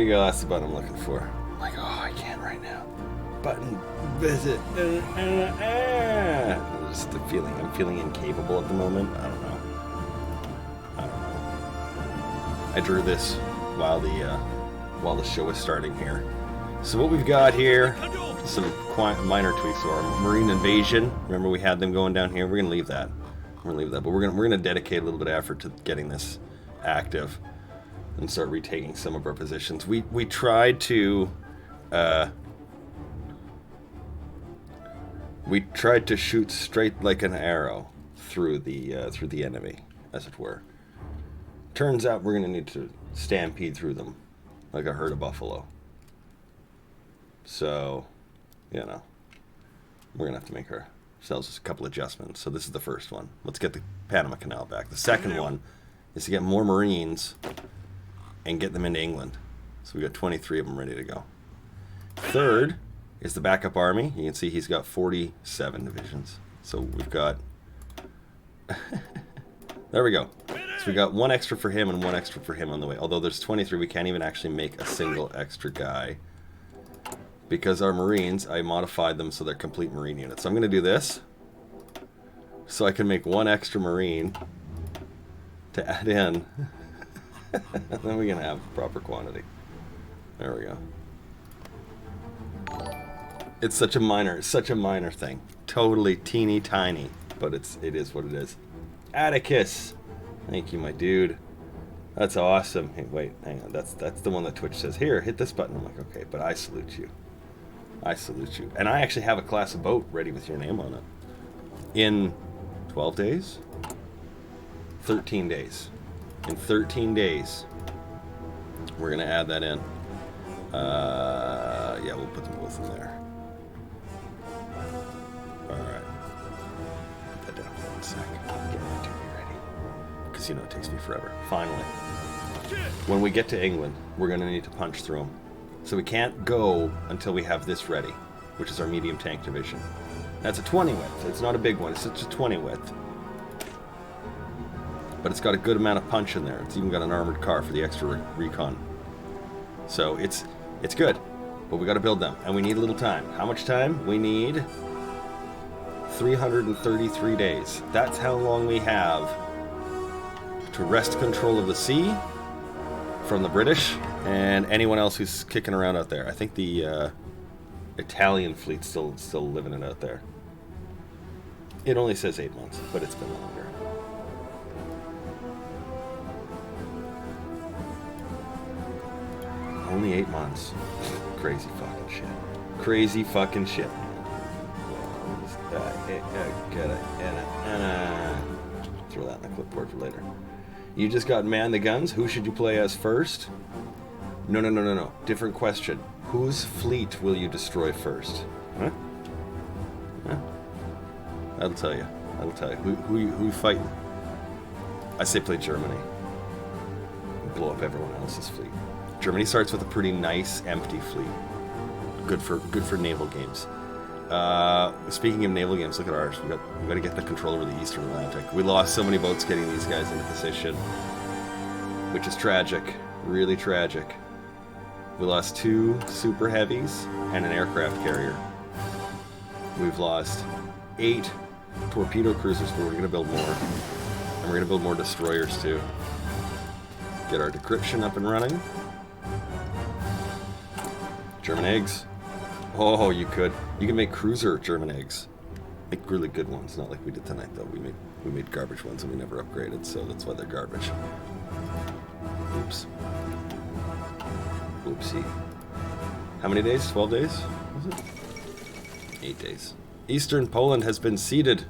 you go. That's the button I'm looking for. I'm like, oh, I can't right now. Button visit. Just the feeling. I'm feeling incapable at the moment. I don't know. I drew this while the show is starting here. So what we've got here, some minor tweaks. So our marine invasion. Remember we had them going down here. We're gonna leave that. But we're gonna dedicate a little bit of effort to getting this active and start retaking some of our positions. We tried to shoot straight like an arrow through the enemy, as it were. Turns out we're gonna need to stampede through them like a herd of buffalo. So, you know, we're gonna have to make ourselves a couple adjustments. So this is the first one. Let's get the Panama Canal back. The second one is to get more Marines and get them into England. So we got 23 of them ready to go. Third is the backup army. You can see he's got 47 divisions. So we've got... there we go. So we got one extra for him and one extra for him on the way. Although there's 23, we can't even actually make a single extra guy. Because our Marines, I modified them so they're complete Marine units. So I'm going to do this. So I can make one extra Marine to add in. Then we're going to have proper quantity. There we go. It's such a minor thing. Totally teeny tiny. But it is what it is. Atticus! Thank you, my dude. That's awesome. Hey, wait, hang on. That's the one that Twitch says, here, hit this button. I'm like, okay, but I salute you. I salute you. And I actually have a class of boat ready with your name on it. In 12 days? 13 days. In 13 days, we're going to add that in. Yeah, we'll put them both in there. Alright. Put that down for 1 sec. Get my Totie ready. Because, you know, it takes me forever. Finally. When we get to England, we're going to need to punch through them. So we can't go until we have this ready, which is our medium tank division. That's a 20 width. It's not a big one. It's just a 20 width. But it's got a good amount of punch in there. It's even got an armored car for the extra recon. So it's good. But we got to build them. And we need a little time. How much time? We need 333 days. That's how long we have to wrest control of the sea from the British and anyone else who's kicking around out there. I think the Italian fleet's still living it out there. It only says 8 months, but it's been longer. Only 8 months. Crazy fucking shit. Crazy fucking shit. Throw that in the clipboard for later. You just got man the guns. Who should you play as first? No. Different question. Whose fleet will you destroy first? Huh? That'll tell you. Who you fighting? I say play Germany. Blow up everyone else's fleet. Germany starts with a pretty nice empty fleet. Good for naval games. Speaking of naval games, look at ours. We got to get the control over the Eastern Atlantic. We lost so many boats getting these guys into position, which is tragic, really tragic. We lost 2 super heavies and an aircraft carrier. We've lost 8 torpedo cruisers, but we're going to build more, and we're going to build more destroyers too. Get our decryption up and running. German eggs. Oh, you could make cruiser German eggs, like really good ones. Not like we did tonight though. We made garbage ones and we never upgraded, so that's why they're garbage. Oops. Oopsie. How many days? 12 days? Was it? 8 days. Eastern Poland has been ceded.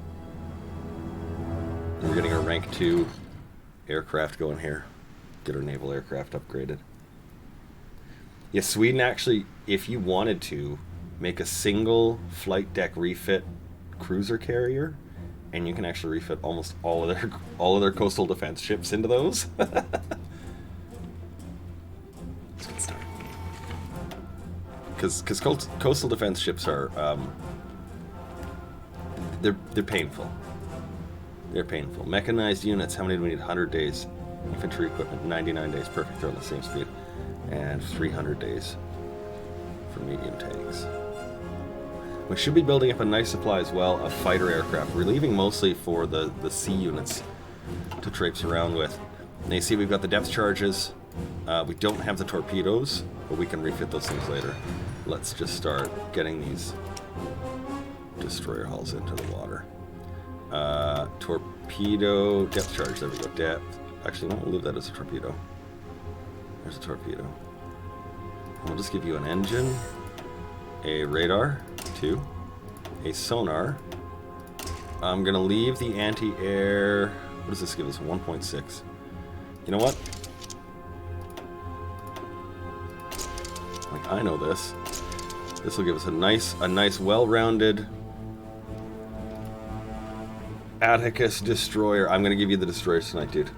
We're getting our rank 2 aircraft going here. Get our naval aircraft upgraded. Yeah, Sweden actually, if you wanted to, make a single flight deck refit cruiser carrier, and you can actually refit almost all of their coastal defense ships into those. Let's get started. Because coastal defense ships are they're painful. They're painful. Mechanized units. How many do we need? 100 days. Infantry equipment. 99 days. Perfect. They're on the same speed. and 300 days for medium tanks. We should be building up a nice supply as well of fighter aircraft. We're leaving mostly for the sea units to traipse around with. And you see we've got the depth charges. We don't have the torpedoes, but we can refit those things later. Let's just start getting these destroyer hulls into the water. Torpedo depth charge. There we go. Depth. Actually, no, we'll leave that as a torpedo. There's a torpedo. We'll just give you an engine, a radar, 2, a sonar. I'm gonna leave the anti-air. What does this give us? 1.6. You know what? Like, I know this. This will give us a nice, well-rounded Atticus destroyer. I'm gonna give you the destroyers tonight, dude,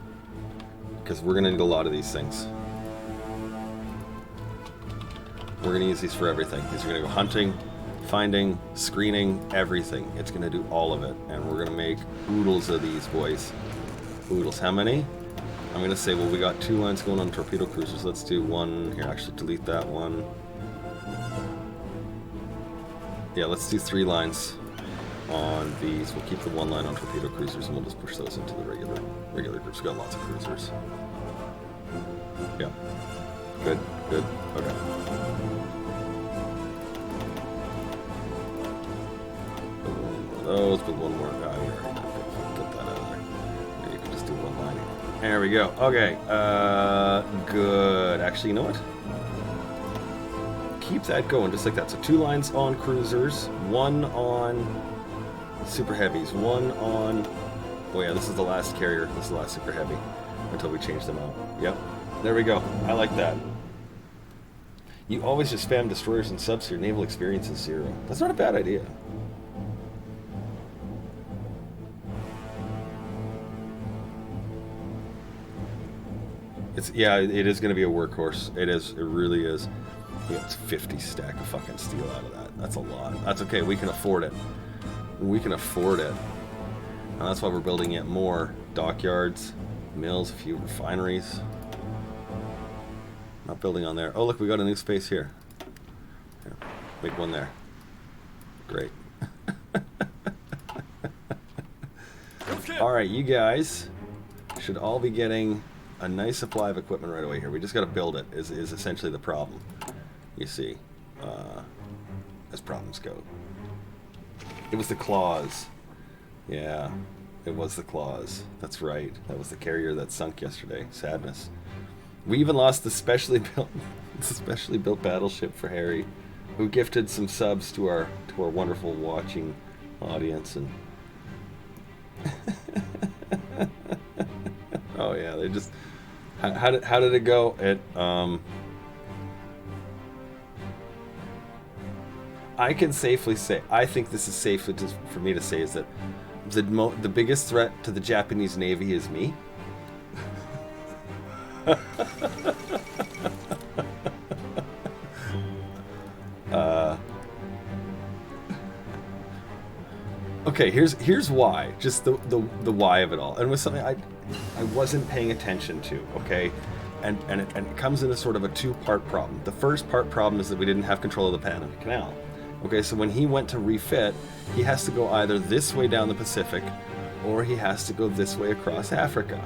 because we're gonna need a lot of these things. We're gonna use these for everything. These are gonna go hunting, finding, screening, everything. It's gonna do all of it, and we're gonna make oodles of these boys. Oodles. How many? I'm gonna say, well, we got 2 lines going on torpedo cruisers. Let's do 1 here. Actually, delete that one. Yeah, let's do 3 lines on these. We'll keep the 1 line on torpedo cruisers, and we'll just push those into the regular groups. We've got lots of cruisers. Yeah. Good. Good. Okay. Those, put 1 more guy here. Get that out of there. Yeah, you can just do 1 line. There we go. Okay. Good. Actually, you know what? Keep that going just like that. So 2 lines on cruisers, 1 on super heavies, 1 on. Oh yeah, this is the last carrier. This is the last super heavy until we change them out. Yep. There we go. I like that. You always just spam destroyers and subs, so your naval experience is 0. That's not a bad idea. Yeah, it is going to be a workhorse. It is. It really is. Yeah, it's 50 stack of fucking steel out of that. That's a lot. That's okay. We can afford it. We can afford it. And that's why we're building yet more dockyards, mills, a few refineries. Not building on there. Oh, look, we got a new space here. Yeah, big one there. Great. All right, you guys should all be getting a nice supply of equipment right away here. We just got to build it, is essentially the problem. You see, as problems go. It was the claws. Yeah, it was the claws. That's right. That was the carrier that sunk yesterday. Sadness. We even lost the specially built battleship for Harry, who gifted some subs to our wonderful watching audience. And oh yeah, they just. How did it go? I can safely say, I think this is safe for me to say, is that the biggest threat to the Japanese Navy is me. Okay, here's why. Just the why of it all, and it was something I wasn't paying attention to. Okay, and it comes in a sort of a 2-part problem. The first part problem is that we didn't have control of the Panama Canal. Okay, so when he went to refit, he has to go either this way down the Pacific, or he has to go this way across Africa.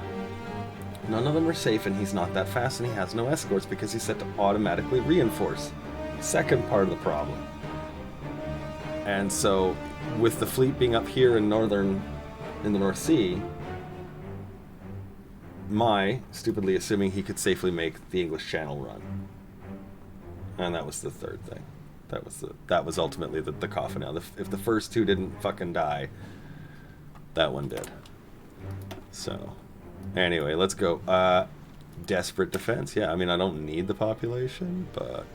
None of them are safe, and he's not that fast, and he has no escorts because he's set to automatically reinforce. Second part of the problem. And so, with the fleet being up here in the North Sea, stupidly assuming he could safely make the English Channel run. And that was the third thing. That was ultimately the coffin nail. If the first 2 didn't fucking die, that one did. So, anyway, let's go. Desperate defense. Yeah, I mean, I don't need the population, but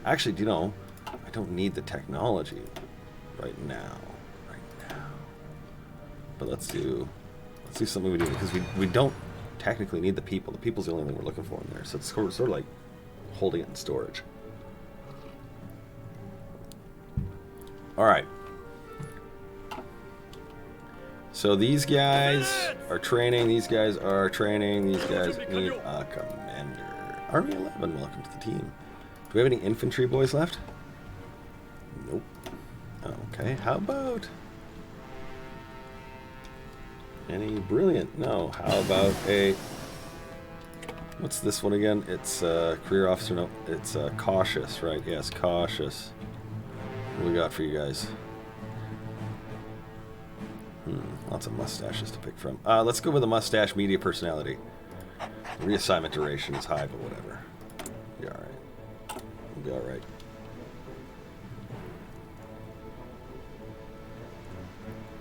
actually, do you know, I don't need the technology right now. But let's do something we do, because we don't technically need the people. The people's the only thing we're looking for in there. So it's sort of like holding it in storage. All right. So these guys are training. These guys are training. These guys need a commander. Army 11, welcome to the team. Do we have any infantry boys left? Nope. Okay, how about... any brilliant? No. How about a... what's this one again? It's career officer. No, it's cautious, right? Yes, cautious. What do we got for you guys? Lots of mustaches to pick from. Let's go with a mustache media personality. Reassignment duration is high, but whatever. Be alright. We'll be alright.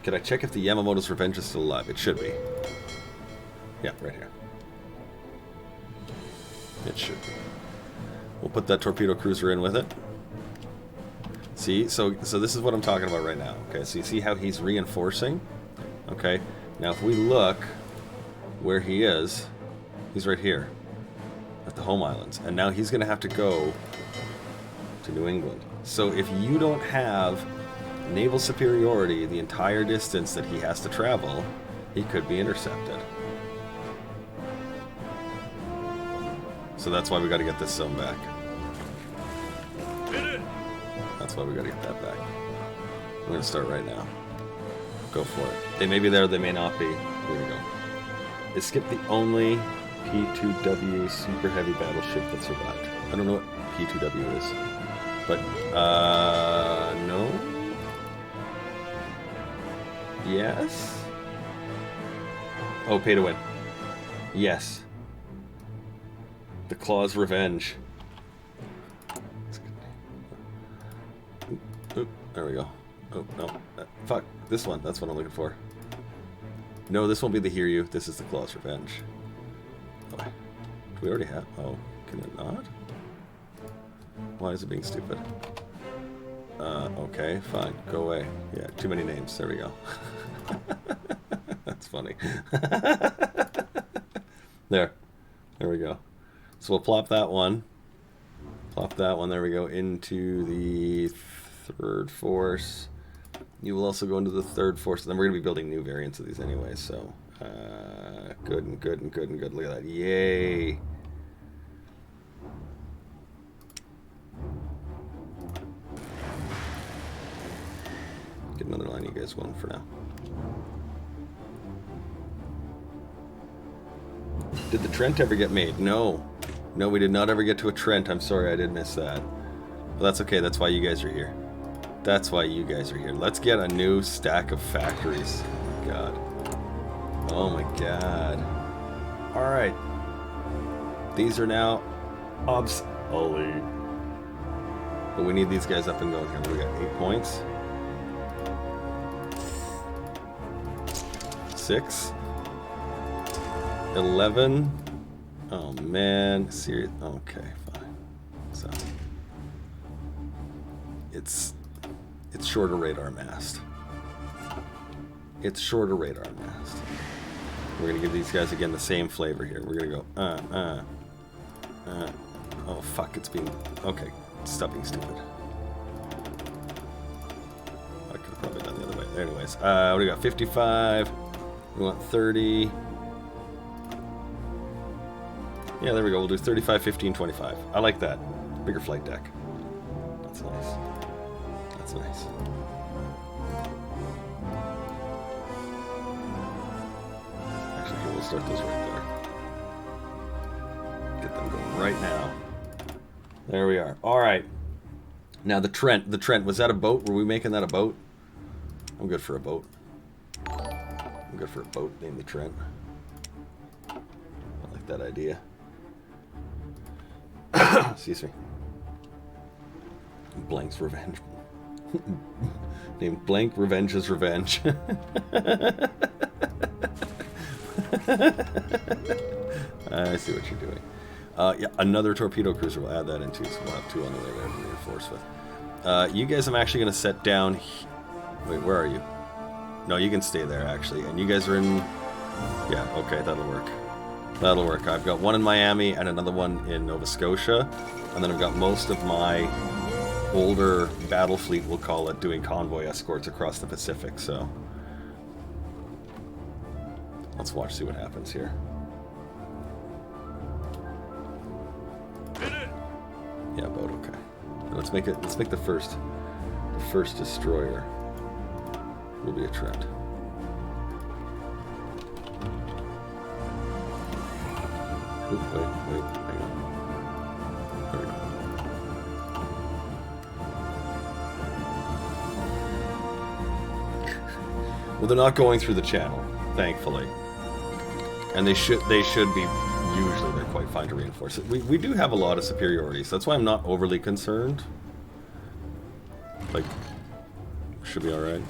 Can I check if the Yamamoto's Revenge is still alive? It should be. Yeah, right here. It should be. We'll put that torpedo cruiser in with it. See, so this is what I'm talking about right now. Okay, so you see how he's reinforcing? Okay, now if we look where he is, he's right here at the home islands, and now he's going to have to go to New England. So if you don't have naval superiority the entire distance that he has to travel, he could be intercepted. So that's why we got to get this zone back. That's why we got to get that back. We're going to start right now. Go for it. They may be there, they may not be. Here we go. Is Skip the only P2W super heavy battleship that survived? I don't know what P2W is. But, no? Yes? Oh, pay to win. Yes. The Claw's Revenge. Oop, there we go. Oh, no. Fuck. This one. That's what I'm looking for. No, this won't be the Hear You. This is the Claw's Revenge. Oh, do we already have... oh, can it not? Why is it being stupid? Okay, fine. Go away. Yeah, too many names. There we go. That's funny. There. There we go. So we'll plop that one. Plop that one. There we go. Into the third force. You will also go into the third force. And then we're going to be building new variants of these anyway. So, good and good and good and good. Look at that. Yay. Get another line of you guys going for now. Did the Trent ever get made? No. No, we did not ever get to a Trent. I'm sorry, I did miss that. But that's okay. That's why you guys are here. That's why you guys are here. Let's get a new stack of factories. Oh my god. Oh my god. Alright. These are now obsolete. But we need these guys up and going here. We got 8 points. 6. 11. Oh man, serious. Okay, fine. So it's shorter radar mast. It's shorter radar mast. We're gonna give these guys again the same flavor here. We're gonna go oh fuck, it's being okay. Stop being stupid. I could have probably done the other way. Anyways, what do we got? 55. We want 30. Yeah, there we go. We'll do 35, 15, 25. I like that. Bigger flight deck. That's nice. That's nice. Actually, here, we'll start those right there. Get them going right now. There we are. All right. Now, the Trent. The Trent, was that a boat? Were we making that a boat? I'm good for a boat. I'm good for a boat named the Trent. I like that idea. Excuse me. Blank's Revenge. Named Blank Revenge's Revenge. I see what you're doing. Yeah, another torpedo cruiser. We'll add that in too, so we'll have 2 on the way there to reinforce with. You guys, I'm actually going to set down... Wait, where are you? No, you can stay there, actually. And you guys are in... Yeah, okay, that'll work. That'll work. I've got one in Miami and another one in Nova Scotia. And then I've got most of my older battle fleet, we'll call it, doing convoy escorts across the Pacific, so... Let's watch, see what happens here. Yeah, boat. Okay. Let's make it. Let's make the first destroyer. Will be a trend. Oop, wait, hang on. There we go. Well, they're not going through the channel, thankfully, and they should be. Usually, they're quite fine to reinforce it. We do have a lot of superiority, so that's why I'm not overly concerned. Like, should be all right.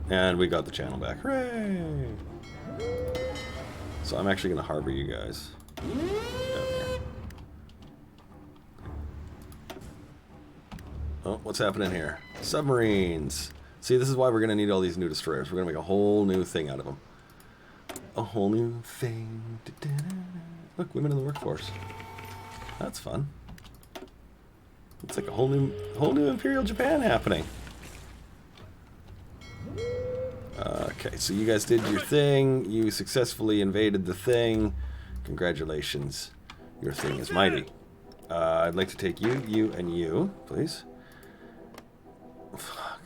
And we got the channel back. Hooray! So I'm actually going to harbor you guys down here. Oh, what's happening here? Submarines. See, this is why we're going to need all these new destroyers. We're going to make a whole new thing out of them. A whole new thing. Look, women in the workforce. That's fun. It's like a whole new Imperial Japan happening. Okay, so you guys did your thing. You successfully invaded the thing. Congratulations. Your thing is mighty. I'd like to take you, and you, please. Fuck.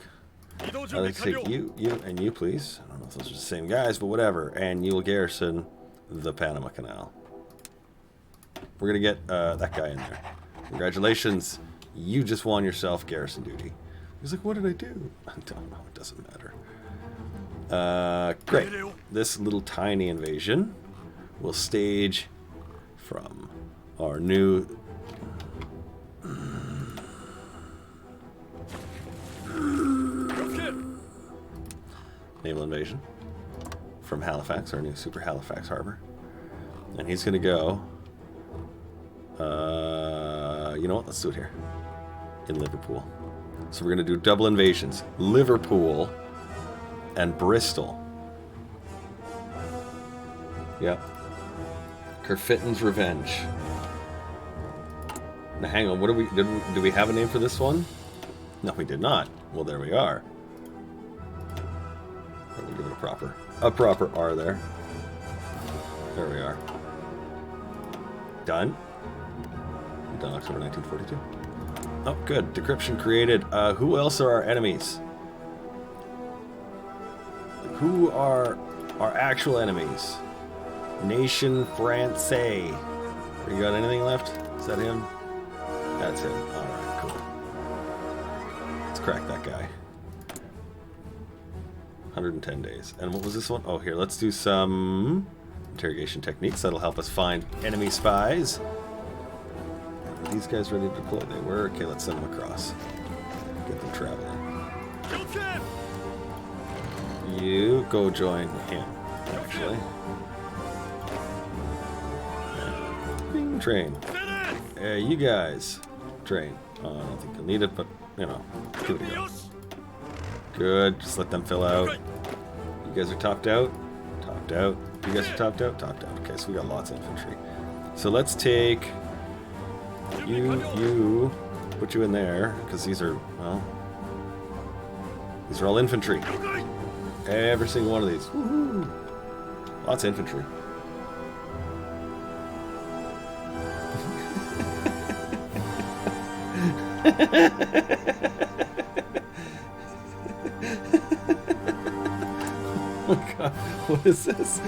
I'd like to take you, and you, please. I don't know if those are the same guys, but whatever. And you will garrison the Panama Canal. We're going to get that guy in there. Congratulations. You just won yourself garrison duty. He's like, what did I do? I don't know. It doesn't matter. Great. This little tiny invasion will stage from our new... naval invasion from Halifax, our new Super Halifax harbor. And he's going to go... you know what? Let's do it here. In Liverpool. So we're going to do double invasions. Liverpool and Bristol. Yep. Kerfitten's Revenge. Now hang on, what do we have a name for this one? No, we did not. Well, there we are. We'll give it a proper R there. There we are. Done. Done October 1942. Oh, good. Decryption created. Who else are our enemies? Who are our actual enemies? Nation Francais. You got anything left? Is that him? That's him. Alright, cool. Let's crack that guy. 110 days. And what was this one? Oh, here, let's do some interrogation techniques. That'll help us find enemy spies. Are these guys ready to deploy? They were. Okay, let's send them across. Get them traveling. You go join him, actually. Bing, train. You guys, train. I don't think you'll need it, but, you know, give it a go. Good, just let them fill out. You guys are topped out? Topped out. You guys are topped out? Topped out. Okay, so we got lots of infantry. So let's take you, put you in there, because these are, well, these are all infantry. Every single one of these. Woohoo! Lots of infantry. Oh my god, what is this?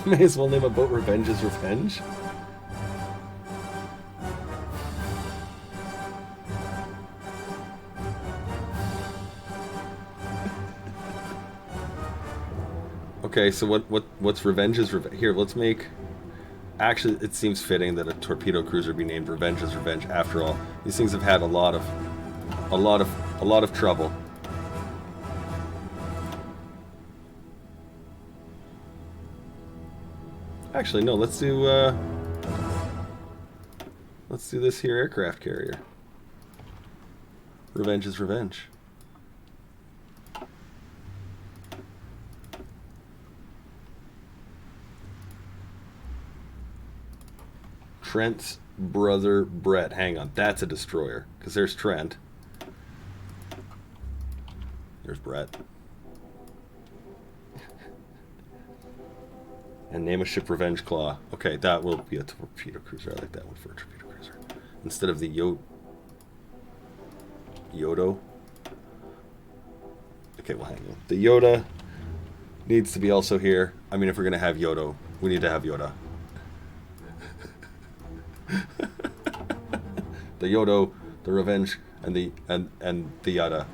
May as well name a boat Revenge's Revenge. Okay, so what's Revenge's Revenge? Here, let's make... Actually, it seems fitting that a torpedo cruiser be named Revenge's Revenge. After all, these things have had a lot of trouble. Actually, no. Let's do this here aircraft carrier. Revenge's Revenge. Trent's brother Brett. Hang on, that's a destroyer. Because there's Trent. There's Brett. And name a ship Revenge Claw. Okay, that will be a torpedo cruiser. I like that one for a torpedo cruiser. Instead of the Yodo. Okay, we'll hang on. The Yoda needs to be also here. I mean, if we're going to have Yodo, we need to have Yoda. The Yodo, the Revenge, and the Yada.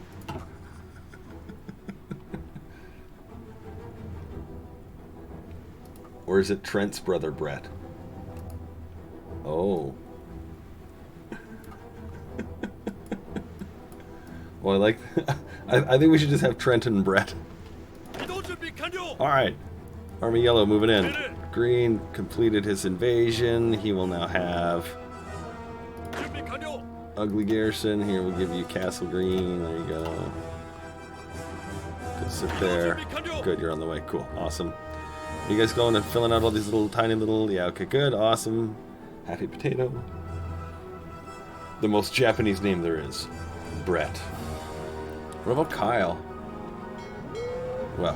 Or is it Trent's brother, Brett? Oh. Well, I like... I think we should just have Trent and Brett. Alright. Army Yellow moving in. Green completed his invasion. He will now have... Ugly Garrison. Here, we'll give you Castle Green. There you go. Go sit there. Good, you're on the way. Cool. Awesome. You guys going and filling out all these little tiny little... Yeah, okay, good. Awesome. Happy Potato. The most Japanese name there is. Brett. What about Kyle? Well,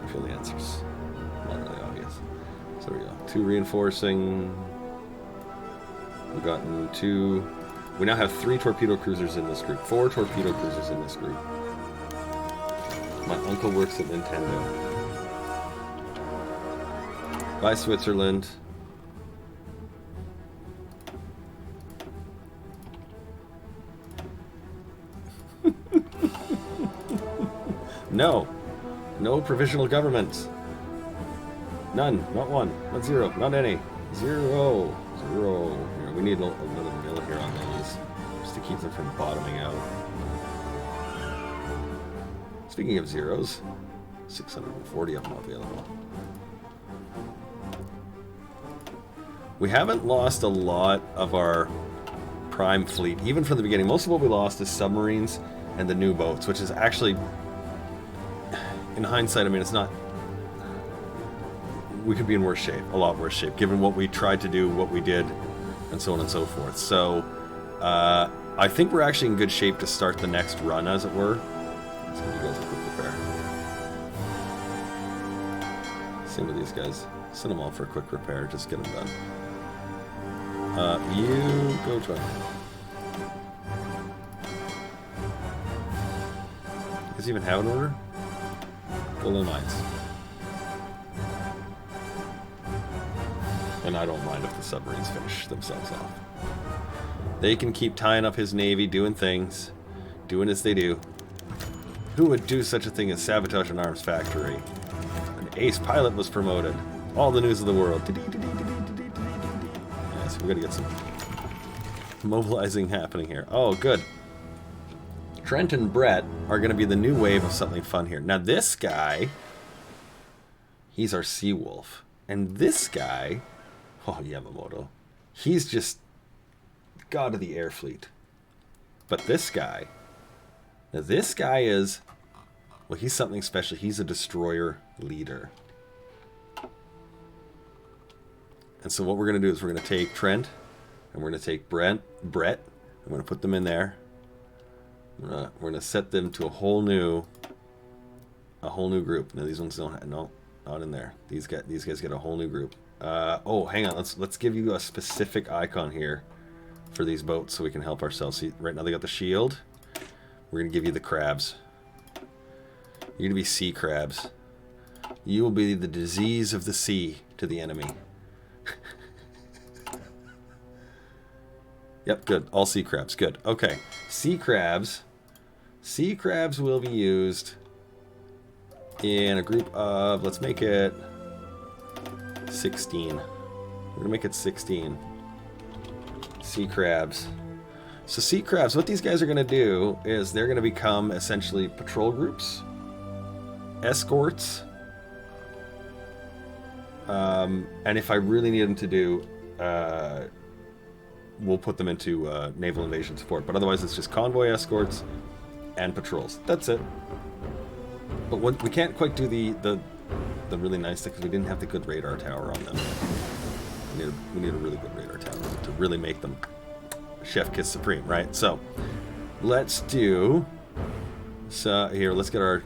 I feel the answers. Not really obvious. So there we go. 2 reinforcing. We've gotten 2. We now have 3 torpedo cruisers in this group. 4 torpedo cruisers in this group. My uncle works at Nintendo. Bye, Switzerland. No. No provisional governments. None. Not one. Not 0. Not any. 0. 0. Here, we need a little mill here on those, just to keep them from bottoming out. Speaking of zeros, 640 of them available. We haven't lost a lot of our prime fleet, even from the beginning. Most of what we lost is submarines and the new boats, which is actually, in hindsight, I mean, it's not... We could be in worse shape, a lot worse shape, given what we tried to do, what we did, and so on and so forth. So, I think we're actually in good shape to start the next run, as it were. Let's give you guys a quick repair. Same with these guys. Send them all for a quick repair, just get them done. You go try. Does he even have an order? Golden Mines. And I don't mind if the submarines finish themselves off. They can keep tying up his navy, doing things, doing as they do. Who would do such a thing as sabotage an arms factory? An ace pilot was promoted. All the news of the world. Yeah, so we're gonna get some mobilizing happening here. Oh, good. Trent and Brett are gonna be the new wave of something fun here. Now this guy, he's our sea wolf. And this guy, oh, Yamamoto, he's just god of the air fleet. But this guy, now this guy is, well, he's something special. He's a destroyer leader. And so what we're going to do is we're going to take Trent, and we're going to take Brett, and we're going to put them in there. We're going to set them to a whole new group. Now these ones don't have, no, not in there. These guys get a whole new group. Oh, hang on. Let's give you a specific icon here for these boats so we can help ourselves. See, right now they got the shield. We're going to give you the crabs. You're going to be sea crabs. You will be the disease of the sea to the enemy. Yep, good. All sea crabs. Good. Okay. Sea crabs. Sea crabs will be used in a group of, let's make it 16. We're going to make it 16. Sea crabs. So sea crabs, what these guys are going to do is they're going to become essentially patrol groups, escorts, and if I really need them to do, we'll put them into naval invasion support. But otherwise it's just convoy escorts and patrols. That's it. But we can't quite do the really nice thing because we didn't have the good radar tower on them. We need a really good radar tower to really make them chef kiss supreme, right? So let's do, so here, let's get our,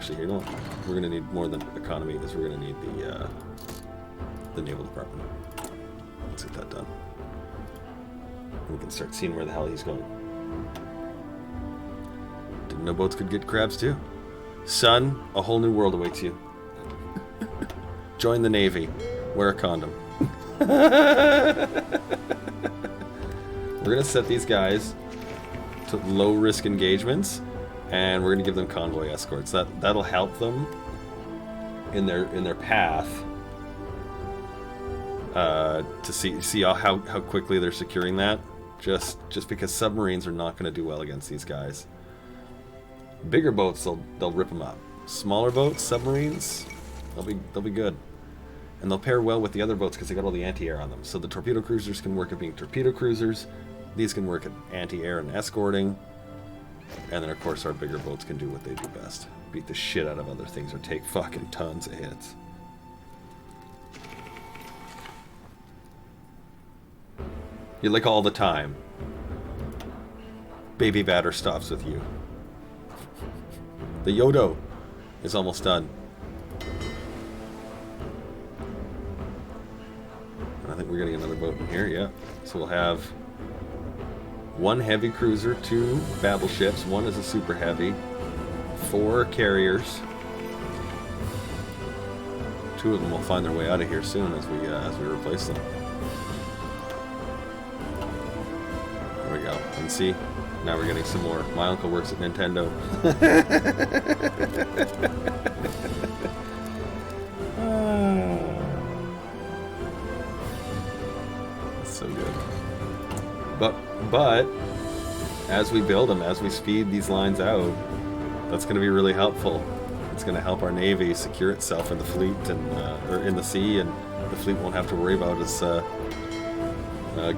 Actually, you know what? We're gonna need more than economy, because we're gonna need the naval department. Let's get that done. We can start seeing where the hell he's going. Didn't know boats could get crabs too. Son, a whole new world awaits you. Join the Navy. Wear a condom. We're gonna set these guys to low risk engagements, and we're gonna give them convoy escorts. That'll help them in their path to see how quickly they're securing that. Just because submarines are not gonna do well against these guys. Bigger boats, they'll rip them up. Smaller boats, submarines, they'll be good. And they'll pair well with the other boats because they got all the anti-air on them. So the torpedo cruisers can work at being torpedo cruisers. These can work at anti-air and escorting. And then, of course, our bigger boats can do what they do best. Beat the shit out of other things or take fucking tons of hits. You're like all the time. Baby batter stops with you. The Yodo is almost done. I think we're getting another boat in here, yeah. So we'll have one heavy cruiser, 2 battleships, 1 is a super heavy, 4 carriers. 2 of them will find their way out of here soon as we replace them. There we go. And see, now we're getting some more. My uncle works at Nintendo. So good. But as we build them, as we speed these lines out, that's going to be really helpful. It's going to help our Navy secure itself in the fleet and or in the sea, and the fleet won't have to worry about us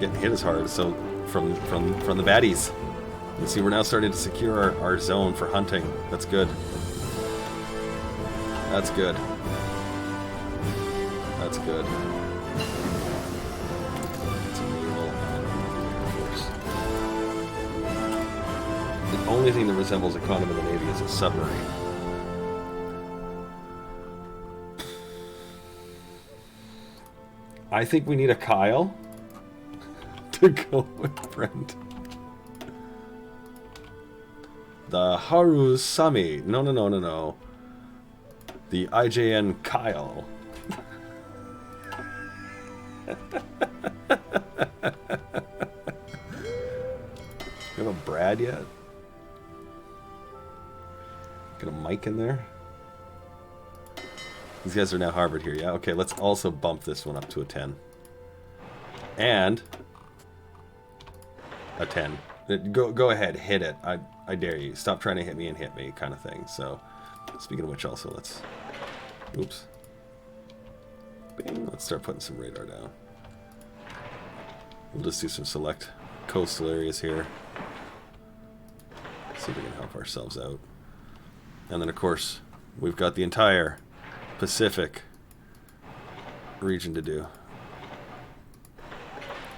getting hit as hard. So from the baddies, you see, we're now starting to secure our zone for hunting. That's good. That's good. That's good. The only thing that resembles a condom in the Navy is a submarine. I think we need a Kyle to go with Brent. The Harusami. No. The IJN Kyle. You have a Brad yet? Got a mic in there? These guys are now harbored here, yeah? Okay, let's also bump this one up to a 10. And a 10. Go ahead, hit it. I dare you. Stop trying to hit me and hit me kind of thing. So, speaking of which, also, let's... Oops. Bing. Let's start putting some radar down. We'll just do some select coastal areas here. See if we can help ourselves out. And then, of course, we've got the entire Pacific region to do.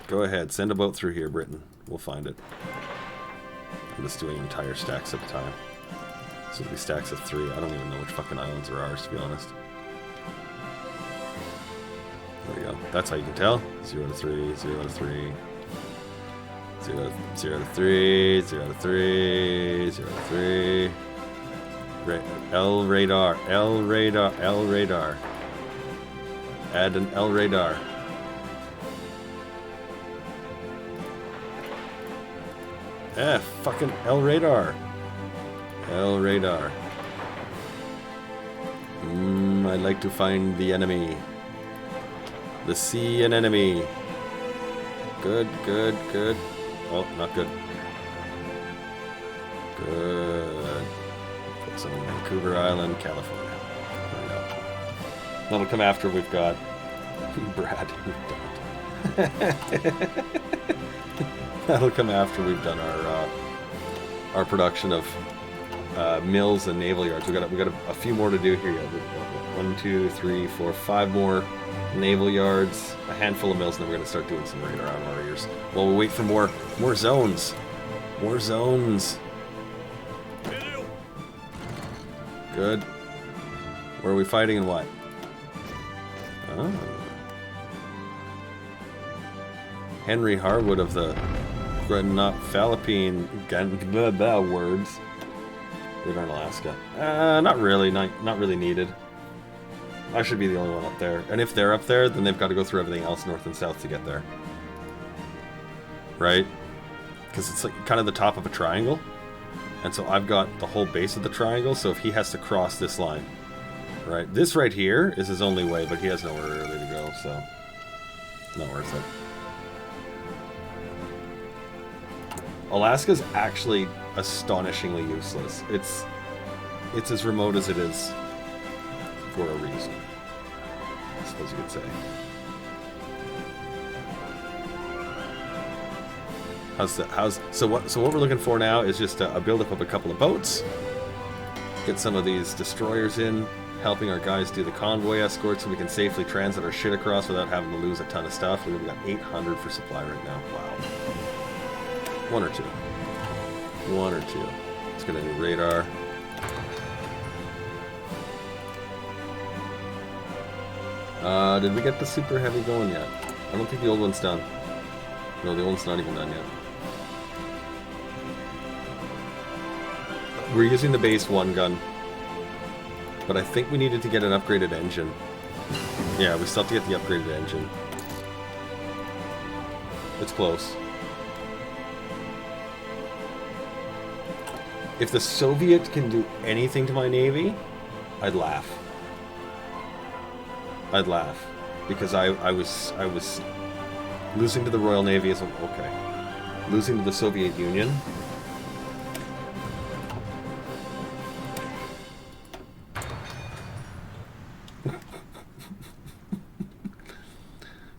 Go ahead, send a boat through here, Britain. We'll find it. I'm just doing entire stacks at a time. So it'll be stacks of 3. I don't even know which fucking islands are ours, to be honest. There we go. That's how you can tell. 0 to 3, 0 to 3. 0 to 3, 0 to 3, 0 to 3. L radar, L radar, L radar. Add an L radar. Fucking L radar. L radar. I'd like to find the enemy. The sea and enemy. Good. Oh, not good. Good. Put some in Vancouver Island, California. There we go. That'll come after we've got Brad. That'll come after we've done our production of mills and naval yards. We got a few more to do here. 1, 2, 3, 4, 5 more naval yards, a handful of mills, and then we're gonna start doing some radar on our ears. While we wait for more zones. More zones. Good. Where are we fighting and what? Oh. Henry Harwood of the Philippine words. We're in Alaska. Not really. Not really needed. I should be the only one up there. And if they're up there, then they've got to go through everything else north and south to get there. Right? Because it's like kind of the top of a triangle. And so I've got the whole base of the triangle, so if he has to cross this line. Right? This right here is his only way, but he has nowhere really to go, so... not worth it. Alaska's actually astonishingly useless. It's as remote as it is for a reason, I suppose you could say. So what we're looking for now is just a buildup of a couple of boats, get some of these destroyers in, helping our guys do the convoy escort so we can safely transit our shit across without having to lose a ton of stuff. We've got 800 for supply right now. Wow. One or two. Let's get a new radar. Did we get the super heavy going yet? I don't think the old one's done. No, the old one's not even done yet. We're using the base one gun. But I think we needed to get an upgraded engine. Yeah, we still have to get the upgraded engine. It's close. If the Soviet can do anything to my navy, I'd laugh. I'd laugh. Because I was losing to the Royal Navy is okay. Losing to the Soviet Union.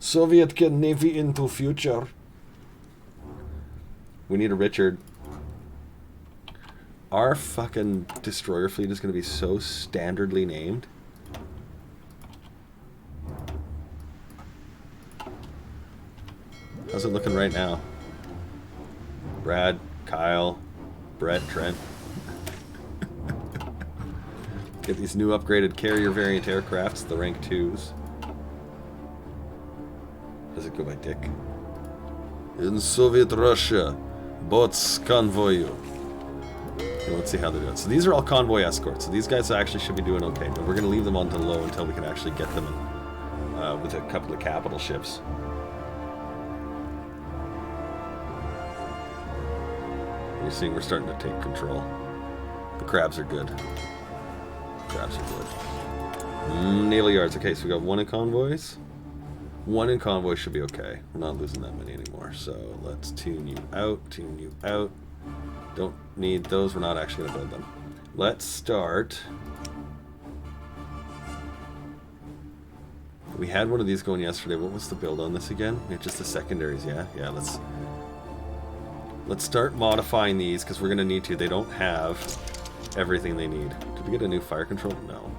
Soviet can navy into future. We need a Richard. Our fucking destroyer fleet is going to be so standardly named. How's it looking right now? Brad, Kyle, Brett, Trent. Get these new upgraded carrier variant aircrafts, the rank 2s. Does it go by Dick? In Soviet Russia, boats convoy you. Okay, let's see how they do it. So these are all convoy escorts. So these guys actually should be doing okay. But we're going to leave them on to low until we can actually get them with a couple of capital ships. You're seeing we're starting to take control. The crabs are good. Crabs are good. Naval yards. Okay, so we got one in convoys. One in convoy should be okay. We're not losing that many anymore. So let's tune you out. Tune you out. Don't need those. We're not actually going to build them. Let's start. We had one of these going yesterday. What was the build on this again? We had just the secondaries, yeah? Yeah, let's start modifying these because we're going to need to. They don't have everything they need. Did we get a new fire control? No.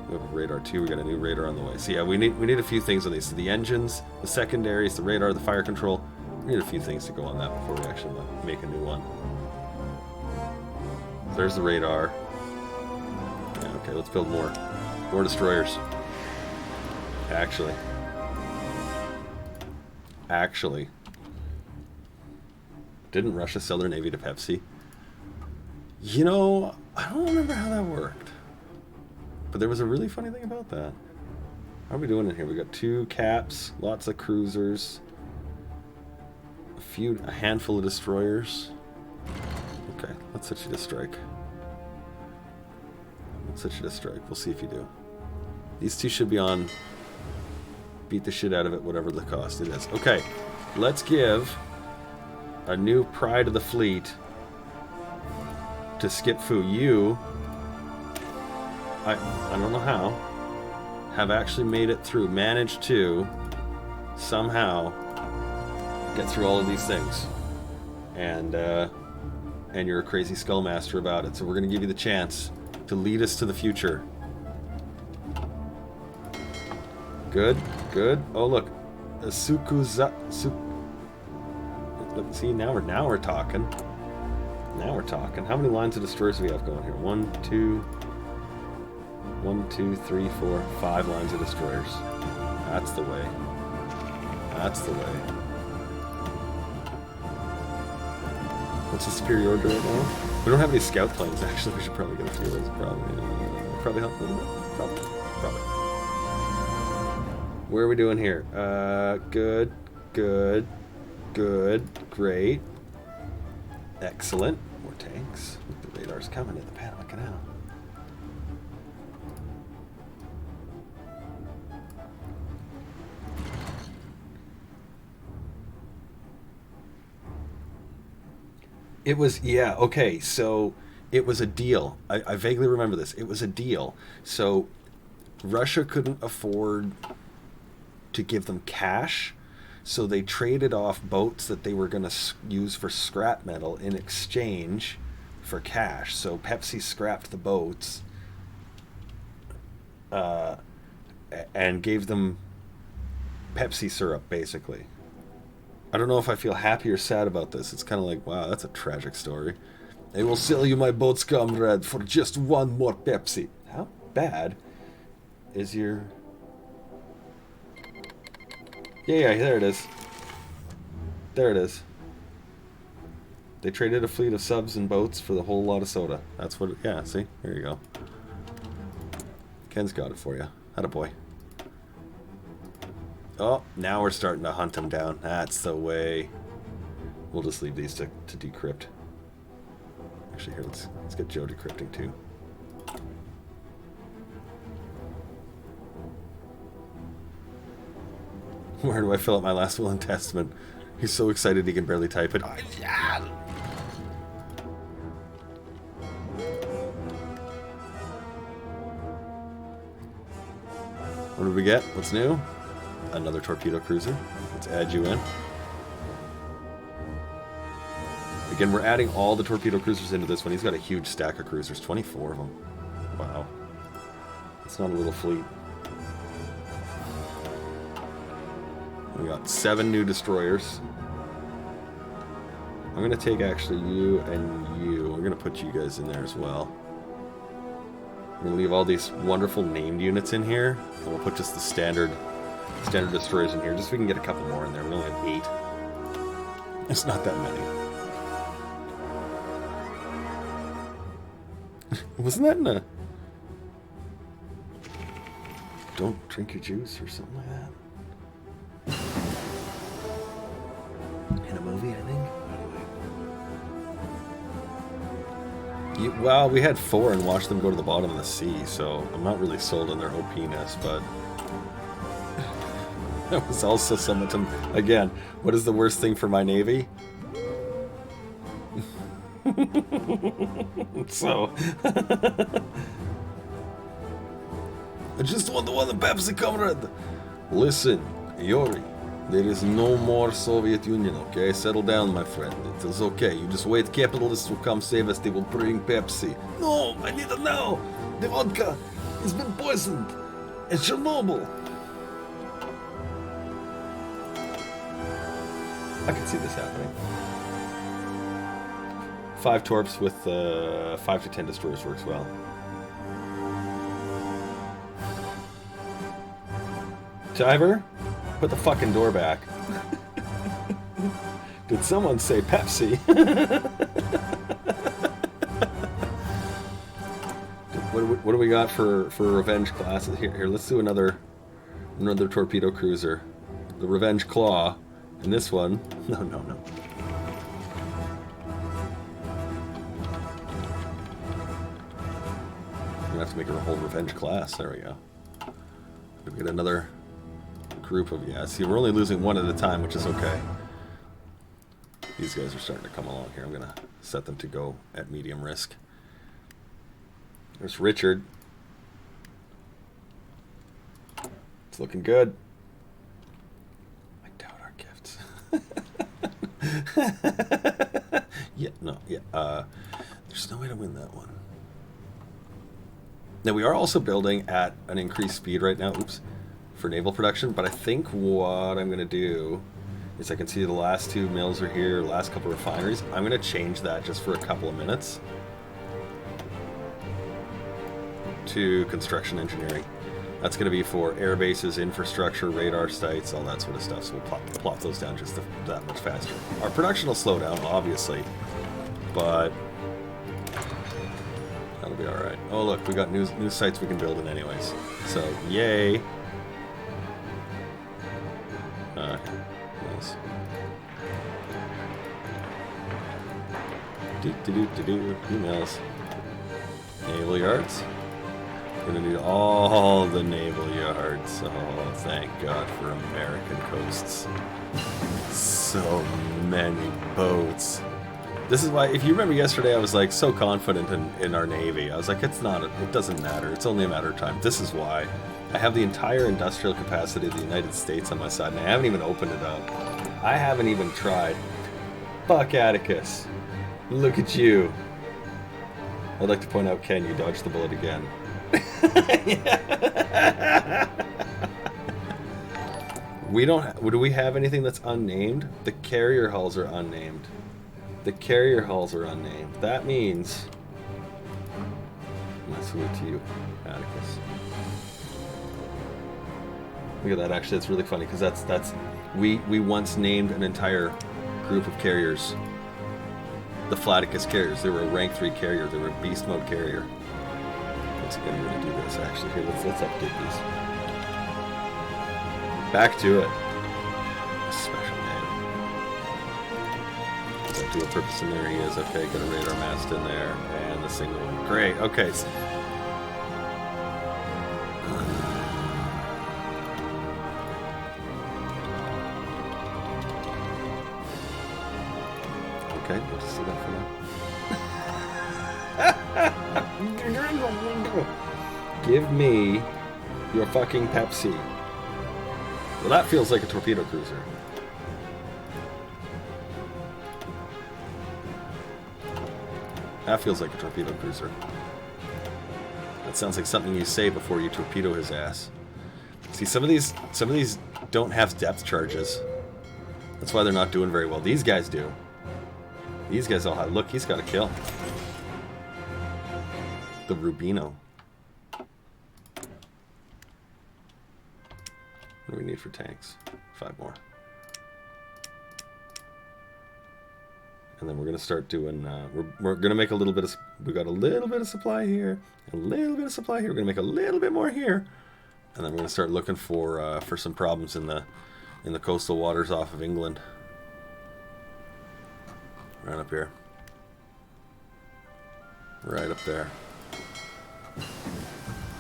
We have a radar too. We got a new radar on the way. So yeah, we need a few things on these. So the engines, the secondaries, the radar, the fire control. We need a few things to go on that before we actually make a new one. There's the radar. Yeah, okay, let's build more. More destroyers. Actually. Didn't Russia sell their navy to Pepsi? You know, I don't remember how that worked. But there was a really funny thing about that. How are we doing in here? We got 2 caps, lots of cruisers, a handful of destroyers. Okay, let's set you to strike. We'll see if you do. These 2 should be on. Beat the shit out of it, whatever the cost it is. Okay, let's give a new pride of the fleet to Skip Fu. You, I don't know how, have actually made it through, managed to somehow get through all of these things. And you're a crazy skullmaster about it. So we're going to give you the chance to lead us to the future. Good, good. Oh look, see, now we're talking. Now we're talking. How many lines of destroyers do we have going here? 1, 2. 1, 2, 3, 4, 5 lines of destroyers. That's the way. That's the way. What's the superiority right now? We don't have any scout planes, actually. We should probably get a few of those. Probably help a little bit. Probably. Where are we doing here? Good. Great. Excellent. More tanks. The radar's coming at the Panama Canal. It was, yeah, okay, so it was a deal. I vaguely remember this. It was a deal. So Russia couldn't afford to give them cash, so they traded off boats that they were going to use for scrap metal in exchange for cash. So Pepsi scrapped the boats and gave them Pepsi syrup, basically. I don't know if I feel happy or sad about this. It's kind of like, wow, that's a tragic story. I will sell you my boats, comrade, for just one more Pepsi. How bad is your... Yeah, there it is. There it is. They traded a fleet of subs and boats for the whole lot of soda. That's what... Yeah, see? There you go. Ken's got it for you. Attaboy. Oh, now we're starting to hunt them down. That's the way. We'll just leave these to decrypt. Actually, here, let's get Joe decrypting too. Where do I fill out my last will and testament? He's so excited he can barely type it. Oh, yeah. What did we get? What's new? Another torpedo cruiser. Let's add you in. Again, we're adding all the torpedo cruisers into this one. He's got a huge stack of cruisers. 24 of them. Wow. It's not a little fleet. We got 7 new destroyers. I'm going to take actually you and you. I'm going to put you guys in there as well. I'm going to leave all these wonderful named units in here. And we'll put just the standard destroyers in here, just so we can get a couple more in there. We only have 8. It's not that many. Wasn't that in a... Don't drink your juice or something like that? In a movie, I think? Anyway. Well, we had 4 and watched them go to the bottom of the sea, so I'm not really sold on their OP-ness, but... That was also somewhat... Again, what is the worst thing for my Navy? So... I just want the one Pepsi, comrade! Listen, Yori, there is no more Soviet Union, okay? Settle down, my friend. It is okay. You just wait. Capitalists will come save us. They will bring Pepsi. No, I need it now. The vodka has been poisoned. It's Chernobyl. I can see this happening. 5 torps with 5 to 10 destroyers works well. Tiber, put the fucking door back. Did someone say Pepsi? What do we got for revenge classes? Here, let's do another torpedo cruiser. The Revenge Claw. And this one... No. I'm gonna have to make it a whole revenge class. There we go. We get another group of... Yeah, see, we're only losing 1 at a time, which is okay. These guys are starting to come along here. I'm gonna set them to go at medium risk. There's Richard. It's looking good. I doubt our gifts. There's no way to win that one. Now, we are also building at an increased speed right now, for naval production, but I think what I'm going to do is I can see the last 2 mills are here, last couple of refineries. I'm going to change that just for a couple of minutes. to construction engineering. That's going to be for air bases, infrastructure, radar sites, all that sort of stuff. So we'll plop those down just that much faster. Our production will slow down, obviously, but that'll be all right. Oh, look, we got new sites we can build in anyways. So, yay. Nice. Emails. Naval yards. We're gonna need all the naval yards. Oh, thank God for American coasts. So many boats. This is why, if you remember yesterday, I was like so confident in our Navy. I was like, it doesn't matter. It's only a matter of time. This is why. I have the entire industrial capacity of the United States on my side, and I haven't even opened it up. I haven't even tried. Fuck Atticus. Look at you. I'd like to point out, Ken, you dodged the bullet again. Do we have anything that's unnamed? The carrier hulls are unnamed. The carrier hulls are unnamed. That means... My salute to you, Atticus. Look at that, actually, that's really funny, because that's we once named an entire group of carriers the Flaticus carriers. They were a rank 3 carrier. They were a beast mode carrier. Once again, we're going to do this, actually. Here, let's update these. Back to it. Special name. That dual purpose, and there he is. Okay, got a radar mast in there. And the single one. Great, okay. Okay, we'll just see that for now. Give me your fucking Pepsi. Well, that feels like a torpedo cruiser. That feels like a torpedo cruiser. That sounds like something you say before you torpedo his ass. See, some of these don't have depth charges. That's why they're not doing very well. These guys do. These guys all have... Look, he's got a kill. The Rubino. What do we need for tanks? 5 more. And then we're going to start doing... we're going to make a little bit of... We got a little bit of supply here. A little bit of supply here. We're going to make a little bit more here. And then we're going to start looking for some problems in the coastal waters off of England. Right up here. Right up there.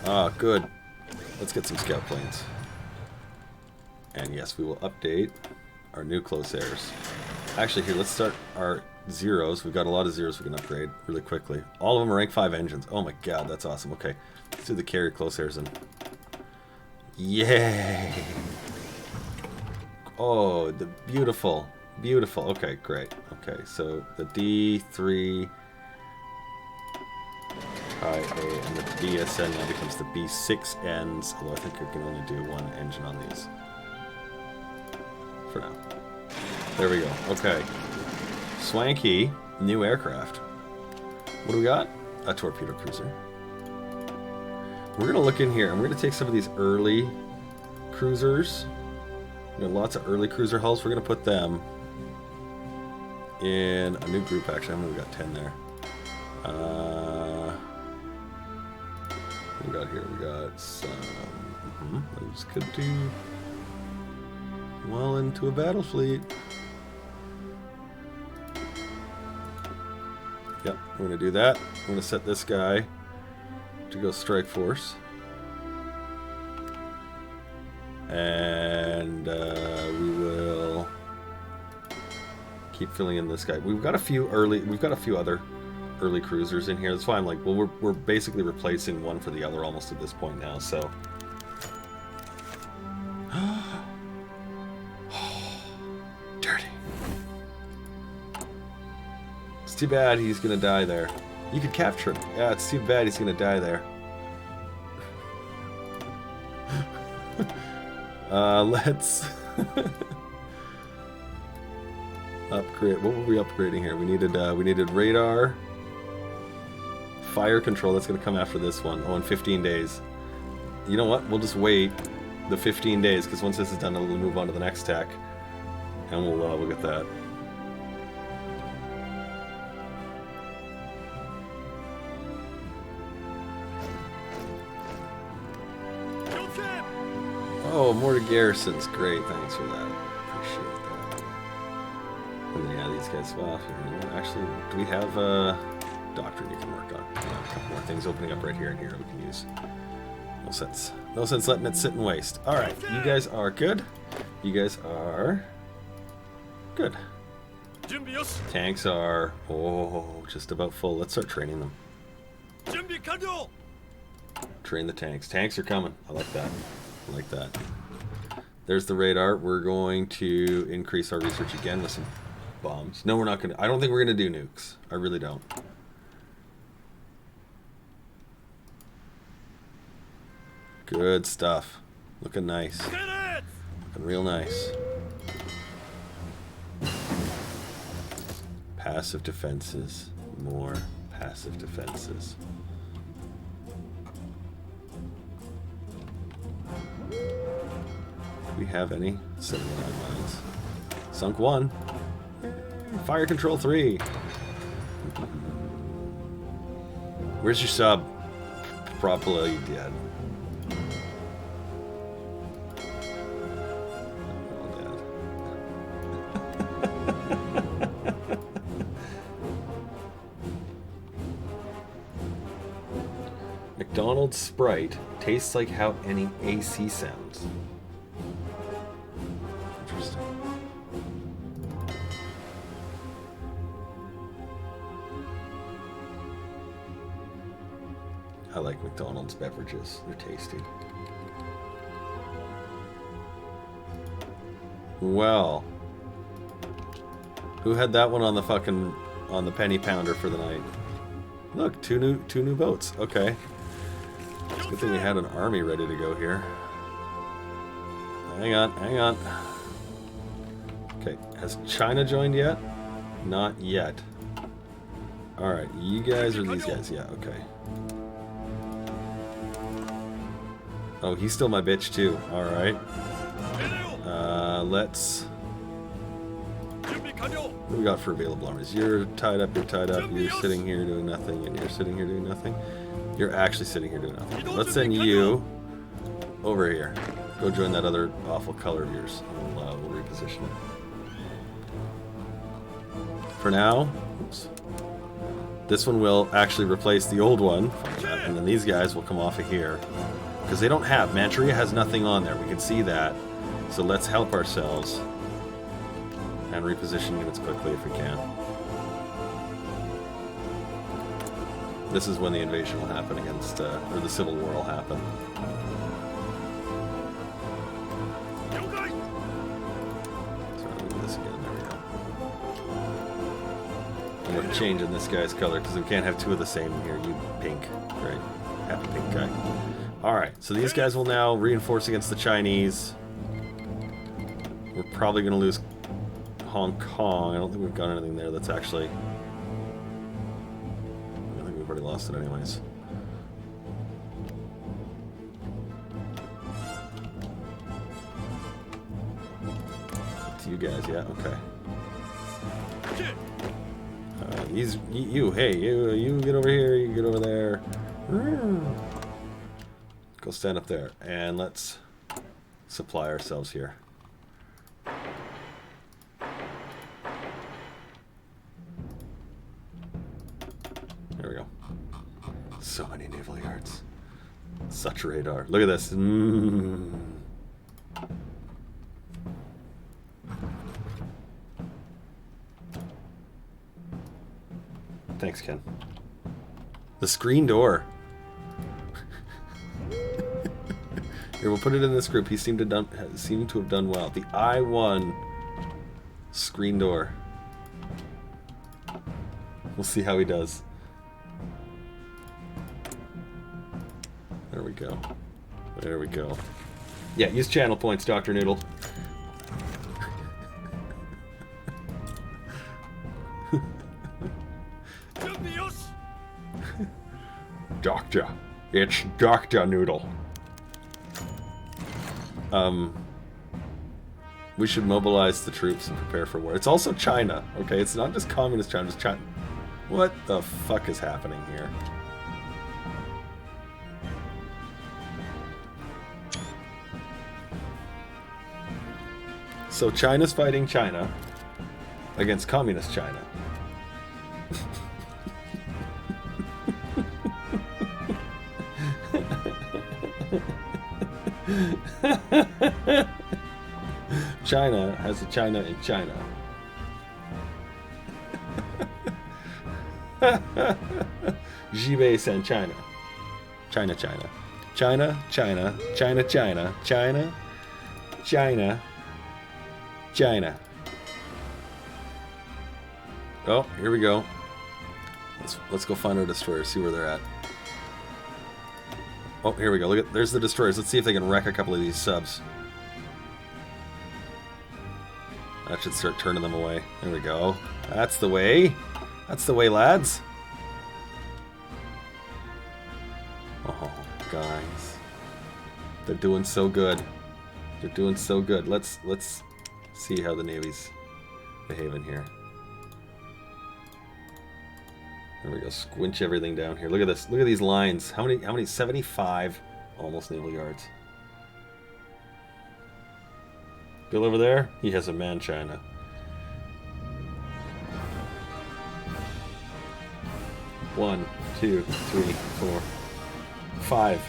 Ah, good. Let's get some scout planes. And yes, we will update our new close airs. Actually, here, let's start our zeros. We've got a lot of zeros we can upgrade really quickly. All of them are rank 5 engines. Oh my god, that's awesome. Okay, let's do the carrier close airs and... Yay! Oh, the beautiful... Beautiful. Okay, great. Okay, so the D3 IA and the BSN now becomes the B6Ns, although I think I can only do 1 engine on these. For now. There we go. Okay. Swanky new aircraft. What do we got? A torpedo cruiser. We're going to look in here, and we're going to take some of these early cruisers. We got lots of early cruiser hulls. We're going to put them in a new group, actually. I mean, we got 10 there. What we got here? We got some... Those could do well into a battle fleet. Yep, we're going to do that. We're going to set this guy to go strike force. And we will keep filling in this guy. We've got a few other early cruisers in here. That's why I'm like, well, we're basically replacing one for the other almost at this point now, so. Dirty. It's too bad he's gonna die there. You could capture him. Yeah, it's too bad he's gonna die there. Let's upgrade. What were we upgrading here? We needed radar, fire control. That's going to come after this one. Oh, in 15 days. You know what? We'll just wait the 15 days, because once this is done, we'll move on to the next tech. And we'll get that. Oh, more to garrisons. Great, thanks for that. Appreciate that. And then, yeah, these guys. Well, you know, actually, do we have doctrine you can work on? Yeah, a couple more things opening up right here and here we can use. No sense. No sense letting it sit and waste. All right, you guys are good. You guys are good. Tanks are just about full. Let's start training them. Train the tanks. Tanks are coming. I like that. I like that. There's the radar. We're going to increase our research again with some bombs. No, we're not going to. I don't think we're going to do nukes. I really don't. Good stuff. Looking nice. Looking real nice. Passive defenses. More passive defenses. Do we have any? 79 mines. Sunk 1. Fire control 3. Where's your sub? Probably dead. All dead. McDonald's Sprite tastes like how any AC sounds. Interesting. I like McDonald's beverages. They're tasty. Well, who had that one on the penny pounder for the night? Look, two new boats. Okay. It's a good thing we had an army ready to go here. Hang on. Okay, has China joined yet? Not yet. Alright, you guys or these guys? Yeah, okay. Oh, he's still my bitch too. Alright. Let's... What do we got for available armies? You're tied up, you're sitting here doing nothing, and you're sitting here doing nothing. You're actually sitting here doing nothing. Let's send you over here. Go join that other awful color of yours. We'll reposition it. For now, oops. This one will actually replace the old one, and then these guys will come off of here. Because they don't have, Manchuria has nothing on there. We can see that. So let's help ourselves and reposition units quickly if we can. This is when the invasion will happen against, or the civil war will happen. So let me do this again. There we go. And we're changing this guy's color because we can't have two of the same in here. You pink, right? Happy pink guy. All right. So these guys will now reinforce against the Chinese. We're probably going to lose Hong Kong. I don't think we've got anything there that's actually... I think we've already lost it anyways. It's you guys, yeah? Okay. You get over here, you get over there. Go stand up there. And let's supply ourselves here. There we go. So many naval yards. Such radar. Look at this. Thanks, Ken. The screen door. Here, we'll put it in this group. He seemed to have done well. The I-1 screen door. We'll see how he does. There we go. There we go. Yeah, use channel points, Dr. Noodle. Doctor. It's Dr. Noodle. We should mobilize the troops and prepare for war. It's also China, okay? It's not just communist China, it's China. What the fuck is happening here? So China's fighting China against communist China. China has a China in China. Jibei San China. China, China. China, China, China, China, China, China, China. Oh, here we go. Let's go find our destroyers, see where they're at. Oh, here we go. Look at, there's the destroyers. Let's see if they can wreck a couple of these subs. That should start turning them away. There we go. That's the way. That's the way, lads. Oh, guys. They're doing so good. They're doing so good. Let's see how the Navy's behaving here. There we go. Squinch everything down here. Look at this. Look at these lines. How many? 75 almost naval yards. Bill over there, he has a man China. One, two, three, four, 5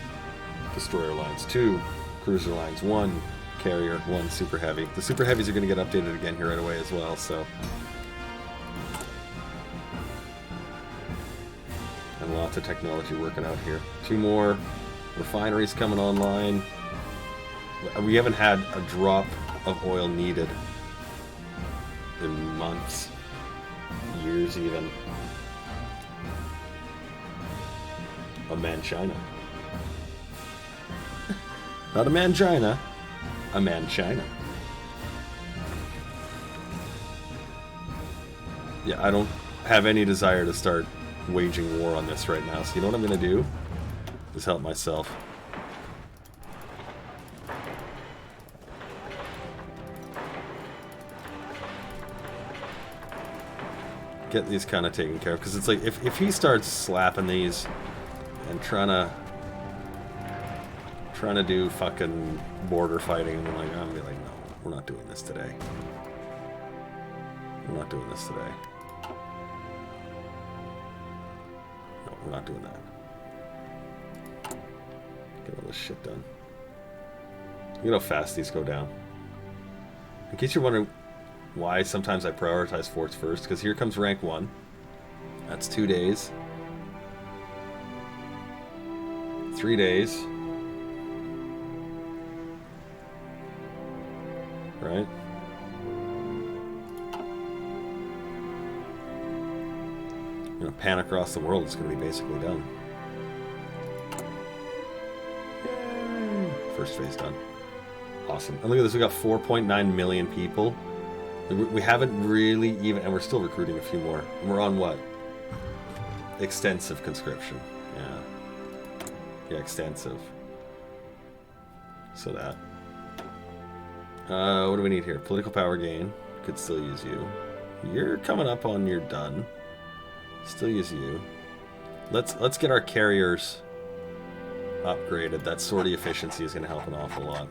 destroyer lines, 2 cruiser lines, 1 carrier, 1 super heavy. The super heavies are going to get updated again here right away as well, so. And lots of technology working out here. 2 more refineries coming online. We haven't had a drop of oil needed in months, years even. A man China. Not a man China, a man China. Yeah, I don't have any desire to start waging war on this right now, so you know what I'm gonna do? Is help myself. Get these kind of taken care of, because it's like if he starts slapping these and trying to do fucking border fighting, and I'm gonna be like, no, we're not doing this today. We're not doing this today. No, we're not doing that. Get all this shit done. Look at how fast these go down. In case you're wondering why sometimes I prioritize forts first, because here comes rank 1. That's 2 days. 3 days. Right? I'm gonna pan across the world, it's gonna be basically done. Yay. First phase done. Awesome. And look at this, we got 4.9 million people. We haven't really even, and we're still recruiting a few more. And we're on what? Extensive conscription. Yeah. Yeah, extensive. So that. What do we need here? Political power gain. Could still use you. You're coming up on your done. Still use you. Let's get our carriers upgraded. That sortie efficiency is going to help an awful lot.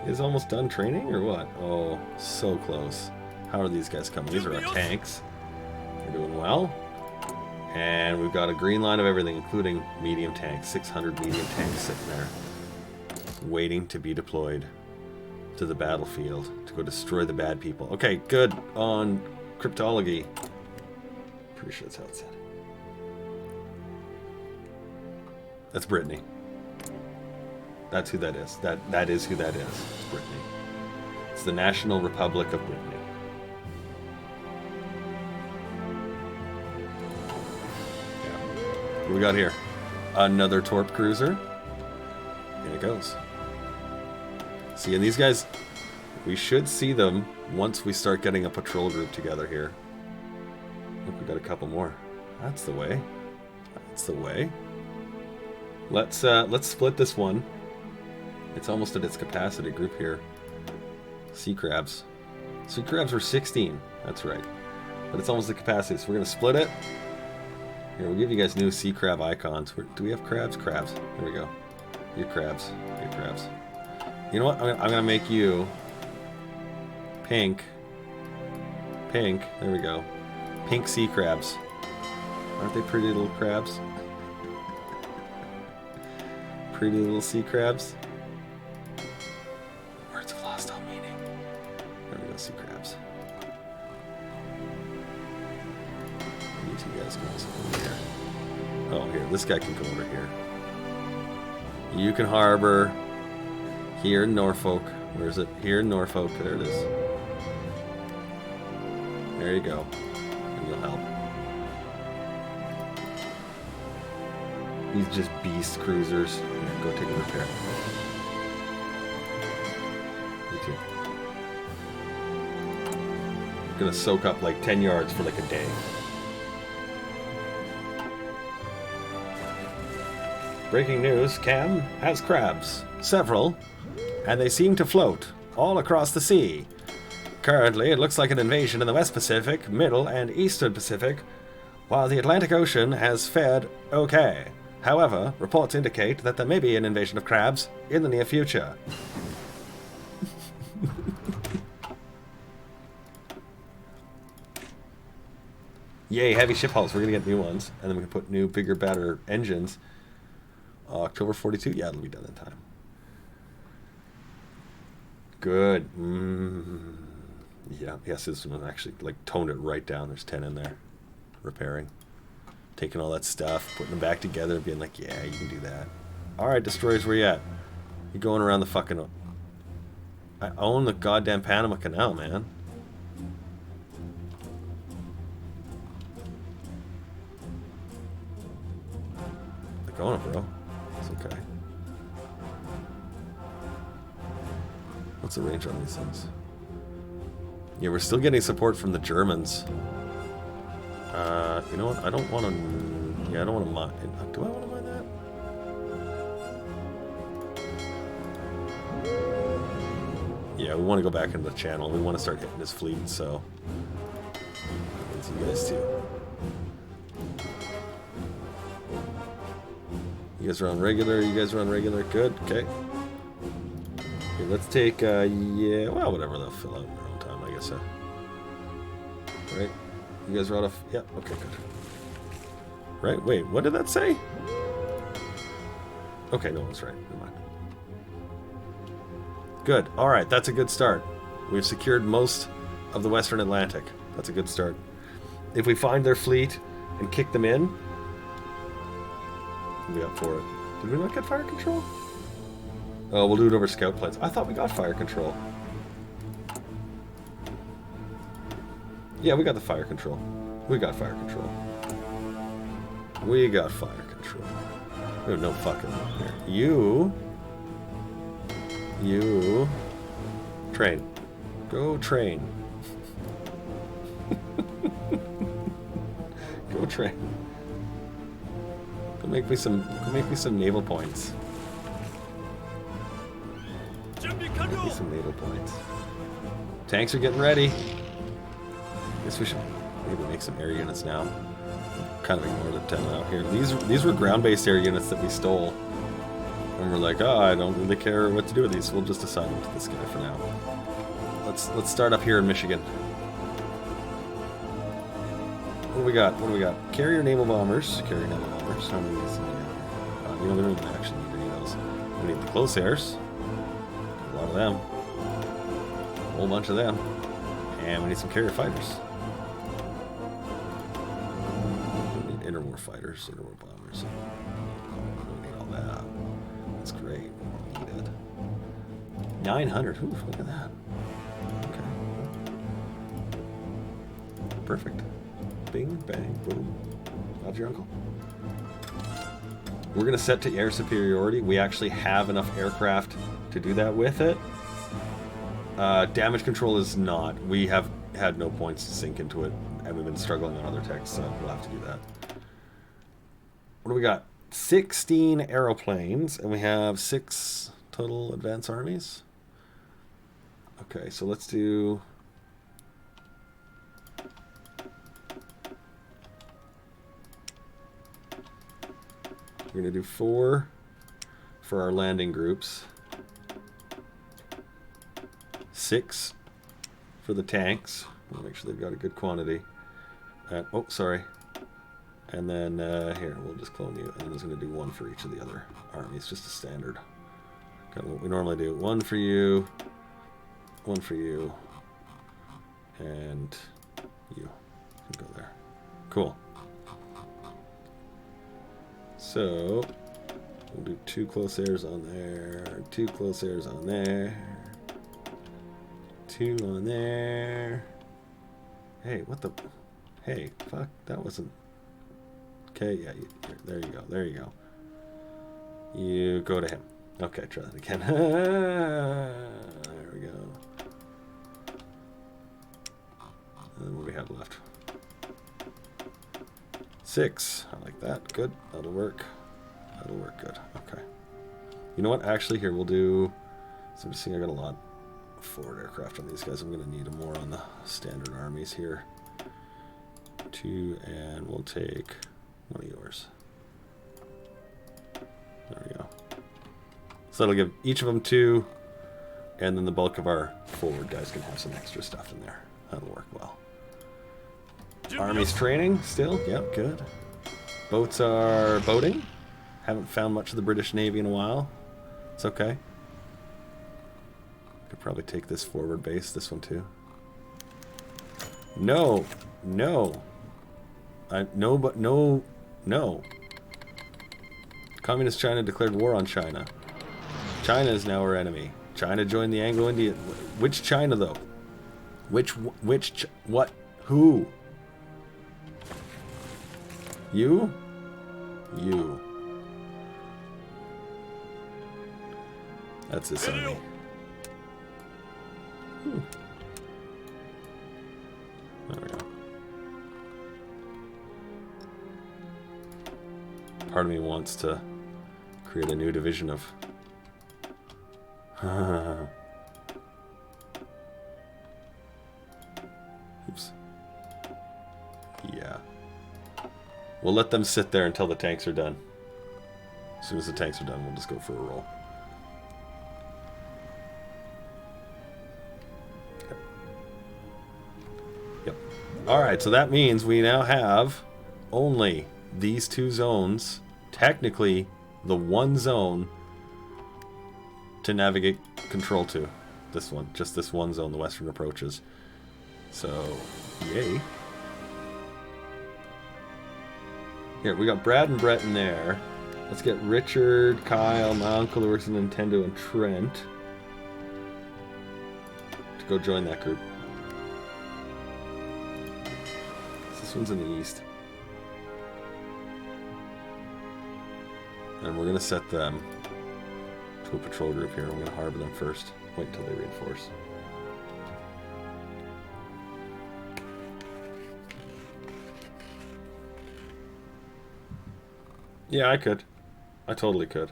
Is almost done training or what? Oh, so close. How are these guys coming? These are our tanks. They're doing well. And we've got a green line of everything, including medium tanks. 600 medium tanks sitting there, waiting to be deployed to the battlefield to go destroy the bad people. Okay, good on cryptology. Pretty sure that's how it's said. That's Brittany. That's who that is. That is who that is. It's Brittany. It's the National Republic of Brittany. Yeah. What do we got here? Another Torp cruiser. Here it goes. See, and these guys, we should see them once we start getting a patrol group together here. Look, we got a couple more. That's the way. That's the way. Let's split this one. It's almost at its capacity group here. Sea crabs. Sea crabs were 16. That's right. But it's almost the capacity, so we're going to split it. Here, we'll give you guys new sea crab icons. Do we have crabs? Crabs. There we go. You're crabs. You're crabs. You know what? I'm going to make you pink. Pink. There we go. Pink sea crabs. Aren't they pretty little crabs? Pretty little sea crabs. Words have lost all meaning. There we go, sea crabs. You two guys can also come over here. Oh, here, this guy can come over here. You can harbor here in Norfolk. Where is it? Here in Norfolk. There it is. There you go. And you'll help. These just beast cruisers. Here, go take a repair. Me too. I'm gonna soak up like 10 yards for like a day. Breaking news, Cam has crabs. Several. And they seem to float all across the sea. Currently, it looks like an invasion in the West Pacific, Middle, and Eastern Pacific, while the Atlantic Ocean has fared okay. However, reports indicate that there may be an invasion of crabs in the near future. Yay, heavy ship hulls. We're going to get new ones. And then we can put new, bigger, better engines. October 42? Yeah, it'll be done in time. Good. Yeah, yes, this one actually like toned it right down. There's 10 in there. Repairing. Taking all that stuff, putting them back together, being like, yeah, you can do that. Alright, destroyers, where you at? You're going around the fucking... I own the goddamn Panama Canal, man. They're going, bro. It's okay. What's the range on these things? Yeah, we're still getting support from the Germans. You know what? I don't want to... Yeah, I don't want to mine... Do I want to mine that? Yeah, we want to go back into the channel. We want to start hitting his fleet, so... That's you guys too. You guys are on regular, you guys are on regular. Good, okay. Okay, let's take, yeah, well, whatever, they'll fill out in their own time, I guess, right? You guys are out of, yeah, okay, good. Right, wait, what did that say? Okay, no one's right, never mind. Good, alright, that's a good start. We've secured most of the Western Atlantic. That's a good start. If we find their fleet and kick them in, we'll be up for it. Did we not get fire control? Oh, we'll do it over scout planes. I thought we got fire control. Yeah, we got the fire control. We got fire control. We got fire control. We have no fucking here. You train. Go train. Go train. Go make me some naval points. Make me some naval points. Tanks are getting ready. Guess we should maybe make some air units now. Kind of ignore the 10 out here. These were ground-based air units that we stole. And we're like, oh, I don't really care what to do with these. We'll just assign them to this guy for now. Let's start up here in Michigan. What do we got? What do we got? Carrier naval bombers. Carrier naval bombers. How many of these do we have? You know, we don't even actually need any of those. We need the close airs. A lot of them. A whole bunch of them. And we need some carrier fighters. We need interwar fighters, interwar bombers. We don't need all that. That's great. We don't need it. 900. Ooh, look at that. Okay. Perfect. Bing, bang, boom. How's your uncle? We're going to set to air superiority. We actually have enough aircraft to do that with it. Damage control is not. We have had no points to sink into it, and we've been struggling on other techs, so we'll have to do that. What do we got? 16 aeroplanes, and we have 6 total advance armies. Okay, so let's do... We're going to do 4 for our landing groups. 6 for the tanks. We'll make sure they've got a good quantity. Oh, sorry. And then here, we'll just clone you. And it's going to do 1 for each of the other armies, just a standard. Kind of what we normally do. 1 for you, 1 for you, and you can go there. Cool. So we'll do 2 close airs on there, 2 close airs on there, 2 on there. Hey, what the? Hey, fuck, that wasn't. Okay, yeah, there you go, there you go. You go to him. Okay, try that again. There we go. And then what do we have left? 6. I like that. Good. That'll work. That'll work good. Okay. You know what? Actually, here, we'll do... So I'm just seeing I got a lot of forward aircraft on these guys. I'm going to need more on the standard armies here. 2, and we'll take one of yours. There we go. So that'll give each of them 2, and then the bulk of our forward guys can have some extra stuff in there. That'll work well. Army's training still. Yep, good. Boats are boating. Haven't found much of the British Navy in a while. It's okay. Could probably take this forward base, this one too. No, no. No. Communist China declared war on China. China is now our enemy. China joined the Anglo-Indian. Which China though? What? Who? You? You. That's this enemy. There we go. Part of me wants to create a new division of... Oops. Yeah. We'll let them sit there until the tanks are done. As soon as the tanks are done, we'll just go for a roll. Yep. Alright, so that means we now have only these 2 zones, technically the one zone to navigate control to. This one, just this one zone, the western approaches. So, yay. Here, we got Brad and Brett in there. Let's get Richard, Kyle, my uncle who works in Nintendo, and Trent to go join that group. This one's in the east. And we're going to set them to a patrol group here. I'm going to harbor them first. Wait until they reinforce. Yeah, I could. I totally could.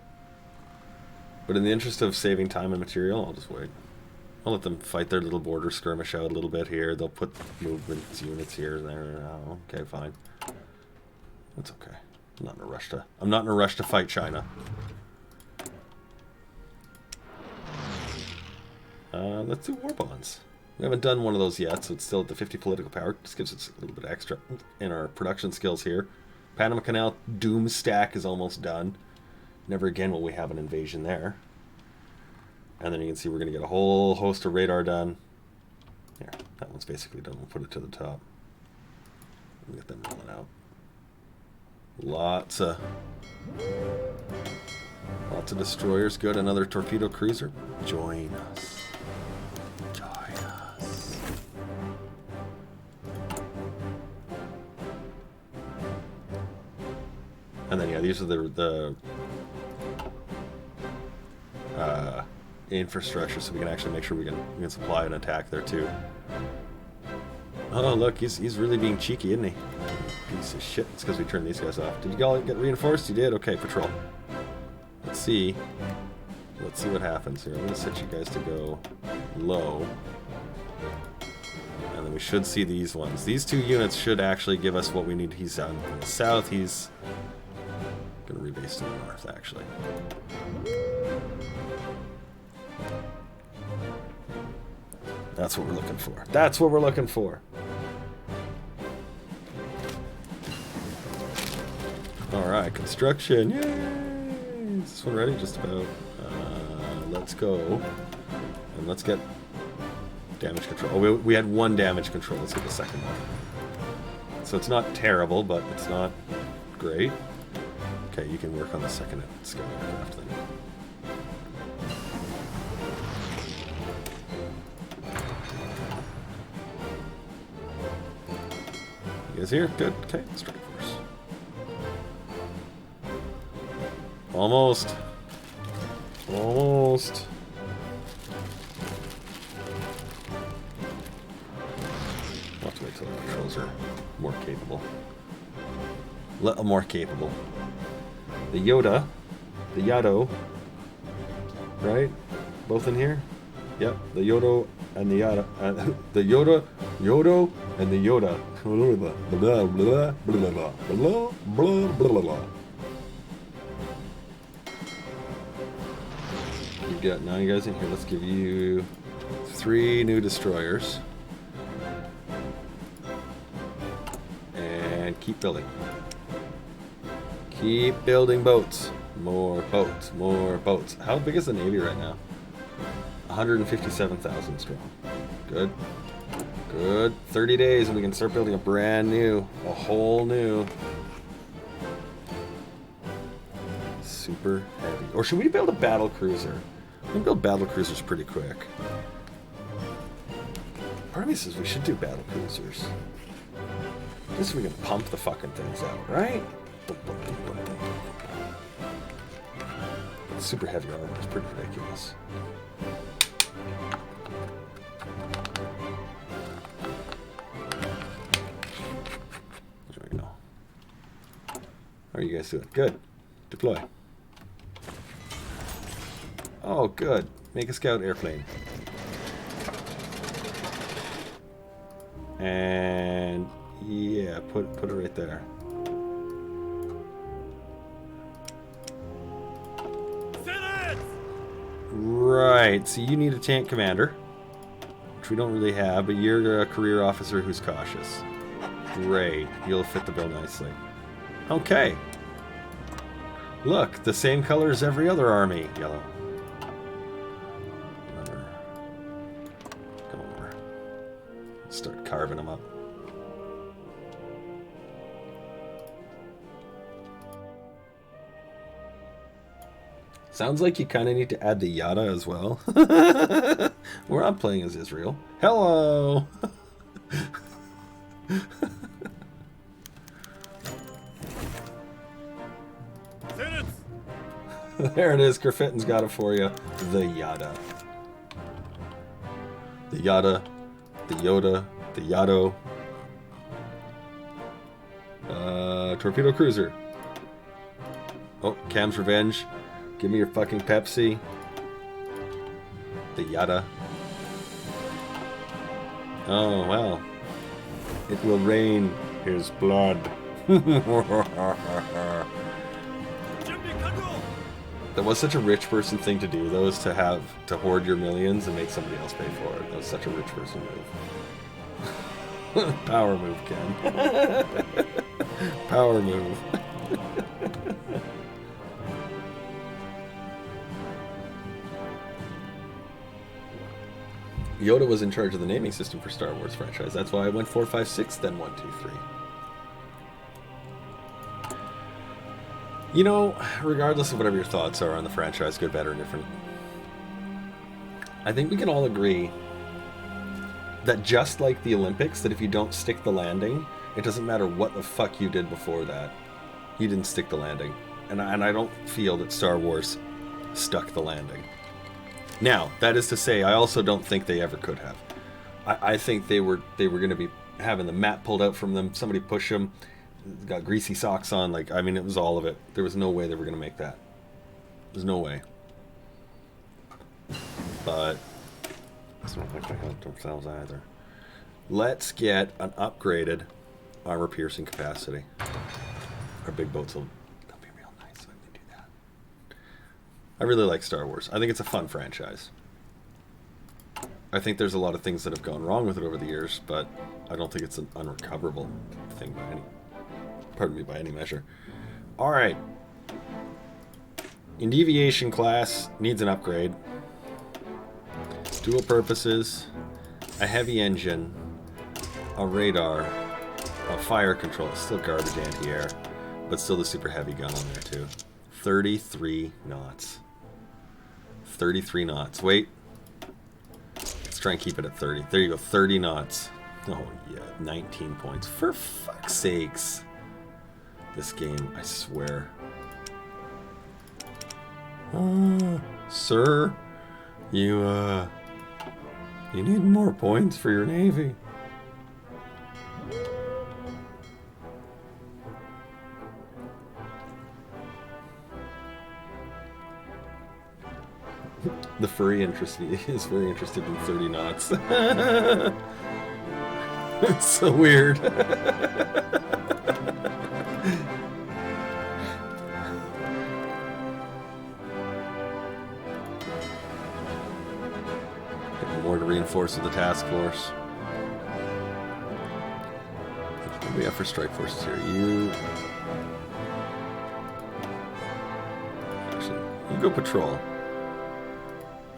But in the interest of saving time and material, I'll just wait. I'll let them fight their little border skirmish out a little bit here. They'll put movements units here and there. Oh, okay, fine. That's okay. I'm not in a rush to fight China. Let's do war bonds. We haven't done one of those yet, so it's still at the 50 political power. Just gives us a little bit extra in our production skills here. Panama Canal Doom Stack is almost done. Never again will we have an invasion there. And then you can see we're going to get a whole host of radar done. Here, that one's basically done. We'll put it to the top. We'll get them rolling out. Lots of destroyers. Good. Another torpedo cruiser. Join us. Join us. And then yeah, these are the infrastructure, so we can actually make sure we can supply an attack there too. Oh look, he's really being cheeky, isn't he? Piece of shit. It's because we turned these guys off. Did you all get reinforced? You did? Okay, patrol. Let's see. Let's see what happens here. I'm going to set you guys to go low. And then we should see these ones. These two units should actually give us what we need. He's on the south. He's going to rebase to the north, actually. That's what we're looking for. That's what we're looking for. Alright, construction. Yay! Is this one ready? Just about. Let's go. And let's get damage control. Oh, we had one damage control. Let's get the second one. So it's not terrible, but it's not great. Okay, you can work on the second scout aircraft thing. You guys here? Good. Okay, strike force. Almost. Almost. We'll have to wait till the patrols are more capable. Little more capable. The Yoda, the Yado, right? Both in here? Yep, the Yodo and the Yada. The Yoda, Yodo, and the Yoda. Blah, blah, blah, blah, blah, blah, blah, blah. You've got 9 guys in here. Let's give you 3 new destroyers. And keep building. Keep building boats. More boats. More boats. How big is the Navy right now? 157,000 strong. Good. Good. 30 days and we can start building a whole new. Super heavy. Or should we build a battle cruiser? We can build battle cruisers pretty quick. Part of me says we should do battle cruisers. Just so we can pump the fucking things out, right? Super heavy armor is pretty ridiculous. There we go. How are you guys doing? Good. Deploy. Oh, good. Make a scout airplane. And yeah, put it right there. Right, so you need a tank commander, which we don't really have, but you're a career officer who's cautious. Great, you'll fit the bill nicely. Okay. Look, the same color as every other army. Yellow. Come on, let's start carving them up. Sounds like you kind of need to add the Yada as well. We're not playing as Israel. Hello! There it is. Grafitton's got it for you. The Yada. The Yada. The Yoda. The Yado. Torpedo cruiser. Oh, Cam's Revenge. Give me your fucking Pepsi. The Yada. Oh, well. It will rain his blood. That was such a rich person thing to do, though, is to hoard your millions and make somebody else pay for it. That was such a rich person move. Power move, Ken. Power move. Yoda was in charge of the naming system for Star Wars franchise. That's why I went 4, 5, 6, then 1, 2, 3. You know, regardless of whatever your thoughts are on the franchise, good, bad, or different, I think we can all agree that just like the Olympics, that if you don't stick the landing, it doesn't matter what the fuck you did before that. You didn't stick the landing. And I don't feel that Star Wars stuck the landing. Now, that is to say, I also don't think they ever could have. I think they were going to be having the map pulled out from them, somebody push them, got greasy socks on. Like, I mean, it was all of it. There was no way they were going to make that. There's no way. But it's not like they helped themselves either. Let's get an upgraded armor piercing capacity. Our big boats will be real nice when they do that. I really like Star Wars. I think it's a fun franchise. I think there's a lot of things that have gone wrong with it over the years, but I don't think it's an unrecoverable thing by any measure. All right. In deviation class needs an upgrade. Dual purposes, a heavy engine, a radar, a fire control. Still garbage anti-air, but still the super heavy gun on there too. 33 knots. 33 knots. Wait. Let's try and keep it at 30. There you go. 30 knots. Oh yeah, 19 points. For fuck's sakes. This game, I swear. Sir, you need more points for your navy. The furry interest is very interested in 30 knots. It's so weird. More to reinforce with the task force. What do we have for strike forces here? You go patrol.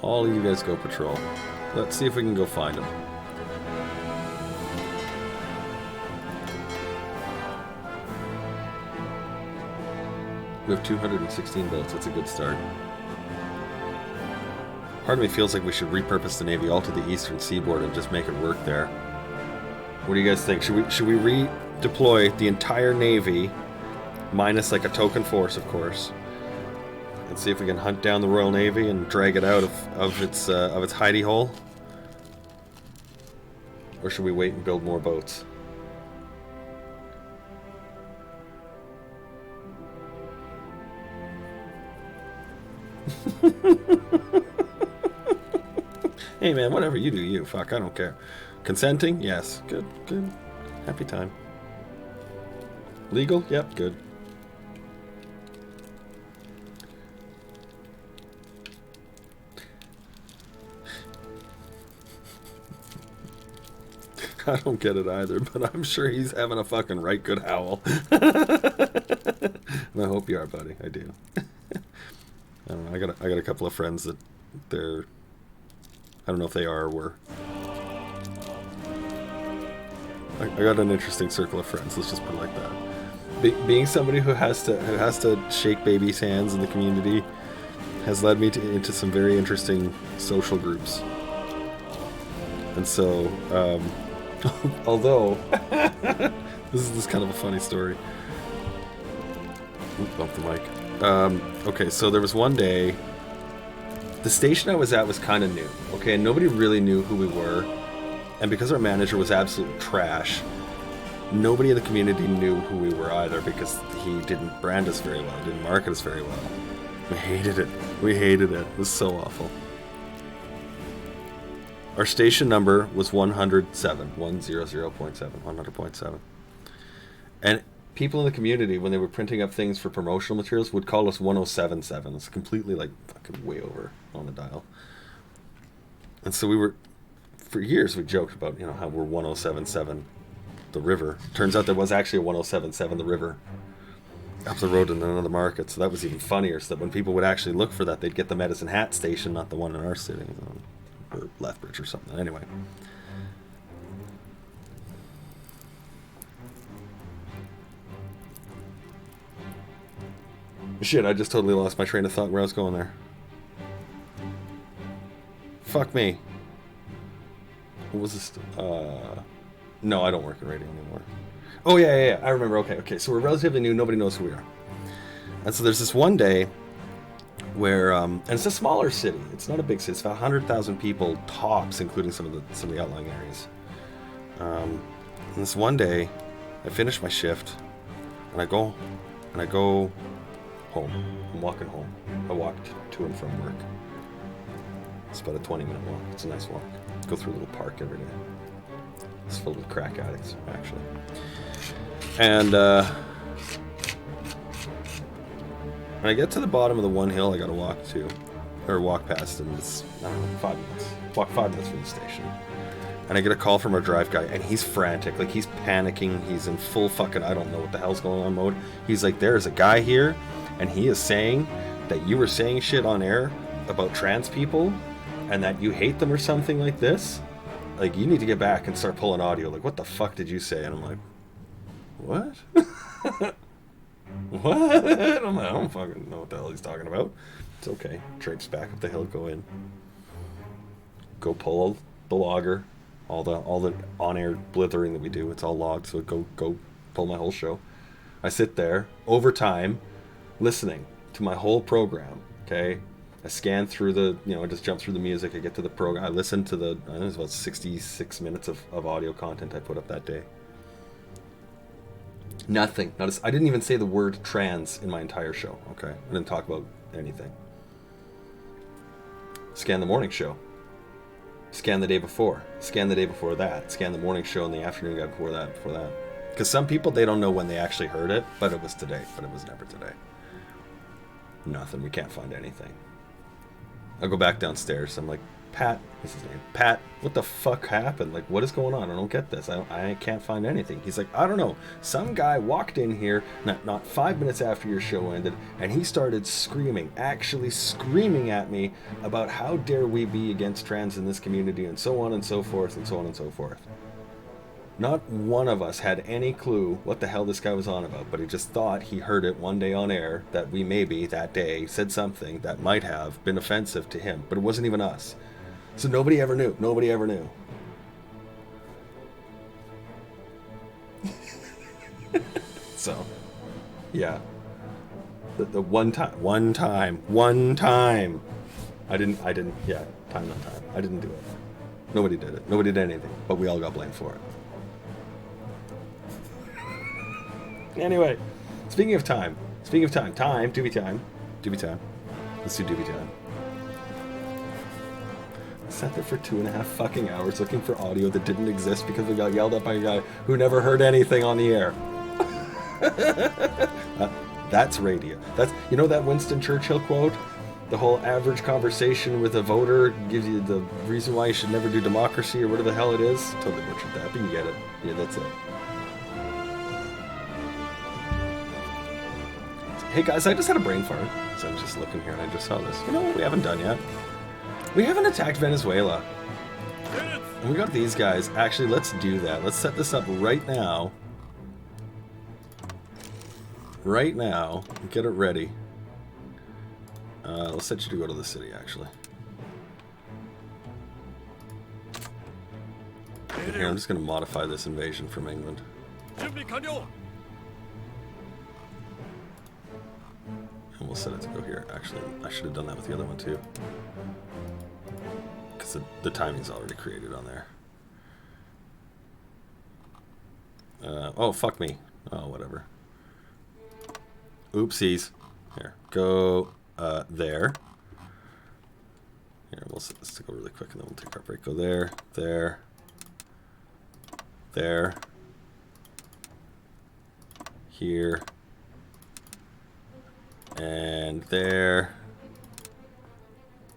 All of you guys go patrol. Let's see if we can go find them. We have 216 boats. That's a good start. Part of me feels like we should repurpose the Navy all to the eastern seaboard and just make it work there. What do you guys think? Should we redeploy the entire Navy, minus like a token force, of course, and see if we can hunt down the Royal Navy and drag it out of its hidey hole? Or should we wait and build more boats? Hey man, whatever you do, you. Fuck, I don't care. Consenting? Yes. Good, good. Happy time. Legal? Yep, good. I don't get it either, but I'm sure he's having a fucking right good howl. And I hope you are, buddy. I do. I don't know. I got a couple of friends that they're... I don't know if they are or were. I got an interesting circle of friends. Let's just put it like that. Being somebody who has to shake babies' hands in the community has led me into some very interesting social groups. And so, although this is kind of a funny story. Oops, bump the mic. Okay, so there was one day. The station I was at was kind of new, okay, and nobody really knew who we were, and because our manager was absolute trash, nobody in the community knew who we were either, because he didn't brand us very well, didn't market us very well. We hated it. We hated it. It was so awful. Our station number was 107, 100.7, 100.7. And people in the community, when they were printing up things for promotional materials, would call us 1077. It's completely like fucking way over on the dial. And so we were, for years, we joked about, you know, how we're 1077 the river. Turns out there was actually a 1077 the river up the road in another market. So that was even funnier. So that when people would actually look for that, they'd get the Medicine Hat station, not the one in our city, or Lethbridge or something. Anyway. Shit, I just totally lost my train of thought where I was going there. Fuck me. What was this? No, I don't work in radio anymore. Oh, yeah, I remember. Okay. So we're relatively new. Nobody knows who we are. And so there's this one day where, and it's a smaller city. It's not a big city. It's about 100,000 people tops, including some of the outlying areas. And this one day, I finished my shift. And I go home. I'm walking home. I walked to and from work. It's about a 20-minute walk. It's a nice walk. Go through a little park every day. It's filled with crack addicts, actually. And when I get to the bottom of the one hill I gotta walk past, and it's, I don't know, 5 minutes. Walk 5 minutes from the station. And I get a call from our drive guy, and he's frantic. Like, he's panicking. He's in full fucking I don't know what the hell's going on mode. He's like, there's a guy here, and he is saying that you were saying shit on air about trans people, and that you hate them or something like this. Like, you need to get back and start pulling audio. Like, what the fuck did you say? And I'm like, what? What? I'm like, I don't fucking know what the hell he's talking about. It's okay. Traipse back up the hill, go in. Go pull the logger. All the on-air blithering that we do, it's all logged, so go pull my whole show. I sit there, over time, listening to my whole program, okay? I scan through I just jump through the music, I get to the program, I listen to I think it was about 66 minutes of audio content I put up that day. Nothing. I didn't even say the word trans in my entire show, okay? I didn't talk about anything. Scan the morning show. Scan the day before. Scan the day before that. Scan the morning show and the afternoon guy before that. Because some people, they don't know when they actually heard it, but it was today. But it was never today. Nothing. We can't find anything. I go back downstairs. I'm like, Pat, what's his name? Pat, what the fuck happened? Like, what is going on? I don't get this. I can't find anything. He's like, I don't know. Some guy walked in here not 5 minutes after your show ended, and he started screaming, actually screaming at me about how dare we be against trans in this community, and so on and so forth, and so on and so forth. Not one of us had any clue what the hell this guy was on about, but he just thought he heard it one day on air that we maybe that day said something that might have been offensive to him, but it wasn't even us. So nobody ever knew. Nobody ever knew. So, yeah. The one time. I didn't, yeah, time on time. I didn't do it. Nobody did it. Nobody did anything. But we all got blamed for it. Anyway, speaking of time. Doobie time. Let's do doobie time. Sat there for 2.5 fucking hours looking for audio that didn't exist because we got yelled at by a guy who never heard anything on the air. That's radio. That's, you know that Winston Churchill quote? The whole average conversation with a voter gives you the reason why you should never do democracy or whatever the hell it is. Totally butchered that, but you get it. Yeah, that's it. Hey guys, I just had a brain fart. So I was just looking here and I just saw this. You know what we haven't done yet? We haven't attacked Venezuela. And we got these guys. Actually, let's do that. Let's set this up right now. Right now. Get it ready. Let's set you to go to the city, actually. And here, I'm just going to modify this invasion from England. And we'll set it to go here. Actually, I should have done that with the other one, too. Because the timing's already created on there. Oh, fuck me. Oh, whatever. Oopsies. Here, go there. Here, we'll set this to go really quick and then we'll take our break. Go there, there, there, here, and there,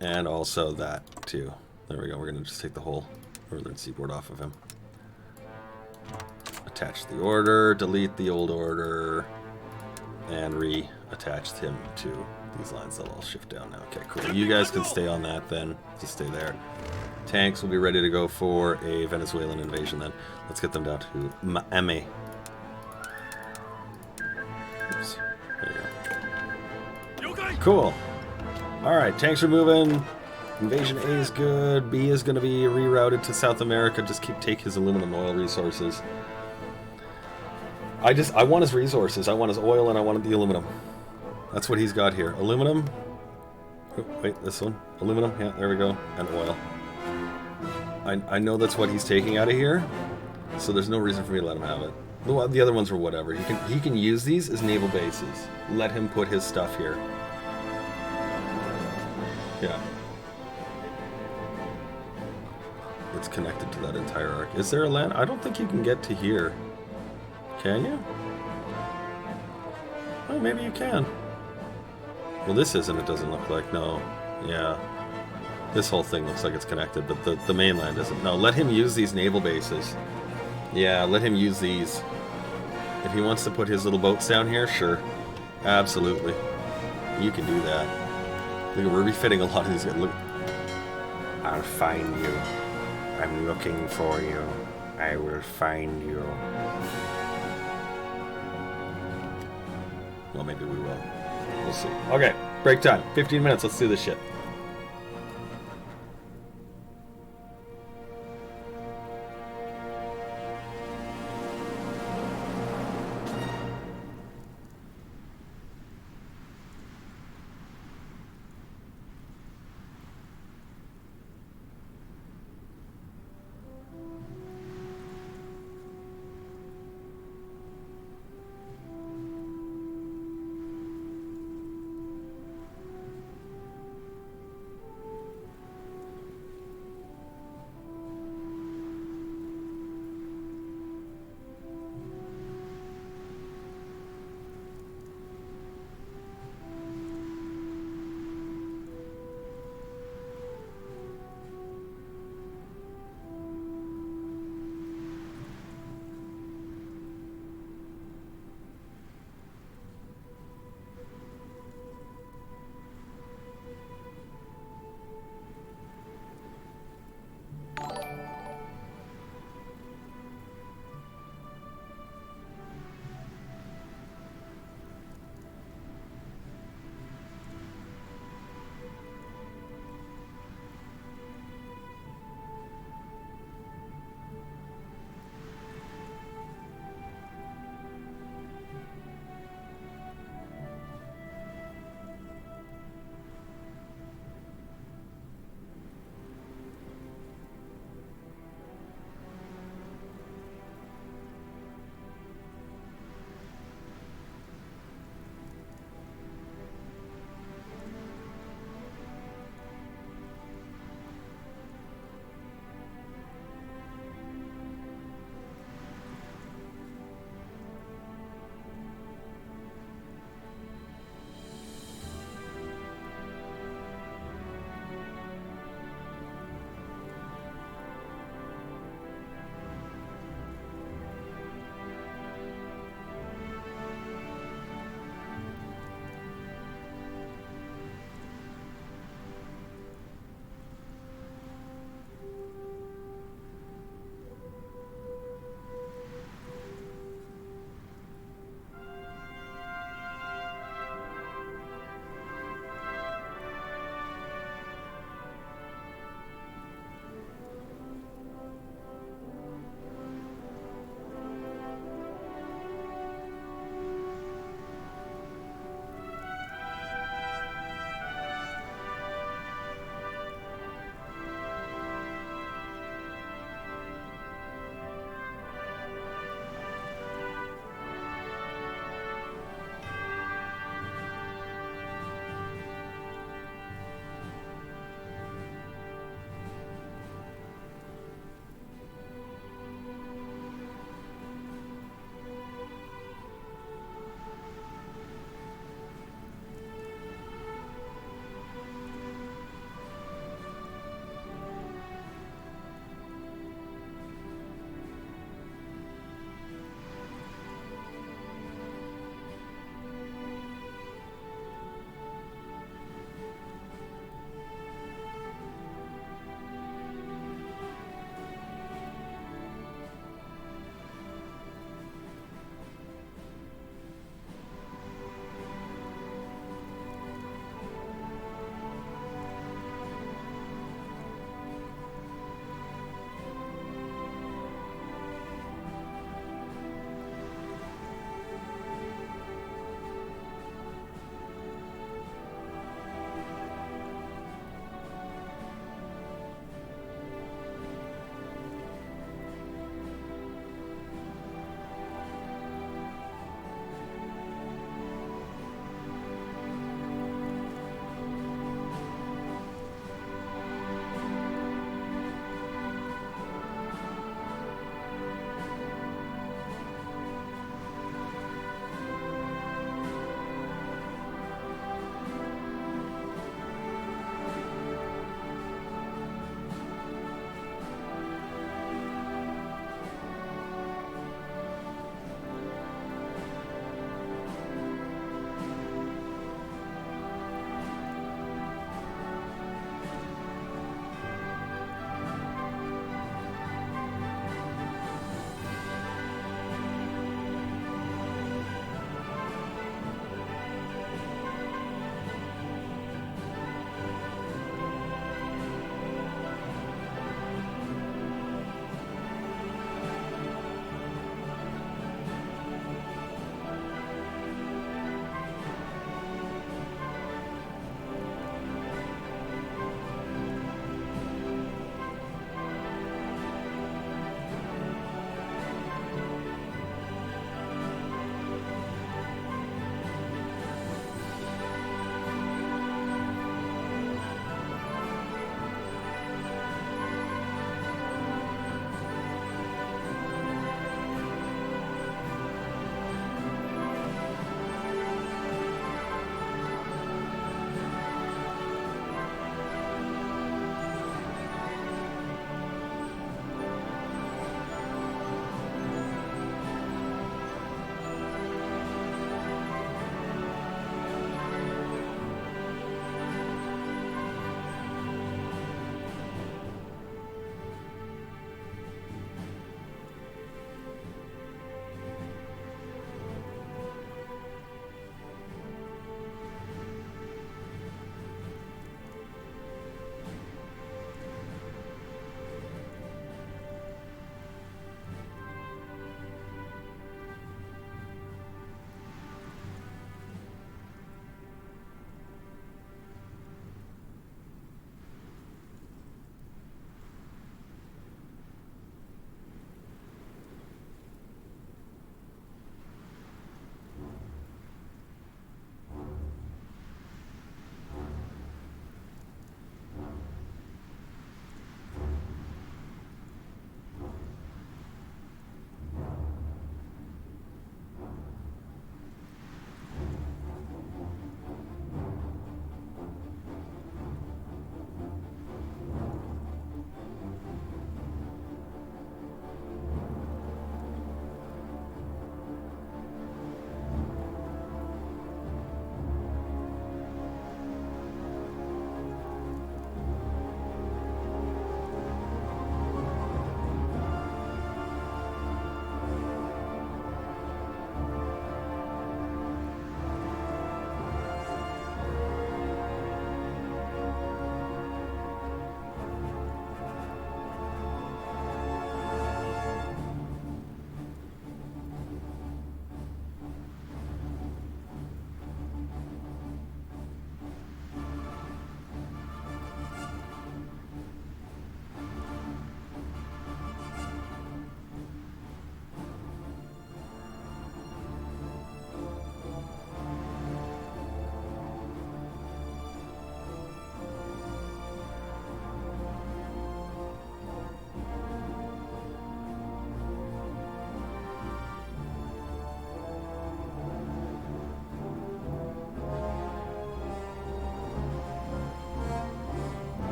and also that too. There we go. We're going to just take the whole northern seaboard off of him. Attach the order, delete the old order, and re-attach him to these lines. They'll all shift down now. Okay, cool. You guys can stay on that then. Just stay there. Tanks will be ready to go for a Venezuelan invasion then. Let's get them down to Miami. Oops. There you go. Cool. Alright, tanks are moving. Invasion A is good. B is going to be rerouted to South America. Just take his aluminum oil resources. I want his resources. I want his oil and I want the aluminum. That's what he's got here. Aluminum. Oh, wait, this one. Aluminum. Yeah, there we go. And oil. I know that's what he's taking out of here. So there's no reason for me to let him have it. The other ones were whatever. He can use these as naval bases. Let him put his stuff here. Yeah. It's connected to that entire arc. Is there a land? I don't think you can get to here. Can you? Oh, maybe you can. Well, this isn't. It doesn't look like. No. Yeah. This whole thing looks like it's connected, but the mainland isn't. No, let him use these naval bases. Yeah, let him use these. If he wants to put his little boats down here, sure. Absolutely. You can do that. Look, we're refitting a lot of these guys. Look. I'll find you. I'm looking for you. I will find you. Well, maybe we will. We'll see. Okay, break time. 15 minutes. Let's do this shit.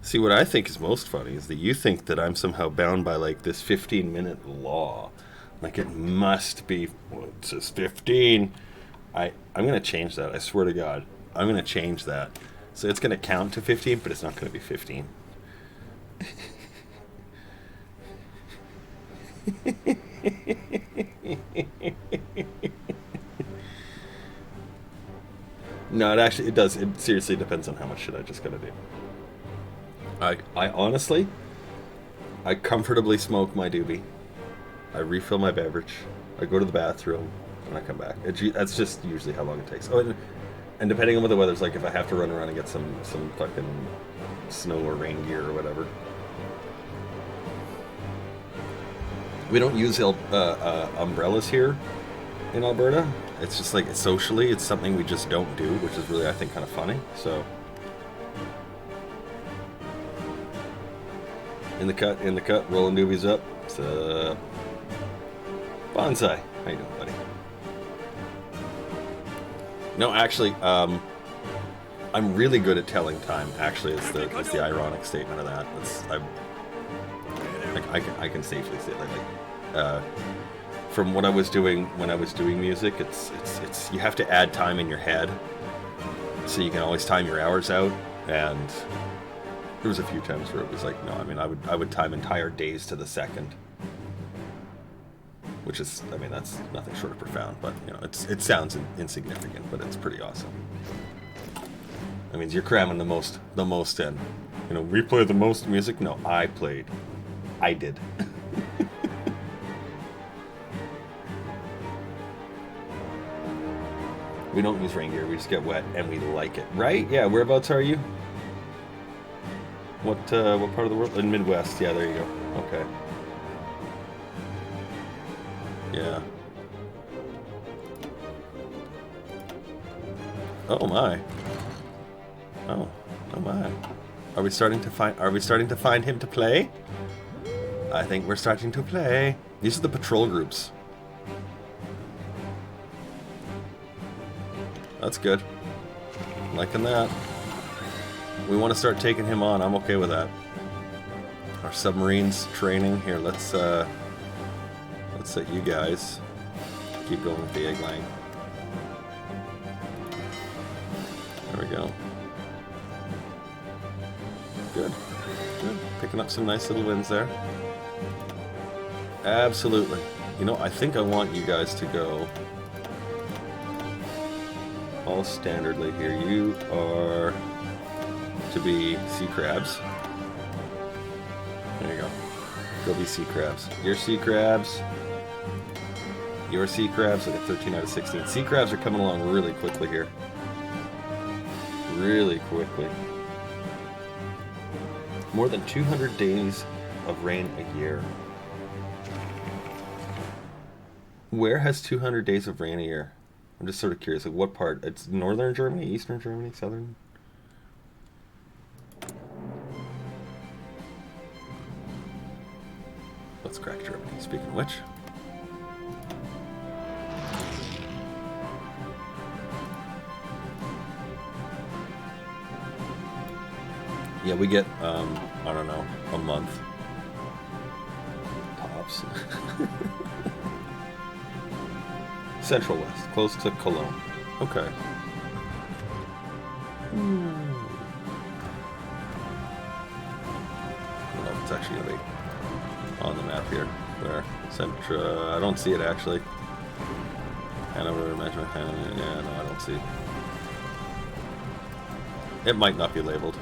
See, what I think is most funny is that you think that I'm somehow bound by like this 15-minute law. Like it must be, well, it says 15. I'm going to change that. I swear to God. I'm going to change that. So it's going to count to 15, but it's not going to be 15. No, it does. It seriously depends on how much shit I just gotta do. I honestly, I comfortably smoke my doobie. I refill my beverage. I go to the bathroom, and I come back. That's just usually how long it takes. Oh, and depending on what the weather's like, if I have to run around and get some fucking snow or rain gear or whatever. We don't use umbrellas here in Alberta. It's just like socially, it's something we just don't do, which is really, I think, kind of funny. So, in the cut, rolling doobies up. It's Bonsai. How you doing, buddy? No, actually, I'm really good at telling time. Actually, it's the ironic statement of that. I can safely say that. From what I was doing when I was doing music, it's you have to add time in your head, so you can always time your hours out. And there was a few times where it was like, no, I mean, I would time entire days to the second, which is, I mean, that's nothing short of profound. But you know, it sounds insignificant, but it's pretty awesome. That means you're cramming the most in. You know, we play the most music. No, I did. We don't use rain gear, we just get wet and we like it. Right? Yeah, whereabouts are you? What part of the world? In Midwest, yeah, there you go. Okay. Yeah. Oh my. Oh my. Are we starting to find him to play? I think we're starting to play. These are the patrol groups. That's good. Liking that. We want to start taking him on. I'm okay with that. Our submarines training here. Let's set you guys. Keep going with the egg laying. There we go. Good. Picking up some nice little wins there. Absolutely. You know, I think I want you guys to go all standardly here. You are to be sea crabs. There you go. Go be sea crabs. You're sea crabs. You're sea crabs. I got 13 out of 16. Sea crabs are coming along really quickly here. Really quickly. More than 200 days of rain a year. Where has 200 days of rain a year? I'm just sort of curious, like what part? It's northern Germany, eastern Germany, southern? Let's crack Germany, speaking of which. Yeah, we get, I don't know, a month. Tops. Central West, close to Cologne. Okay. I don't know if it's actually going to be on the map here. Where? I don't see it actually. Hanover, measurement, yeah, no, I don't see it. It might not be labeled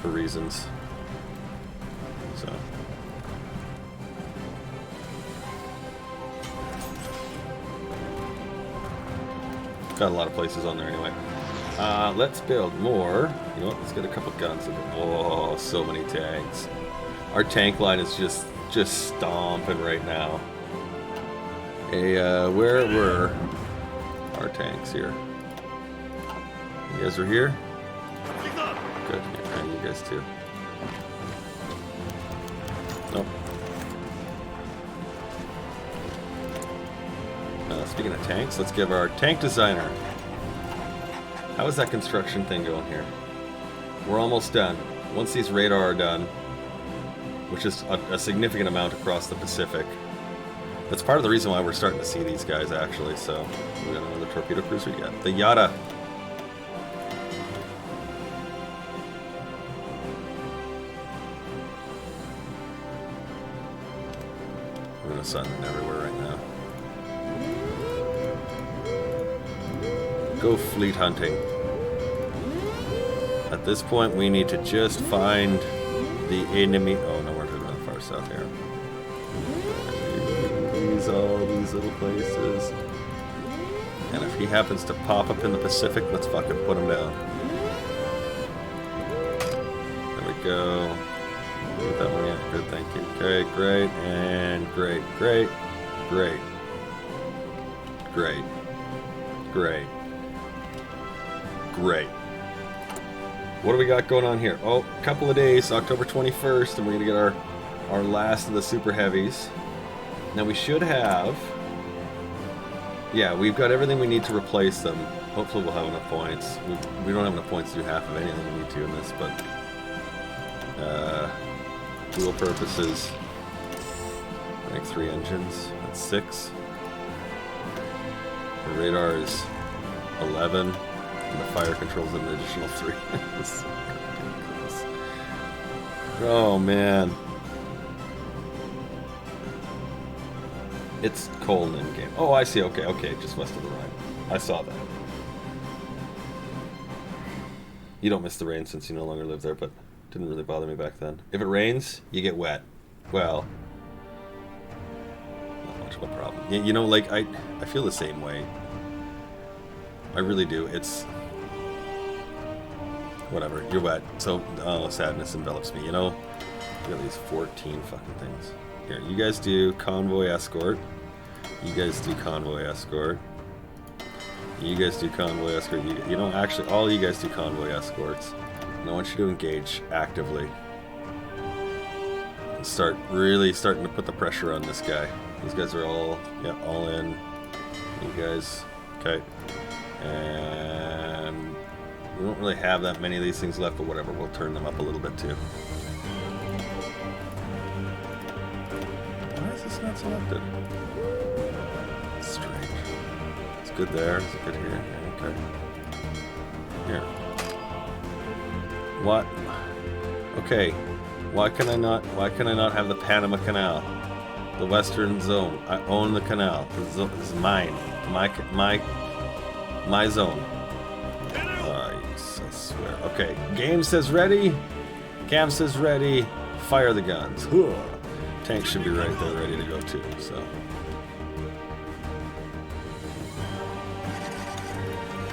for reasons. So. Got a lot of places on there anyway. Let's build more. You know what? Let's get a couple guns. Oh, so many tanks. Our tank line is just stomping right now. Hey, where were our tanks here? You guys are here? Good. Yeah, and you guys too. Nope. Speaking of tanks, let's give our tank designer How is that construction thing going here? We're almost done. Once these radar are done, which is a significant amount across the Pacific. That's part of the reason why we're starting to see these guys, actually. So, we got another torpedo cruiser yet. The Yada. We're gonna sun everywhere right now. Go fleet hunting. At this point, we need to just find the enemy. Oh no, we're going to far south here. All these little places. And if he happens to pop up in the Pacific, let's fucking put him down. There we go. Get that one yet? Good, thank you. Okay, great, and great, great, great, great, great, great. What do we got going on here? Oh, a couple of days, October 21st, and we're gonna get our last of the super heavies. Now we should have... Yeah, we've got everything we need to replace them. Hopefully we'll have enough points. We don't have enough points to do half of anything we need to in this, but... dual purposes. I think 3 engines. That's 6. The radar is 11. And the fire control's an additional 3. That's ridiculous. Oh, man. It's cold in game. Oh, I see. Okay, okay, just west of the Rhine. I saw that. You don't miss the rain since you no longer live there, but it didn't really bother me back then. If it rains, you get wet. Well, not much of a problem. You know, like, I feel the same way. I really do. It's... Whatever, you're wet. So, sadness envelops me, you know? I got these 14 fucking things. Here, you guys do convoy escort. You guys do convoy escort. You guys do convoy escort. You know, actually, all you guys do convoy escorts. And I want you to engage actively. And start really starting to put the pressure on this guy. These guys are all, yeah, all in. You guys, okay. And we don't really have that many of these things left, but whatever, we'll turn them up a little bit too. Why is this not selected? It's strange. It's good there. Is it good here? Yeah, okay. Here. What? Okay. Why can I not have the Panama Canal? The Western Zone. I own the canal. This is mine. My zone. I swear. Okay. Game says ready. Cam says ready. Fire the guns. Tank should be right there, ready to go too. So.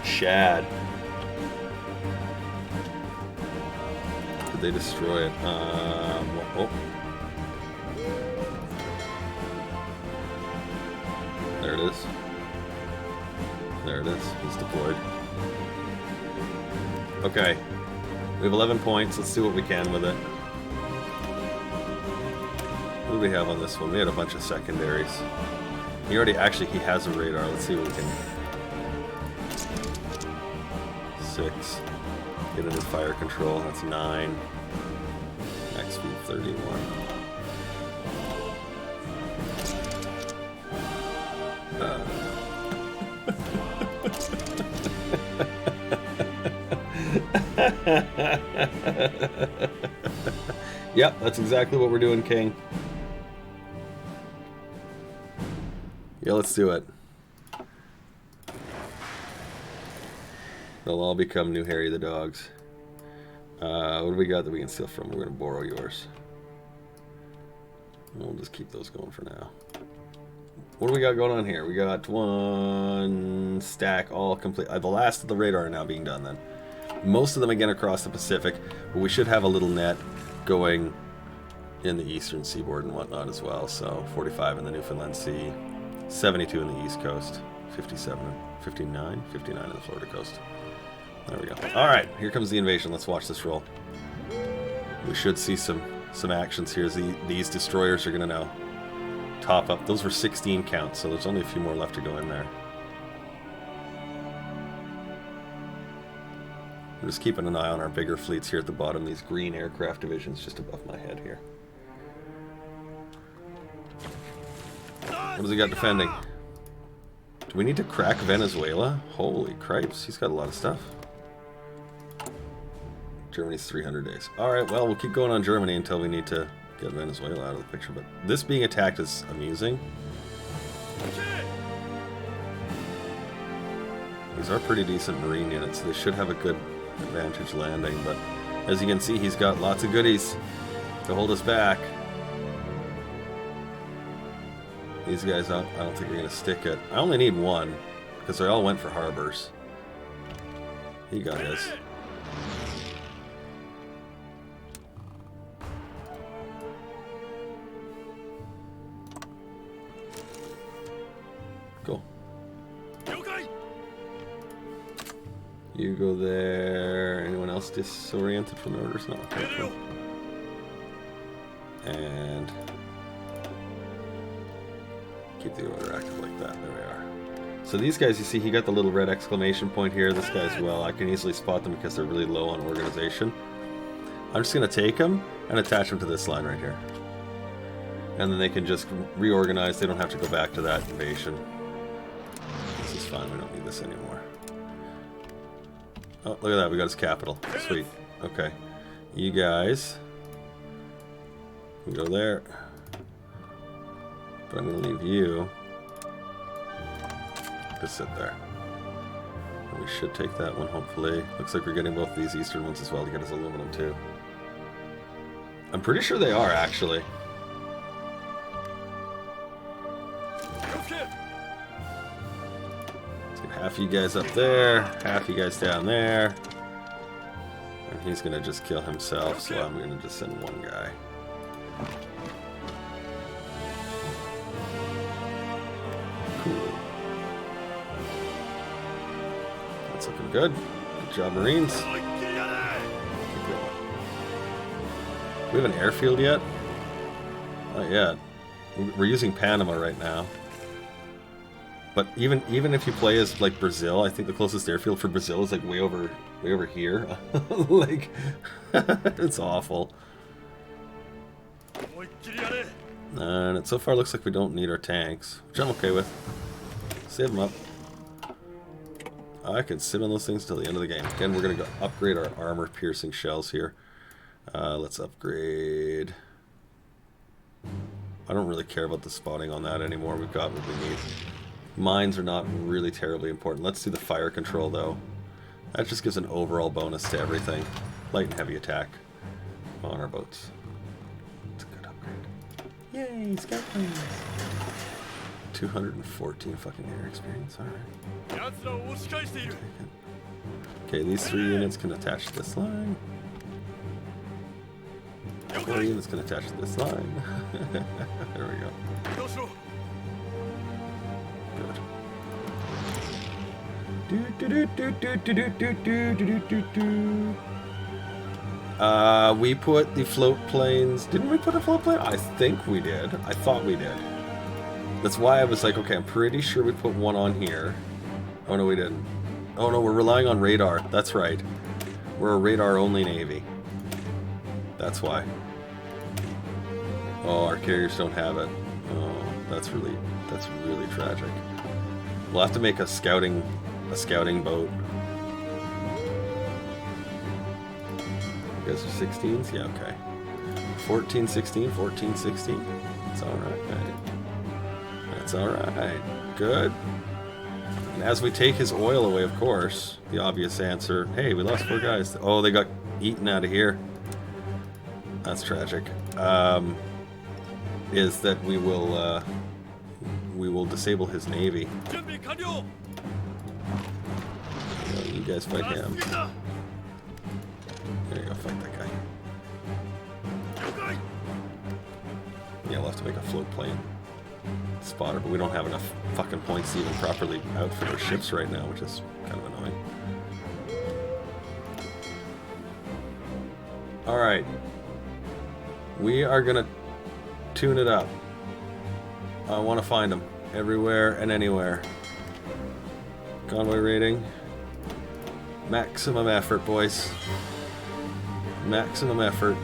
Shad. Did they destroy it? Oh. There it is. There it is. It's deployed. Okay. We have 11 points. Let's see what we can with it. What do we have on this one? We had a bunch of secondaries. He has a radar. Let's see what we can... 6. Get into fire control. That's 9. Max speed 31. Yep, that's exactly what we're doing, King. Yeah, let's do it. They'll all become new Harry the Dogs. What do we got that we can steal from? We're going to borrow yours. We'll just keep those going for now. What do we got going on here? We got one stack all complete. The last of the radar are now being done then. Most of them again across the Pacific, but we should have a little net going in the eastern seaboard and whatnot as well. So 45 in the Newfoundland Sea, 72 in the East Coast, 57, 59 in the Florida coast. There we go. Alright, here comes the invasion. Let's watch this roll. We should see some actions here as these destroyers are going to now top up. Those were 16 counts, so there's only a few more left to go in there. just keeping an eye on our bigger fleets here at the bottom. These green aircraft divisions just above my head here. What does he got defending? Do we need to crack Venezuela? Holy cripes, he's got a lot of stuff. Germany's 300 days. Alright, well, we'll keep going on Germany until we need to get Venezuela out of the picture. But this being attacked is amusing. These are pretty decent marine units. They should have a good advantage landing. But as you can see, he's got lots of goodies to hold us back. These guys, I don't think are going to stick it. I only need one, because they all went for harbors. He got his. Cool. You go there. Anyone else disoriented from the orders? No. Okay, cool. And keep the order active like that. There we are. So these guys, you see, he got the little red exclamation point here. This guy's, well, I can easily spot them because they're really low on organization. I'm just going to take them and attach them to this line right here. And then they can just reorganize. They don't have to go back to that invasion. This is fine. We don't need this anymore. Oh, look at that. We got his capital. Sweet. Okay. You guys can go there. But I'm going to leave you to sit there. And we should take that one, hopefully. Looks like we're getting both these eastern ones as well to get us aluminum, too. I'm pretty sure they are, actually. Let's get half you guys up there, half you guys down there. And he's going to just kill himself, so I'm going to just send one guy. That's looking good. Good job, Marines. Keep going. Do we have an airfield yet? Not yet. We're using Panama right now. But even if you play as like Brazil, I think the closest airfield for Brazil is like way over here. Like it's awful. And it so far looks like we don't need our tanks, which I'm okay with. Save them up. I can sit on those things till the end of the game. Again, we're going to go upgrade our armor-piercing shells here. Let's upgrade. I don't really care about the spotting on that anymore. We've got what we need. Mines are not really terribly important. Let's do the fire control, though. That just gives an overall bonus to everything. Light and heavy attack on our boats. It's a good upgrade. Yay, scout planes! 214 fucking air experience, alright. Okay, these 3 units can attach to this line. 4 units can attach to this line. There we go. Good. We put the float planes. Didn't we put a float plane? I think we did. I thought we did. That's why I was like, okay, I'm pretty sure we put one on here. Oh no, we didn't. Oh no, we're relying on radar. That's right. We're a radar-only navy. That's why. Oh, our carriers don't have it. Oh, that's really tragic. We'll have to make a scouting boat. You guys are 16s? Yeah, okay. 14, 16, 14, 16. It's alright. That's alright. Good. And as we take his oil away, of course, the obvious answer, hey, we lost 4 guys. Oh, they got eaten out of here. That's tragic. Is that we will disable his navy. So you guys fight him. There you go, fight that guy. Yeah, we'll have to make a float plane spotter, but we don't have enough fucking points to even properly outfit our ships right now, which is kind of annoying. Alright. We are gonna tune it up. I want to find them everywhere and anywhere. Convoy rating. Maximum effort, boys. Maximum effort.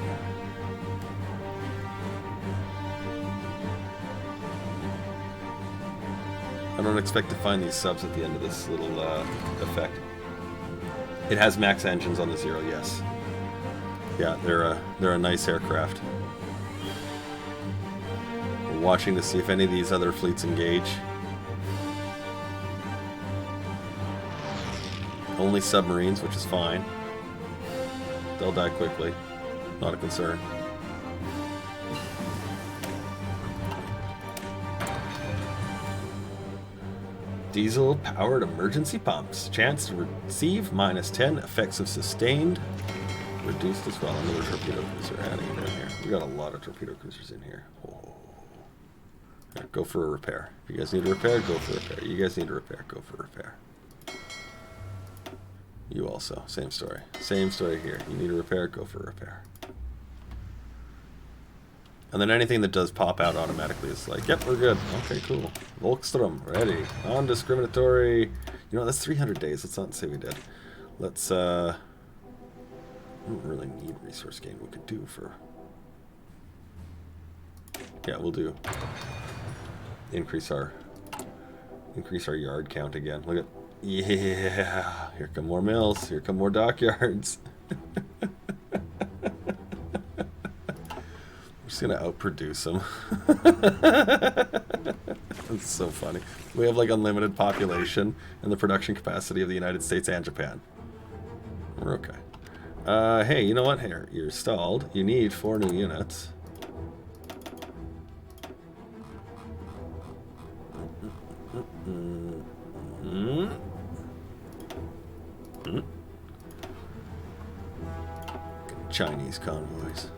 I don't expect to find these subs at the end of this little effect. It has max engines on the Zero, yes. Yeah, they're a nice aircraft. We're watching to see if any of these other fleets engage. Only submarines, which is fine. They'll die quickly. Not a concern. Diesel-powered emergency pumps. Chance to receive -10. Effects of sustained. Reduced as well. Another torpedo cruiser adding it in here. We got a lot of torpedo cruisers in here. Oh. Right, go for a repair. If you guys need a repair, go for a repair. You guys need a repair, go for a repair. You also. Same story. Same story here. You need a repair, go for a repair. And then anything that does pop out automatically is like, yep, we're good. Okay, cool. Volkstrom, ready. Non-discriminatory. You know, that's 300 days. Let's not say we did. Let's, I don't really need resource gain. We could do for... Yeah, we'll do. Increase our yard count again. Look at... Yeah! Here come more mills. Here come more dockyards. We're just gonna outproduce them. That's so funny. We have like unlimited population and the production capacity of the United States and Japan. We're okay. Hey, you know what? Here, you're stalled. You need 4 new units. Chinese convoys.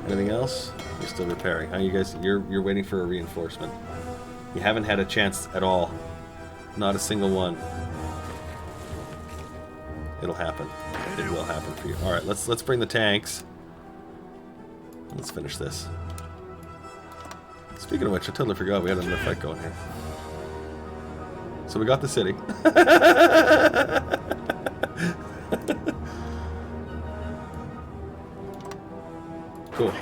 Anything else? You're still repairing. How you guys? You're waiting for a reinforcement. You haven't had a chance at all. Not a single one. It'll happen. It will happen for you. All right, let's bring the tanks. Let's finish this. Speaking of which, I totally forgot we had another fight going here. So we got the city. Cool.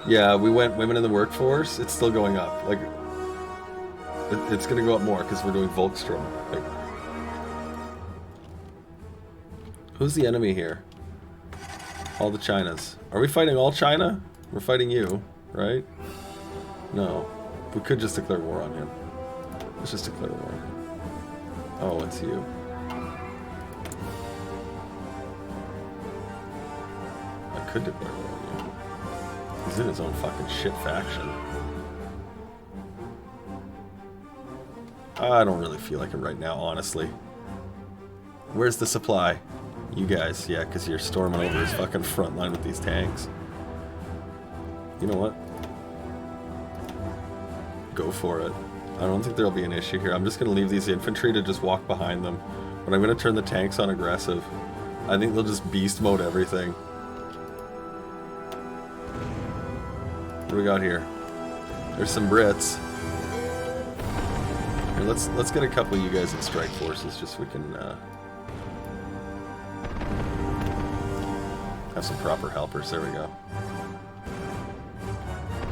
Yeah, we went women in the workforce. It's still going up. Like, it's going to go up more because we're doing Volkstrom. Like, who's the enemy here? All the Chinas. Are we fighting all China? We're fighting you, right? No. We could just declare war on him. Let's just declare war on him. Oh, it's you. I could declare war on you. He's in his own fucking shit faction. I don't really feel like it right now, honestly. Where's the supply? You guys, yeah, because you're storming over his fucking front line with these tanks. You know what? Go for it. I don't think there'll be an issue here. I'm just going to leave these infantry to just walk behind them. But I'm going to turn the tanks on aggressive. I think they'll just beast mode everything. What do we got here? There's some Brits. Here, let's get a couple of you guys in strike forces just so we can have some proper helpers. There we go.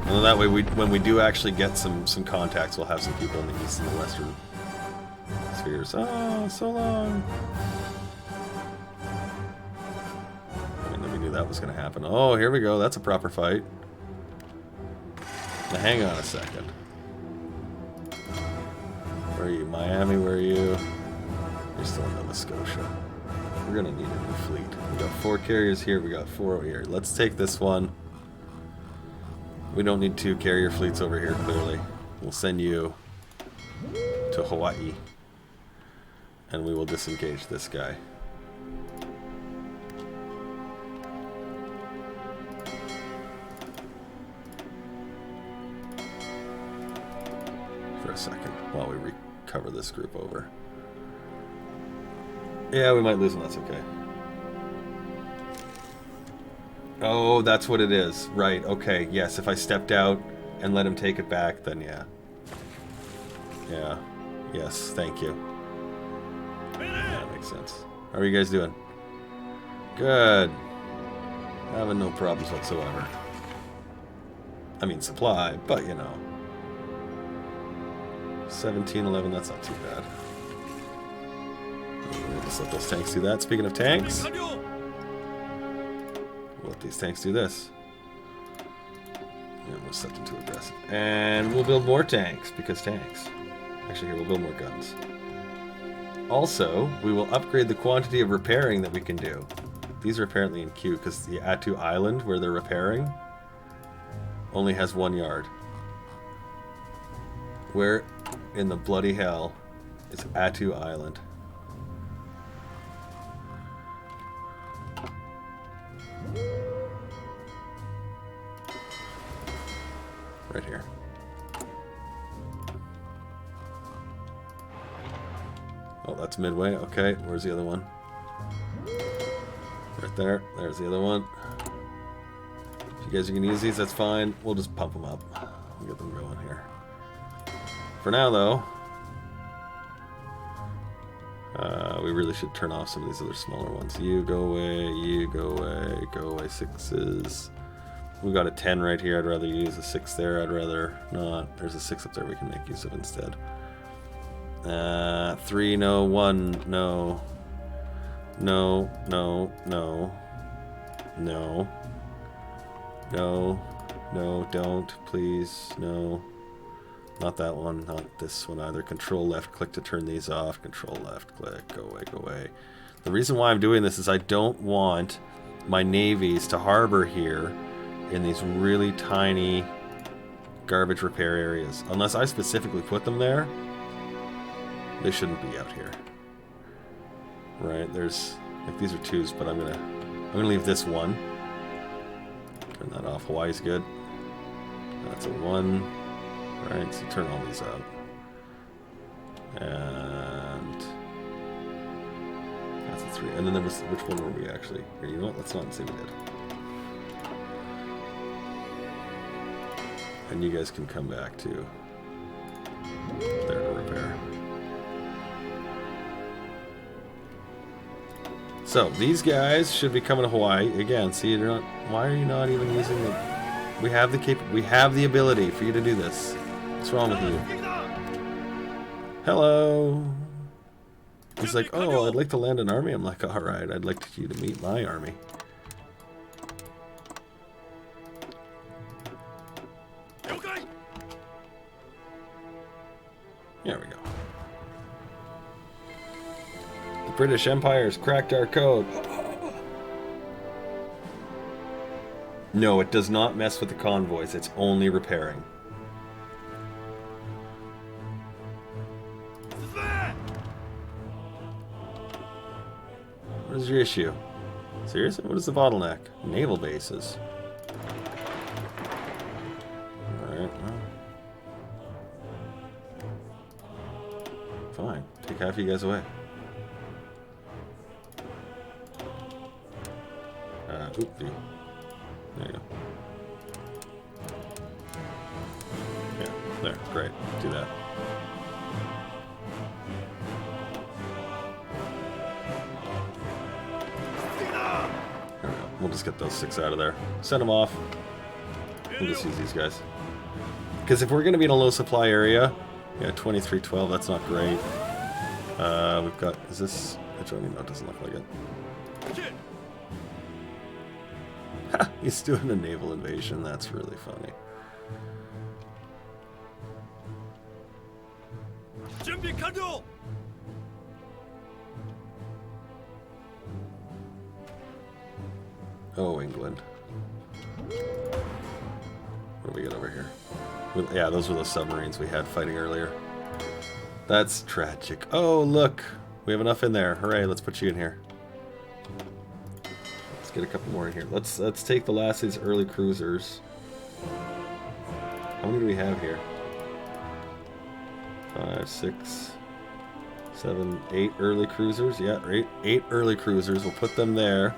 And then that way, when we do actually get some contacts, we'll have some people in the east and the western spheres. Oh, so long. I mean, we knew that was going to happen. Oh, here we go. That's a proper fight. Now, hang on a second. Where are you? Miami, where are you? You're still in Nova Scotia. We're going to need a new fleet. We got 4 carriers here. We got 4 over here. Let's take this one. We don't need 2 carrier fleets over here, clearly. We'll send you to Hawaii. And we will disengage this guy. For a second, while we recover this group over. Yeah, we might lose them, that's okay. Oh, that's what it is. Right, okay, yes, if I stepped out and let him take it back, then yeah. Yeah. Yes, thank you. Yeah, that makes sense. How are you guys doing? Good. Having no problems whatsoever. I mean, supply, but you know. 1711, that's not too bad. We'll just let those tanks do that. Speaking of tanks, we'll let these tanks do this. And we'll set them to aggressive. And we'll build more tanks, because tanks. Actually, here, we'll build more guns. Also, we will upgrade the quantity of repairing that we can do. These are apparently in queue, because the Atu Island, where they're repairing, only has 1 yard. Where in the bloody hell is Atu Island? Right here. Oh, that's midway. Okay, where's the other one? Right there. There's the other one. If you guys are going to use these, that's fine. We'll just pump them up. We'll get them going here. For now, though, we really should turn off some of these other smaller ones. You go away, you go away, go away 6s. We got a 10 right here. I'd rather use a 6 there. I'd rather not. There's a 6 up there we can make use of instead. 3, no. 1, no. No, no, no. No. No. No, don't. Please. No. Not that one. Not this one either. Control left click to turn these off. Control left click. Go away, go away. The reason why I'm doing this is I don't want my navies to harbor here in these really tiny garbage repair areas. Unless I specifically put them there, they shouldn't be out here. Right? There's like these are 2s, but I'm gonna leave this 1. Turn that off. Hawaii's good. That's a 1. Right, so turn all these out. And that's a 3. And then there was, which one were we actually? Here, you know what? Let's not say we did. And you guys can come back to there to repair. So these guys should be coming to Hawaii again. See, you're not. Why are you not even using the? We have the we have the ability for you to do this. What's wrong with you? Hello. He's like, oh, I'd like to land an army. I'm like, all right, I'd like you to meet my army. There we go. The British Empire's cracked our code. No, it does not mess with the convoys. It's only repairing. What is your issue? Seriously? What is the bottleneck? Naval bases. Alright, well. Fine. Take half of you guys away. Oopsie. There you go. Yeah, there. Great. Do that. There we go. We'll just get those 6 out of there. Send them off. We'll just use these guys. Because if we're going to be in a low supply area, yeah, 2312, that's not great. We've got, is this a joining? No, it doesn't look like it. Ha! He's doing a naval invasion, that's really funny. Oh, England. What do we got over here? Yeah, those were the submarines we had fighting earlier. That's tragic. Oh, look! We have enough in there. Hooray, let's put you in here. Let's get a couple more in here. Let's take the last of these early cruisers. How many do we have here? 5, 6, 7, 8 early cruisers. Yeah, 8 early cruisers. We'll put them there.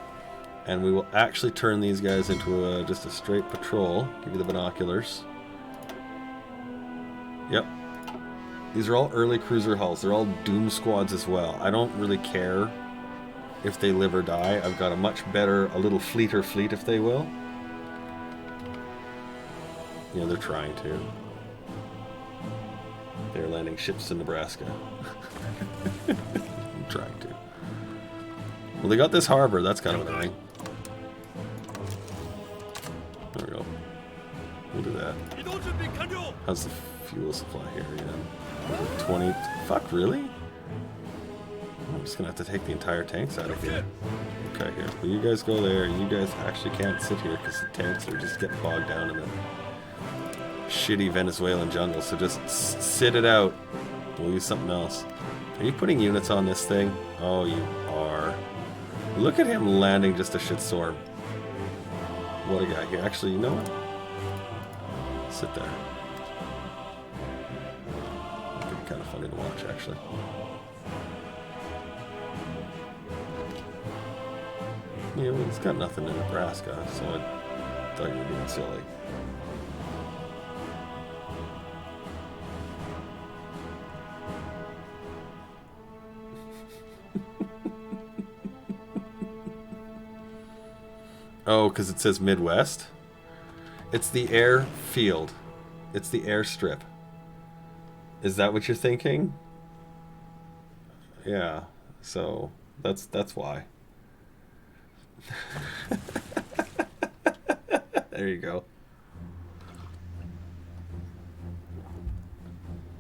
And we will actually turn these guys into just a straight patrol. Give you the binoculars. Yep. These are all early cruiser hulls. They're all Doom squads as well. I don't really care if they live or die. I've got a much better, a little fleeter fleet, if they will. Yeah, they're trying to. They're landing ships in Nebraska. I'm trying to. Well, they got this harbor. That's kind of annoying. There we go. We'll do that. How's the fuel supply here again? 20. Fuck, really? I'm just gonna have to take the entire tanks out of here. Okay, here. Well, you guys go there. You guys actually can't sit here because the tanks are just getting bogged down in the shitty Venezuelan jungle. So just sit it out. We'll use something else. Are you putting units on this thing? Oh, you are. Look at him landing just a shitstorm. What a guy here. Actually, you know what? Sit there. It'd be kind of funny to watch, actually. Yeah, well, it's got nothing in Nebraska, so I thought you were being silly. Oh, because it says Midwest? It's the airfield. It's the airstrip. Is that what you're thinking? Yeah, so that's why. There you go.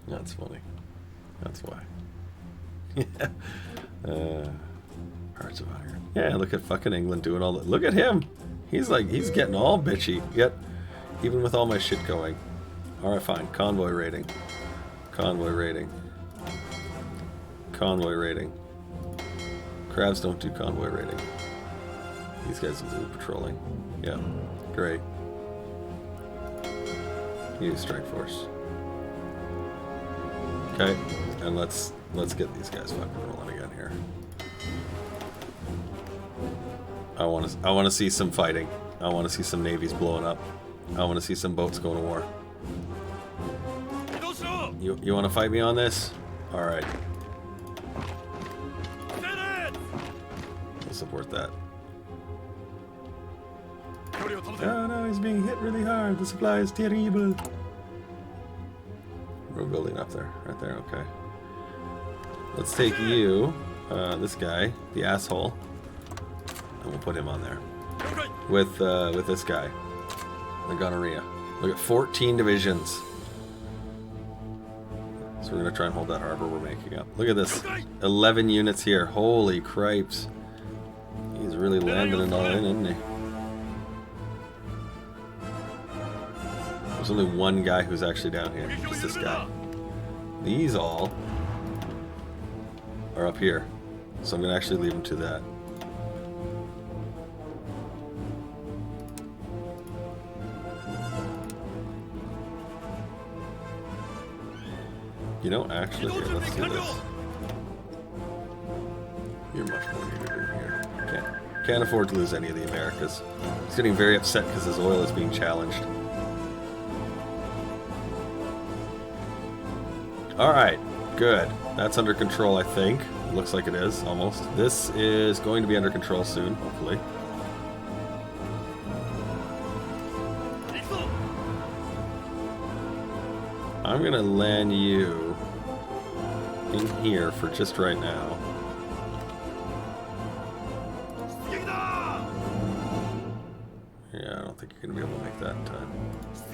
That's funny. That's why. Hearts of Iron. Yeah, look at fucking England doing all that. Look at him. He's getting all bitchy. Yet, even with all my shit going. Alright, fine. Convoy rating. Convoy rating. Convoy rating. Crabs don't do convoy rating. These guys will do patrolling. Yeah, great. You need strike force. Okay, and let's get these guys fucking rolling again here. I want to see some fighting. I want to see some navies blowing up. I want to see some boats going to war. You want to fight me on this? All right. We'll support that. Oh no, he's being hit really hard. The supply is terrible. We're building up there. Right there, okay. Let's take you, this guy, the asshole, and we'll put him on there. With this guy. The gonorrhea. Look at 14 divisions. So we're going to try and hold that harbor we're making up. Look at this. 11 units here. Holy cripes. He's really landing it all in, isn't he? There's only one guy who's actually down here. Just this guy. These all are up here. So I'm going to actually leave them to that. You know, actually, here, let's do this. You're much more needed in here. Can't afford to lose any of the Americas. He's getting very upset because his oil is being challenged. Alright, good. That's under control, I think. It looks like it is, almost. This is going to be under control soon, hopefully. I'm gonna land you in here for just right now. Yeah, I don't think you're gonna be able to make that in time.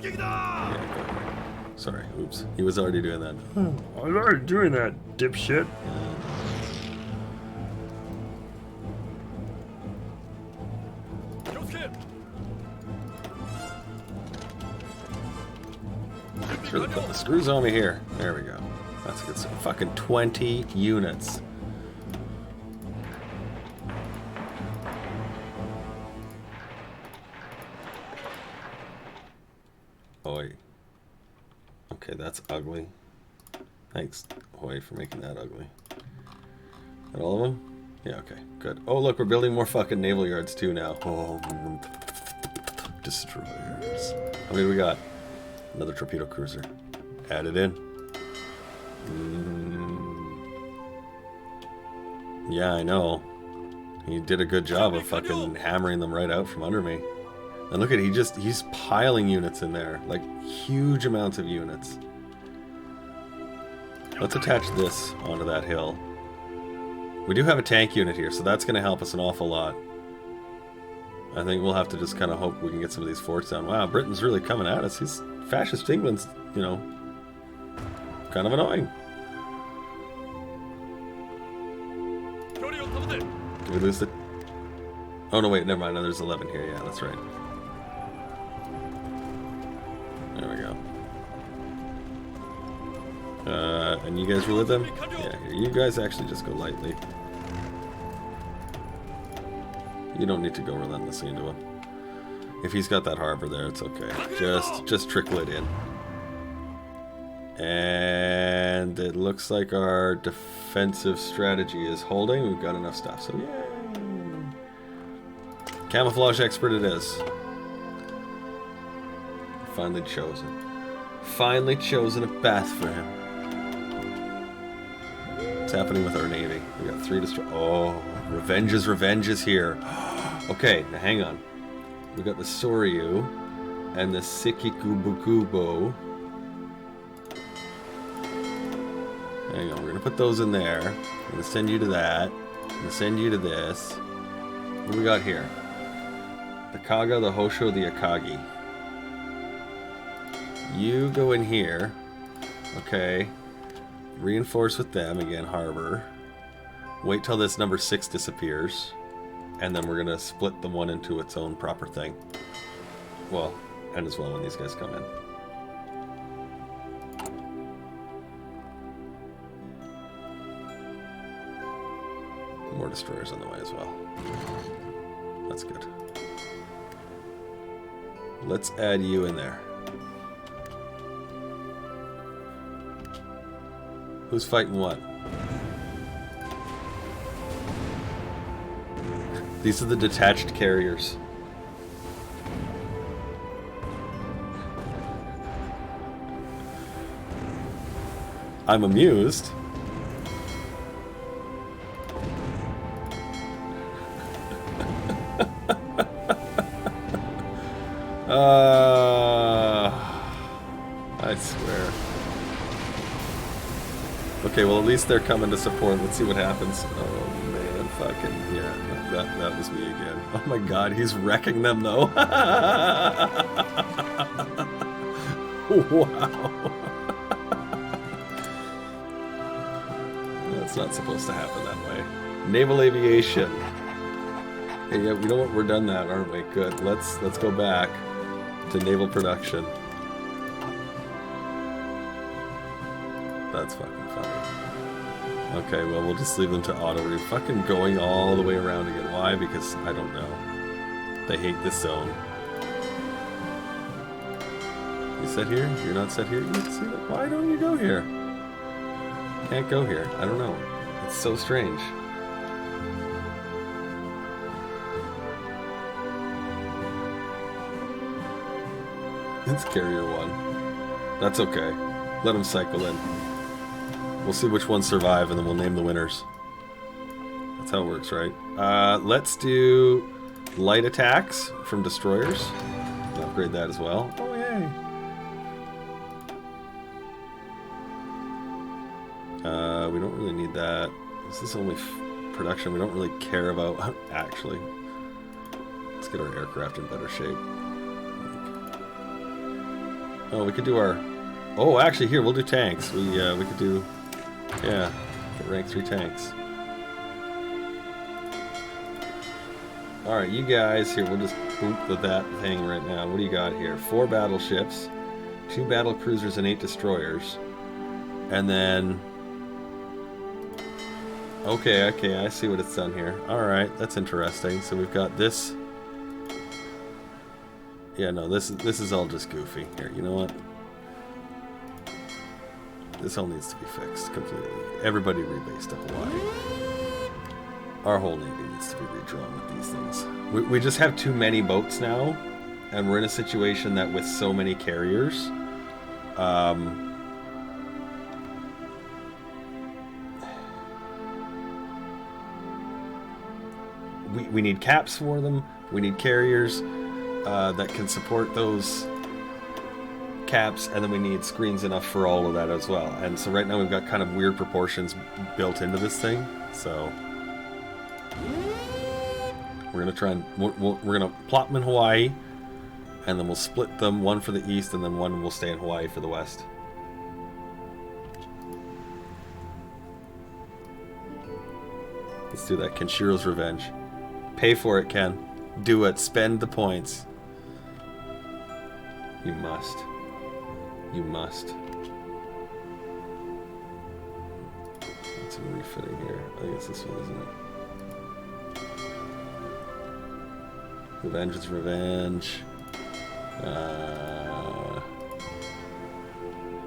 Yeah, go ahead. Sorry, oops. He was already doing that. I was already doing that, dipshit. Really put the screws on me here. There we go. That's a good stuff. Fucking 20 units. Oi. Okay, that's ugly. Thanks, Hoy, for making that ugly. And all of them? Yeah, okay, good. Oh, look, we're building more fucking naval yards too now. Oh, destroyers. How many do we got? Another torpedo cruiser. Add it in. Yeah, I know. He did a good job of fucking hammering them right out from under me. And look at it, he's piling units in there. Like, huge amounts of units. Let's attach this onto that hill. We do have a tank unit here, so that's going to help us an awful lot. I think we'll have to just kind of hope we can get some of these forts down. Wow, Britain's really coming at us. Fascist England's, you know, kind of annoying. Did we lose the... Oh, no, wait, never mind. No, there's 11 here. Yeah, that's right. There we go. And you guys were with them? Yeah, here. You guys actually just go lightly. You don't need to go relentlessly into him. If he's got that harbor there, it's okay. Just trickle it in. And it looks like our defensive strategy is holding. We've got enough stuff, so yay! Camouflage expert it is. Finally chosen. Finally chosen a path for him. What's happening with our navy? We got 3 destroy. Oh, revenge is here. Okay, now hang on. We got the Soryu and the Sikikubukubo. Hang on, we're gonna put those in there. I'm gonna send you to that. I'm gonna send you to this. What do we got here? The Kaga, the Hosho, the Akagi. You go in here. Okay. Reinforce with them again, harbor. Wait till this number 6 disappears. And then we're gonna split the one into its own proper thing. Well, and as well when these guys come in. More destroyers on the way as well. That's good. Let's add you in there. Who's fighting what? These are the detached carriers. I'm amused. I swear. Okay, well at least they're coming to support. Let's see what happens. Oh man, fucking yeah, that was me again. Oh my god, he's wrecking them though. Wow. That's not supposed to happen that way. Naval aviation. Hey, yeah, you know what? We're done that, aren't we? Good. Let's go back to naval production. That's fucking funny. Okay, well, we'll just leave them to auto. We're fucking going all the way around again. Why? Because I don't know. They hate this zone. You set here? You're not set here? You see that? Why don't you go here? Can't go here. I don't know. It's so strange. It's carrier 1. That's okay. Let them cycle in. We'll see which ones survive, and then we'll name the winners. That's how it works, right? Let's do light attacks from destroyers. We'll upgrade that as well. Oh, yay! We don't really need that. This is only production. We don't really care about... Actually, let's get our aircraft in better shape. Oh, we could do our... Oh, actually, here, we'll do tanks. We could do... Yeah, get rank 3 tanks. Alright, you guys, here, we'll just boot that thing right now. What do you got here? 4 battleships, 2 battle cruisers, and 8 destroyers. And then... Okay, I see what it's done here. Alright, that's interesting. So we've got this... Yeah, no, this is all just goofy. Here, you know what? This all needs to be fixed completely. Everybody rebased to Hawaii. Our whole navy needs to be redrawn with these things. We just have too many boats now, and we're in a situation that with so many carriers, we need caps for them. We need carriers that can support those caps, and then we need screens enough for all of that as well. And so right now we've got kind of weird proportions built into this thing. So we're gonna try and we're gonna plop them in Hawaii, and then we'll split them, one for the east, and then one will stay in Hawaii for the west. Let's do that. Kenshiro's Revenge. Pay for it, Ken. Do it. Spend the points. You must. You must. What's a refitting here? I think it's this one, isn't it? Revenge is Revenge.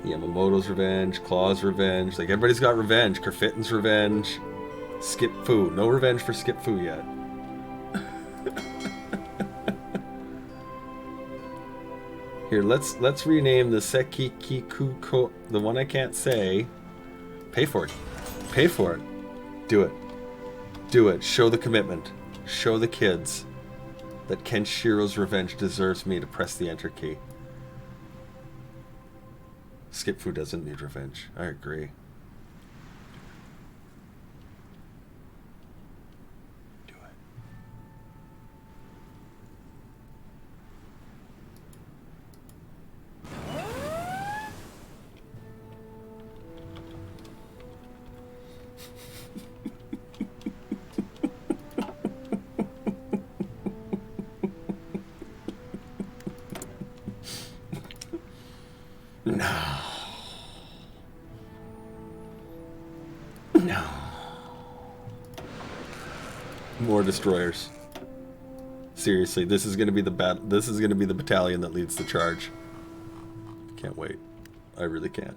Yamamoto's Revenge. Claw's Revenge. Like, everybody's got Revenge. Kerfitten's Revenge. Skip Fu. No revenge for Skip Fu yet. Here, let's rename the Sekikikuko, the one I can't say. Pay for it. Pay for it. Do it. Do it. Show the commitment. Show the kids that Kenshiro's Revenge deserves me to press the enter key. Skip Fu doesn't need revenge. I agree. No. No. More destroyers. Seriously, this is going to be the this is going to be the battalion that leads the charge. Can't wait. I really can't.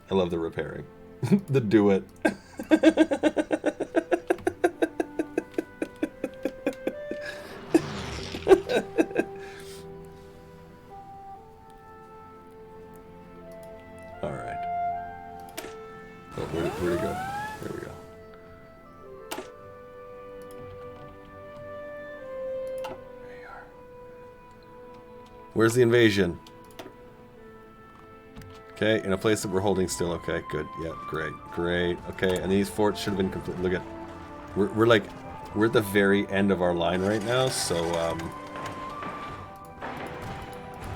I love the repairing. The do it. Where'd it go? There we go. There you are. Where's the invasion? Okay, in a place that we're holding still. Okay, good. Yeah, great. Great. Okay, and these forts should have been complete. Look at... We're like... We're at the very end of our line right now, so,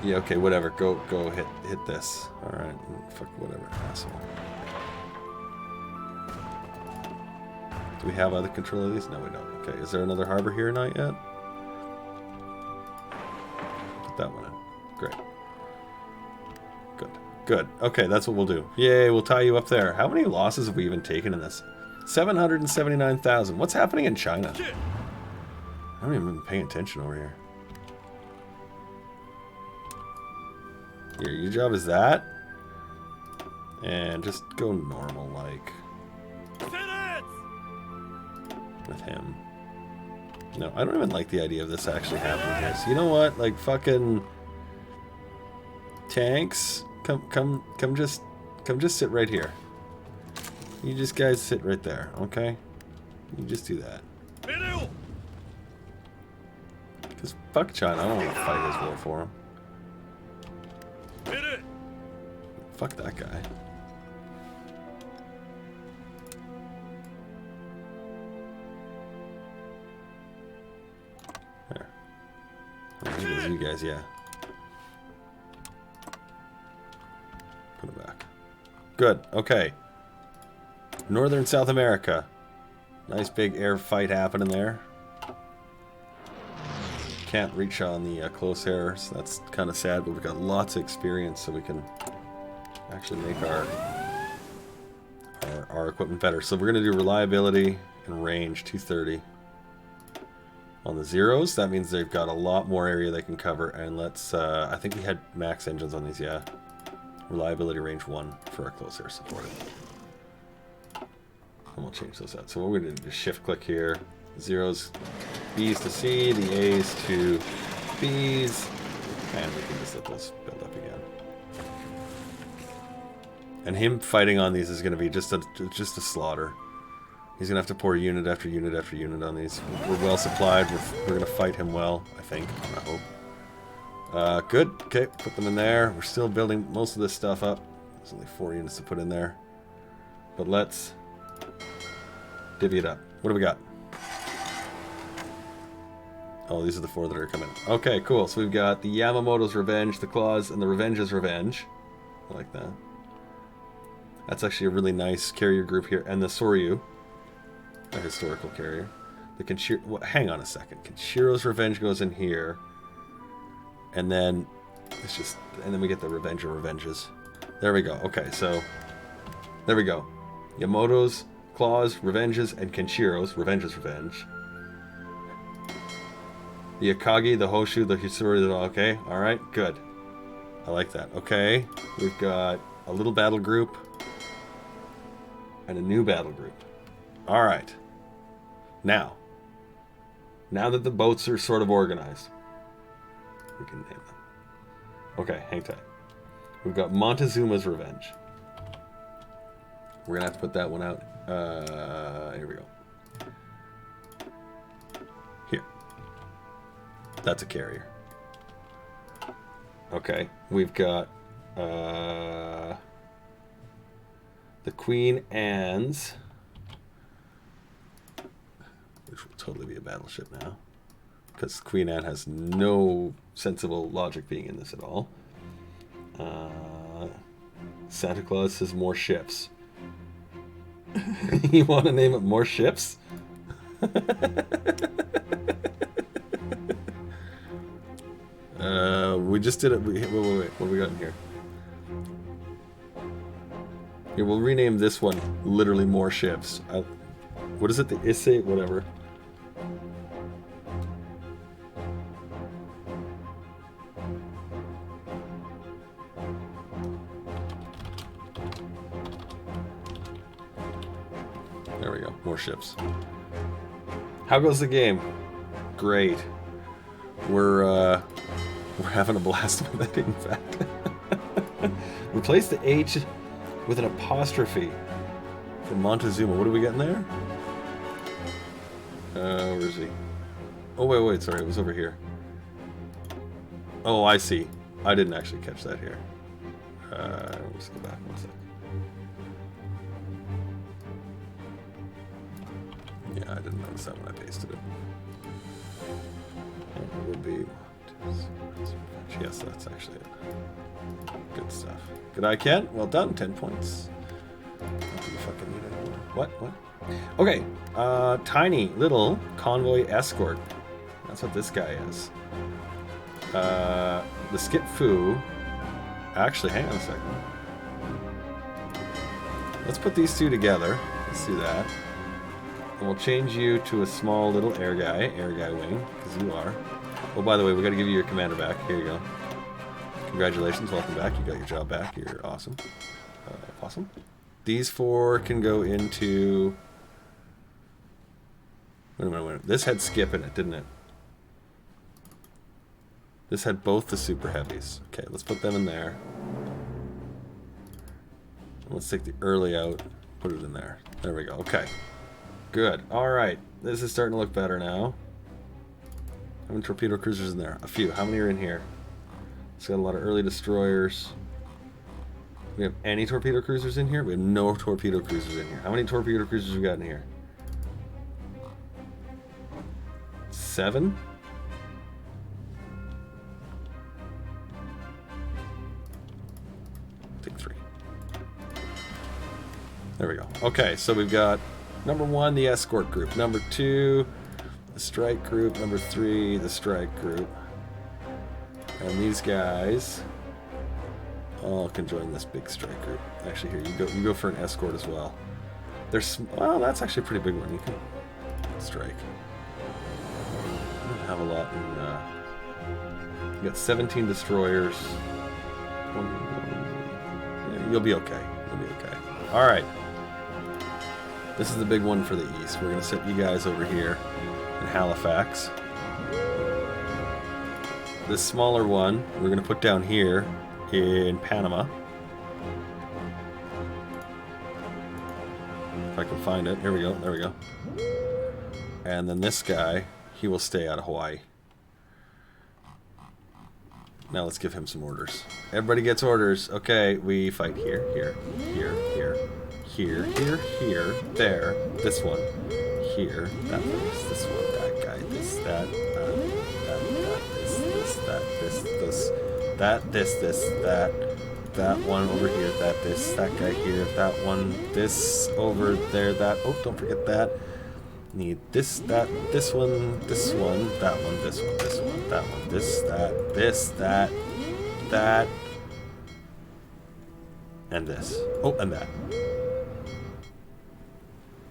yeah, okay, whatever. Go hit this. Alright. Fuck, whatever. Asshole. Do we have other control of these? No, we don't. Okay, is there another harbor here? Not yet? Put that one in. Great. Good. Good. Okay, that's what we'll do. Yay, we'll tie you up there. How many losses have we even taken in this? 779,000. What's happening in China? I haven't even been paying attention over here. Here, your job is that. And just go normal, like... with him. No, I don't even like the idea of this actually happening here. So you know what? Like, fucking... Tanks, come just sit right here. You just guys sit right there, okay? You just do that. Because fuck China, I don't want to fight his war for him. Fuck that guy. There. I think it was you guys, yeah. Put it back. Good, okay. Northern South America. Nice big air fight happening there. Can't reach on the close air, so that's kind of sad, but we've got lots of experience, so we can actually make our equipment better. So we're going to do reliability and range, 230. On the zeros, that means they've got a lot more area they can cover, and let's, I think we had max engines on these, yeah. Reliability range 1 for our close air support. And we'll change those out. So what we're going to do is shift click here. Zeros, B's to C, the A's to B's, and we can just let those build up again. And him fighting on these is going to be just a slaughter. He's gonna have to pour unit after unit after unit on these. We're well supplied. We're gonna fight him well, I think. I hope. Good. Okay, put them in there. We're still building most of this stuff up. There's only 4 units to put in there. But let's divvy it up. What do we got? Oh, these are the 4 that are coming. Okay, cool. So we've got the Yamamoto's Revenge, the Claws, and the Revenge's Revenge. I like that. That's actually a really nice carrier group here. And the Soryu, a historical carrier. The Kenshiro... hang on a second. Kenshiro's Revenge goes in here. And then... it's just... and then we get the Revenge of Revenges. There we go. Okay, so... there we go. Yamamoto's, Claws, Revenges, and Kenshiro's Revenge's Revenge. The Akagi, the Hoshu, the Hisuri, the... okay, alright, good. I like that. Okay, we've got a little battle group and a new battle group. Alright. Now that the boats are sort of organized, we can name them. Okay, hang tight. We've got Montezuma's Revenge. We're going to have to put that one out. Here we go. Here. That's a carrier. Okay, we've got the Queen Anne's, which will totally be a battleship now, because Queen Anne has no sensible logic being in this at all. Santa Claus says more ships. You want to name it more ships? We just did it. Wait. What do we got in here? Here, we'll rename this one literally more ships. What is it? The Issei? Whatever. There we go. More ships. How goes the game? Great. We're having a blast with it, in fact. Replace the H with an apostrophe for Montezuma. What do we got in there? Where is he? Oh, wait, sorry, it was over here. Oh, I see. I didn't actually catch that here. Let's go back 1 sec. Yeah, I didn't notice that when I pasted it. And it would be... yes, that's actually it. Good stuff. Good eye, Ken. Well done. 10 points. Not that you fucking need anymore. What? Okay. Tiny little convoy escort. That's what this guy is. The Skip Fu. Actually, hang on a second. Let's put these 2 together. Let's do that. And we'll change you to a small little air guy wing, because you are. Oh, by the way, we got to give you your commander back. Here you go. Congratulations, welcome back. You got your job back. You're awesome. Awesome. These 4 can go into... Wait a minute. This had Skip in it, didn't it? This had both the super heavies. Okay, let's put them in there. And let's take the early out. Put it in there. There we go. Okay. Good. Alright. This is starting to look better now. How many torpedo cruisers in there? A few. How many are in here? It's got a lot of early destroyers. Do we have any torpedo cruisers in here? We have no torpedo cruisers in here. How many torpedo cruisers we got in here? 7? I think 3. There we go. Okay, so we've got number 1, the escort group. Number 2, the strike group. Number 3, the strike group. And these guys all can join this big strike group. Actually, here, you go for an escort as well. Well, that's actually a pretty big one. You can strike. I don't have a lot in... you got 17 destroyers. 20, yeah, you'll be okay. You'll be okay. Alright. This is the big one for the east. We're going to set you guys over here in Halifax. This smaller one we're going to put down here in Panama. I can find it. Here we go. There we go. And then this guy, he will stay out of Hawaii. Now let's give him some orders. Everybody gets orders. Okay, we fight here, here, here, here, here, here, here, there, this one, here, that one, this one, that guy, this, that, that one over here, that guy here, that one, this over there, that, oh, don't forget that. Need this, that, this one, that one, this one, that one, this, that, and this. Oh, and that.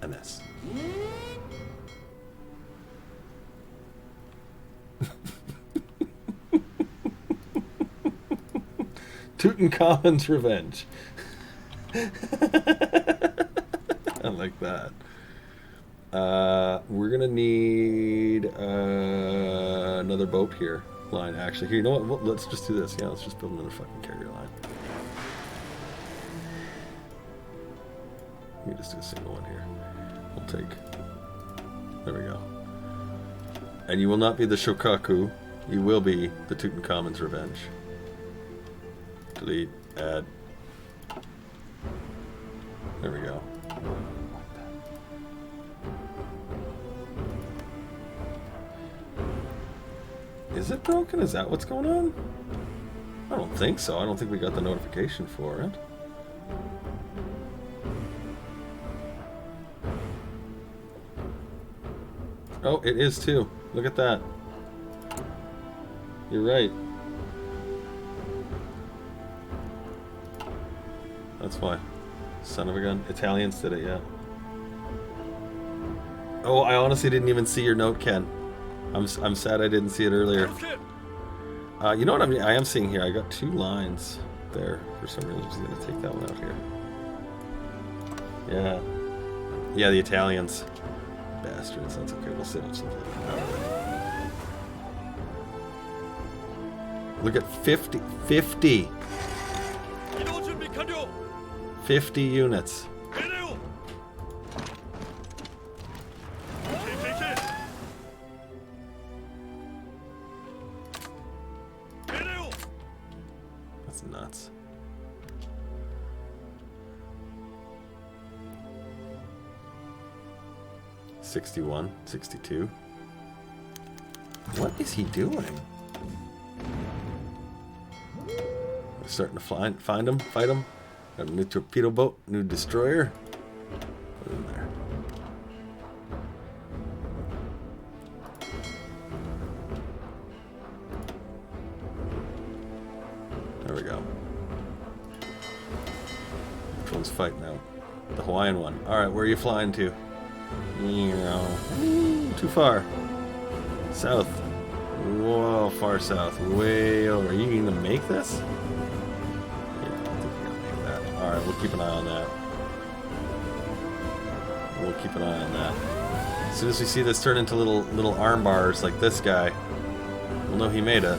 And this. Tutankhamun's Revenge. I like that. We're gonna need another boat here. Line, actually. Here, you know what? Well, let's just do this. Yeah, let's just build another fucking carrier line. Let me just do a single one here. We'll take... There we go. And you will not be the Shokaku. You will be the Tutankhamun's Revenge. Delete. Add. There we go. Is it broken? Is that what's going on? I don't think so. I don't think we got the notification for it. Oh, it is too. Look at that. You're right. That's why. Son of a gun. Italians did it, yeah. Oh, I honestly didn't even see your note, Ken. I'm sad I didn't see it earlier. You know what I am seeing here? I got 2 lines there. For some reason, I'm just going to take that one out here. Yeah. Yeah, the Italians. Bastards. That's okay. We'll save something out of it. Look at 50. 50! 50 units. That's nuts. $61, $62. What is he doing? We're starting to find him, fight him. Got a new torpedo boat, new destroyer. Put it in there. There we go. Which one's fighting out? The Hawaiian one. Alright, where are you flying to? Too far. South. Whoa, far south. Way over. Are you gonna make this? Alright, we'll keep an eye on that. We'll keep an eye on that. As soon as we see this turn into little arm bars like this guy, we'll know he made it.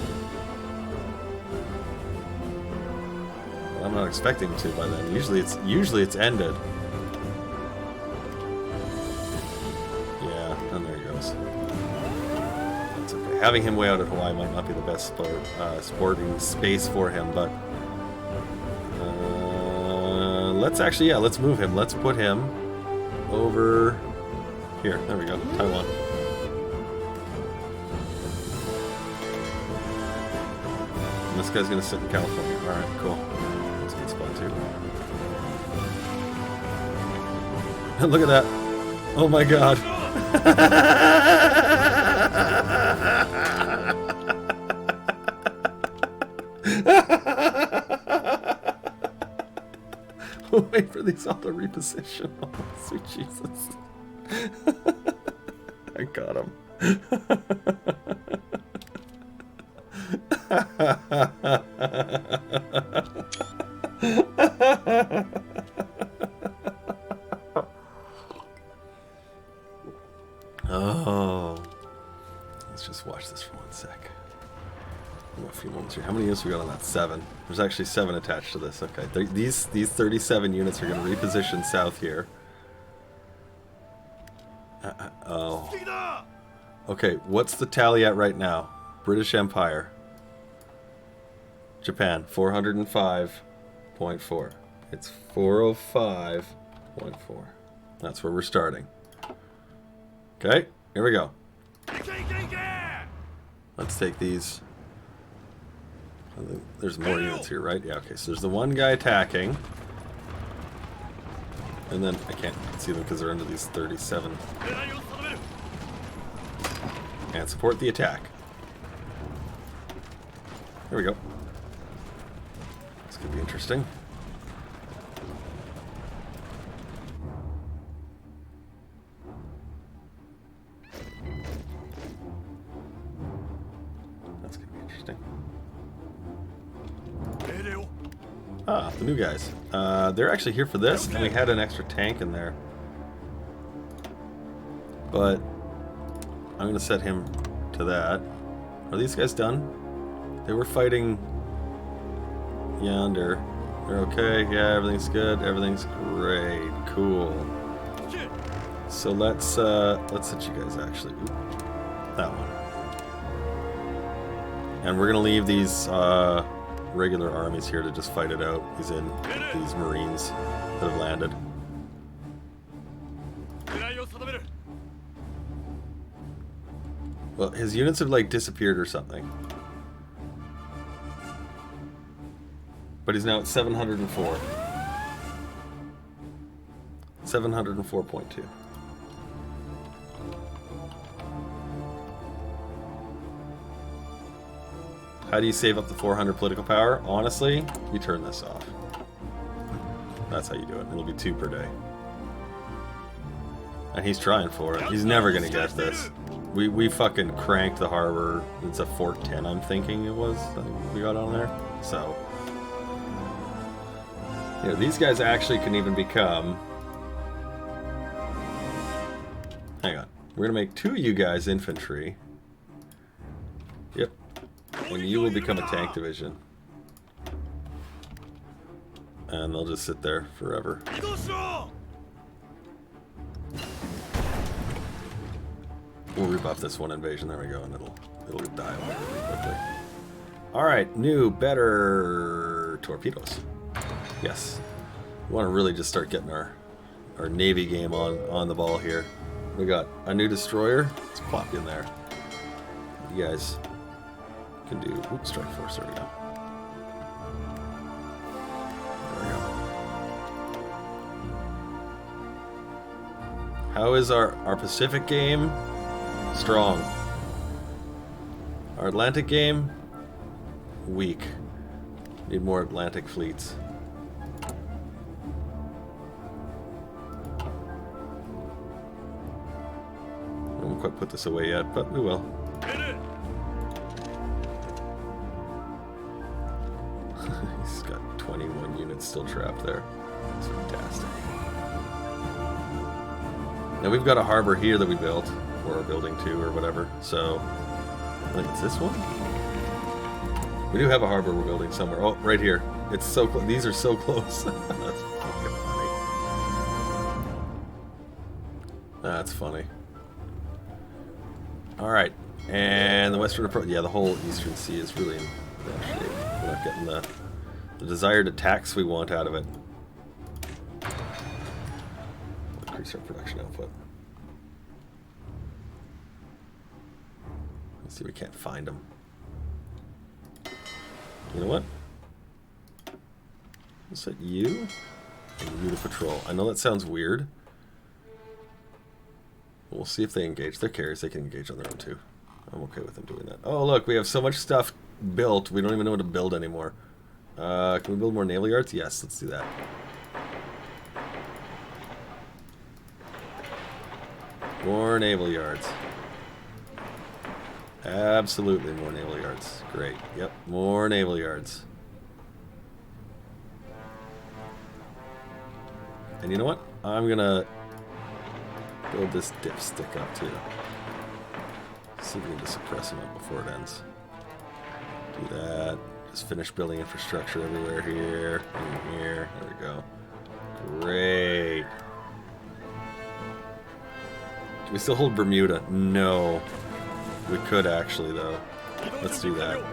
But I'm not expecting to by then. Usually it's ended. Yeah, and there he goes. That's okay. Having him way out at Hawaii might not be the best sporting space for him, but let's actually, yeah, let's move him. Let's put him over here. There we go. Taiwan. And this guy's going to sit in California. Alright, cool. That's a good spot, too. Look at that. Oh my god. We'll wait for these all to reposition. Oh, sweet Jesus. I got him. Oh. Let's just watch this for 1 sec. A few moments here. How many units we got on that? 7. There's actually 7 attached to this. Okay, these 37 units are going to reposition south here. Okay, what's the tally at right now? British Empire. Japan, 405.4. It's 405.4. That's where we're starting. Okay, here we go. Let's take these. There's more units here, right? Yeah, okay, so there's the one guy attacking. And then I can't see them because they're under these 37. And support the attack. There we go. This could be interesting. That's gonna be interesting. Ah, the new guys. They're actually here for this, and we had an extra tank in there. But I'm gonna set him to that. Are these guys done? They were fighting yonder. They're okay. Yeah, everything's good. Everything's great. Cool. So let's hit you guys actually. Oop, that one. And we're gonna leave these regular armies here to just fight it out. These Marines that have landed. Well, his units have like disappeared or something. But he's now at 704. 704.2. How do you save up the 400 political power? Honestly, you turn this off. That's how you do it. It'll be 2 per day. And he's trying for it. He's never gonna get this. We fucking cranked the harbor. It's a Fort 10, I'm thinking it was, that we got on there. So, yeah, these guys actually can even become... Hang on. We're gonna make 2 of you guys infantry. Yep. And you will become a tank division. And they'll just sit there forever. We'll rebuff this one invasion. There we go, and it'll die away really quickly. Alright, new, better torpedoes. Yes. We want to really just start getting our Navy game on the ball here. We got a new destroyer. Let's plop you in there. You guys can do... Oops, strike force. There we go. There we go. How is our Pacific game? Strong. Our Atlantic game? Weak. Need more Atlantic fleets. I won't quite put this away yet, but we will. He's got 21 units still trapped there. That's fantastic. Now we've got a harbor here that we built, or are building to, or whatever. So, I think it's this one. We do have a harbor we're building somewhere. Oh, right here. It's so close. These are so close. That's fucking funny. That's funny. All right, and the western approach. Yeah, the whole eastern sea is really in bad shape. We're not getting the desired attacks we want out of it. Increase our production output. Let's see, we can't find them. You know what? We'll set you and you to patrol. I know that sounds weird. We'll see if they engage. They're carriers. They can engage on their own too. I'm okay with them doing that. Oh, look, we have so much stuff built. We don't even know what to build anymore. Can we build more naval yards? Yes, let's do that. More naval yards. Absolutely more naval yards. Great. Yep, more naval yards. And you know what? I'm gonna build this dipstick up too. See if we can just suppress him up before it ends. Do that. Just finish building infrastructure everywhere here and here. There we go. Great. Do we still hold Bermuda? No. We could actually, though. Let's do that.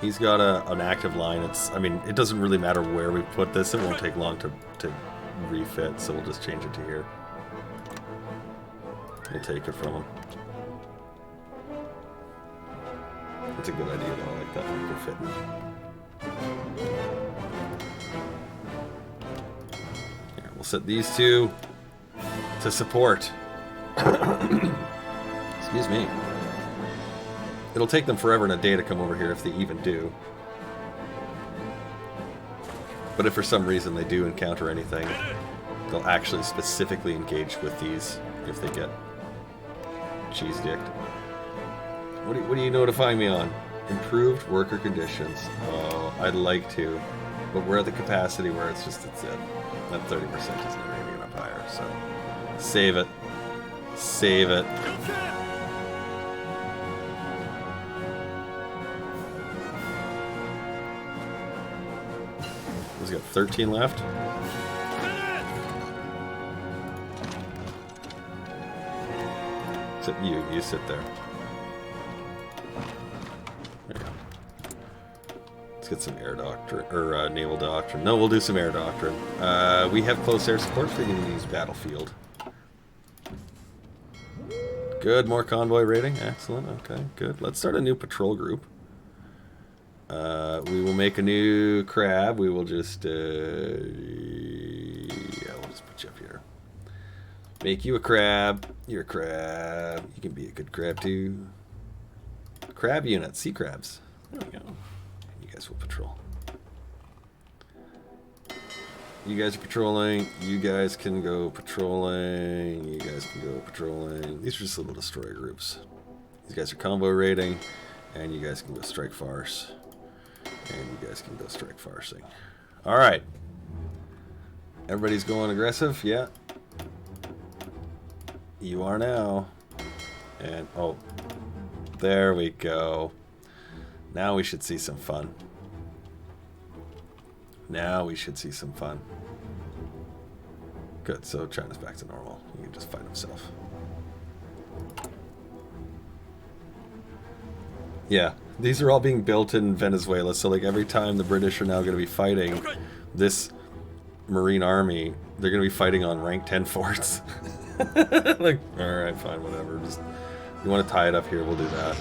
He's got an active line. I mean, it doesn't really matter where we put this. It won't take long to refit, so we'll just change it to here. We'll take it from him. It's a good idea, though. I like that micro-fitting. Here, we'll set these two to support. Excuse me. It'll take them forever and a day to come over here if they even do. But if for some reason they do encounter anything, they'll actually specifically engage with these if they get cheese-dicked. What are you notifying me on? Improved worker conditions. Oh, I'd like to, but we're at the capacity where it's it. That 30% is never going to get up higher, so save it. Save it. He's got 13 left. Except you sit there. There you go. Let's get some air doctrine, or naval doctrine. No, we'll do some air doctrine. We have close air support for the enemy's battlefield. Good, more convoy rating. Excellent, okay, good. Let's start a new patrol group. We will make a new crab. We will just, yeah, we'll just put you up here. Make you a crab. You're a crab. You can be a good crab too. Crab unit, sea crabs. There we go. You guys will patrol. You guys are patrolling. You guys can go patrolling. You guys can go patrolling. These are just little destroyer groups. These guys are convoy raiding, and you guys can go strike farce. And you guys can go strike farcing. Alright. Everybody's going aggressive? Yeah. You are now. And, oh. There we go. Now we should see some fun. Now we should see some fun. Good, so China's back to normal. He can just fight himself. Yeah, these are all being built in Venezuela, so like every time the British are now going to be fighting this Marine Army, they're going to be fighting on rank 10 forts. Like, alright, fine, whatever. Just, you want to tie it up here, we'll do that.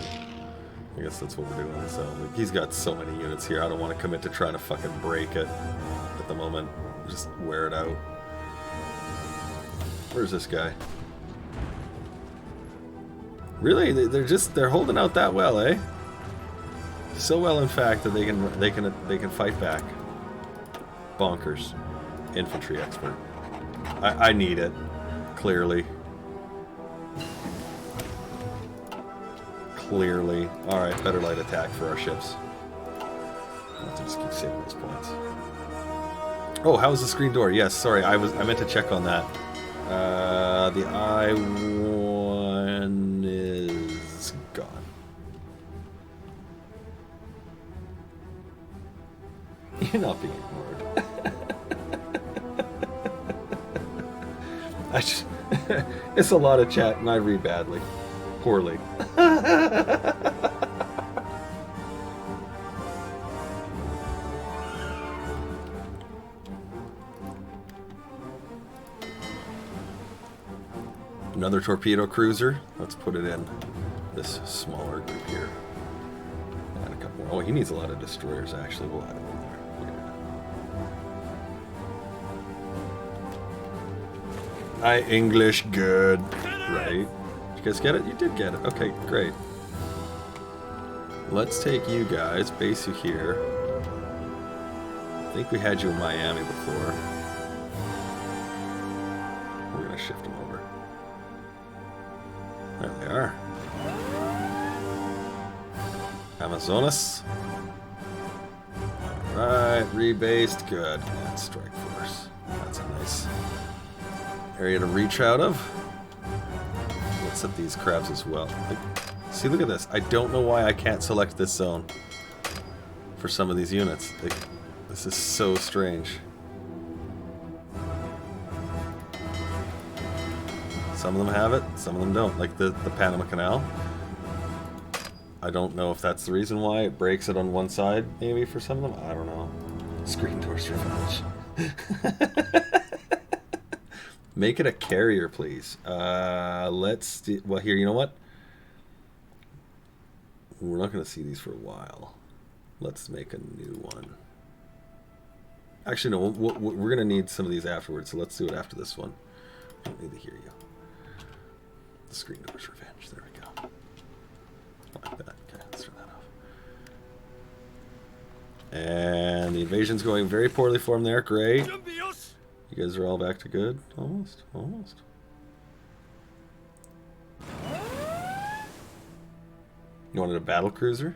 I guess that's what we're doing. So like, he's got so many units here, I don't want to commit to trying to fucking break it at the moment. Just wear it out. Where's this guy? Really? They're holding out that well, eh? So well, in fact, that they can fight back. Bonkers. Infantry expert. I need it. Clearly. Clearly. Alright, better light attack for our ships. I'll have to just keep saving those points. Oh, how's the screen door? Yes, sorry, I meant to check on that. The I-1 is gone. You're not being ignored. It's a lot of chat and I read badly. Poorly. Another torpedo cruiser. Let's put it in this smaller group here. Add a couple more. Oh, he needs a lot of destroyers, actually. We'll add them in there. Yeah. I English good. Right? Did you guys get it? You did get it. Okay, great. Let's take you guys, base you here. I think we had you in Miami before. We're going to shift them over. There they are. Amazonas. Alright, rebased. Good. And strike force. That's a nice area to reach out of. Let's set these crabs as well. Like, see, look at this. I don't know why I can't select this zone for some of these units. Like, this is so strange. Some of them have it, some of them don't. Like the Panama Canal. I don't know if that's the reason why it breaks it on one side, maybe for some of them. I don't know. Screen doors revenge. Make it a carrier, please. Let's do, well, here, you know what? We're not going to see these for a while. Let's make a new one. Actually, no, we're going to need some of these afterwards, so let's do it after this one. I don't need to hear you. The screen doors revenge. There we go. I like that. Okay, let's turn that off. And the invasion's going very poorly for him there. Great. You guys are all back to good? Almost. Almost. You wanted a battle cruiser?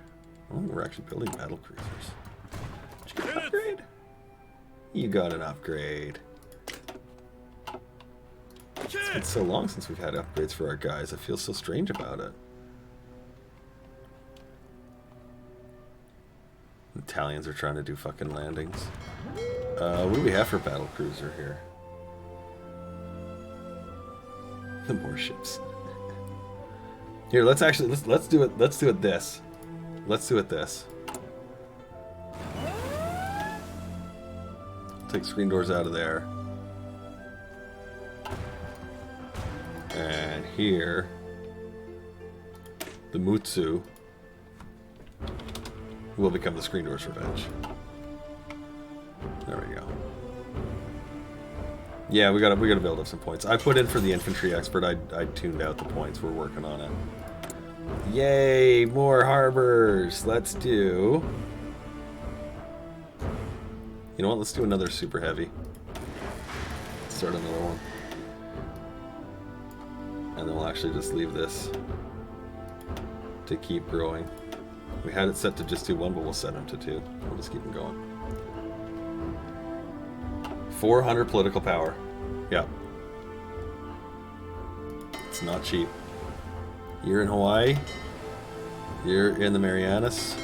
Oh, we're actually building battle cruisers. Did you get an upgrade? You got an upgrade. It's been so long since we've had upgrades for our guys. I feel so strange about it. Italians are trying to do fucking landings. What do we have for battle cruiser here? The more ships. Here, let's do it. Let's do it this. Let's do it this. Take screen doors out of there. And here, the Mutsu will become the screen doors revenge. There we go. Yeah, we gotta build up some points. I put in for the infantry expert. I tuned out the points. We're working on it. Yay! More harbors. Let's do. You know what? Let's do another super heavy. Start another one, and then we'll actually just leave this to keep growing. We had it set to just do one, but we'll set them to two. We'll just keep them going. 400 political power. Yep. It's not cheap. You're in Hawaii. You're in the Marianas.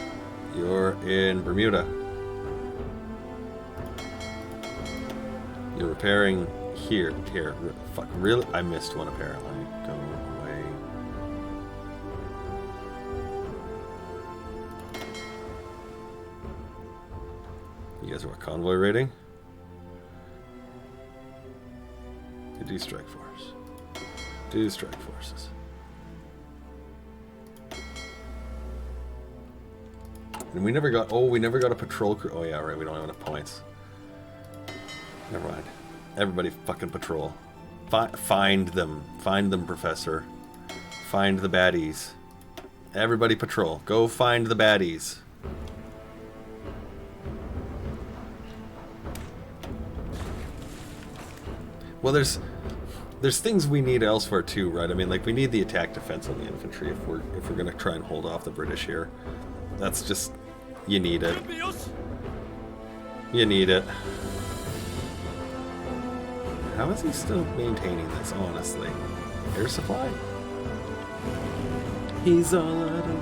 You're in Bermuda. You're repairing here. Here. Fuck. Really? I missed one apparently. Go away. You guys are what? Convoy rating? Do strike force. Do strike forces. And we never got. Oh, we never got a patrol crew. Oh yeah, right. We don't have enough points. Never mind. Everybody fucking patrol. Find them. Find them, Professor. Find the baddies. Everybody patrol. Go find the baddies. Well, there's things we need elsewhere too, right? I mean, like we need the attack defense on the infantry if we're gonna try and hold off the British here. That's just, you need it. You need it. How is he still maintaining this? Honestly, air supply. He's all out of luck.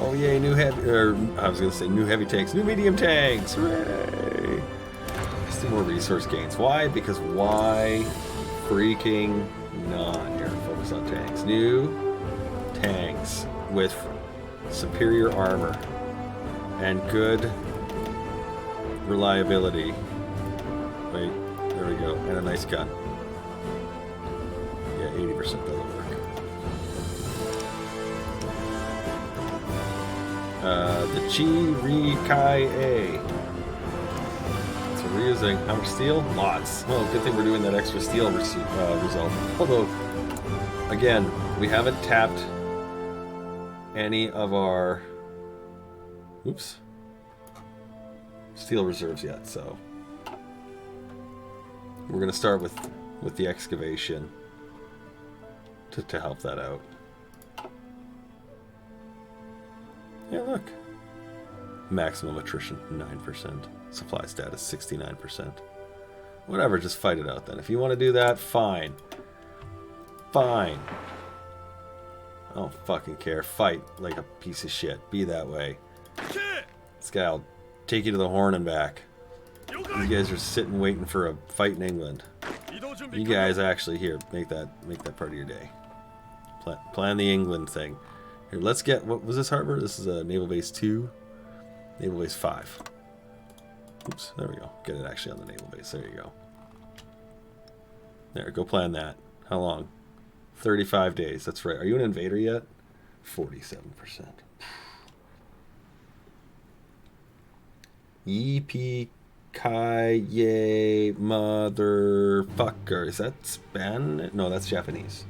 Oh yay, new heavy, or I was gonna say new heavy tanks, new medium tanks, hooray! Let's do more resource gains. Why? Because why freaking not? Here, focus on tanks. New tanks with superior armor and good reliability. Wait, there we go, and a nice gun. Yeah, 80% that'll work. The Chi-Ri-Kai-A. So we're using how much steel? Lots. Well, good thing we're doing that extra steel result. Although, again, we haven't tapped any of our steel reserves yet, so we're gonna start with the excavation to help that out. Yeah, look. Maximum attrition, 9%. Supply status, 69%. Whatever, just fight it out then. If you want to do that, fine. Fine. I don't fucking care. Fight like a piece of shit. Be that way. Scout. take you to the Horn and back. You guys are sitting waiting for a fight in England. You guys actually here make that part of your day. Plan the England thing. Here, let's get, what was this harbor? This is a Naval Base 2, Naval Base 5. Oops, there we go. Get it actually on the Naval Base. There you go. There, go plan that. How long? 35 days. That's right. Are you an invader yet? 47%. Yippee ki motherfucker. Is that Spanish? No, that's Japanese.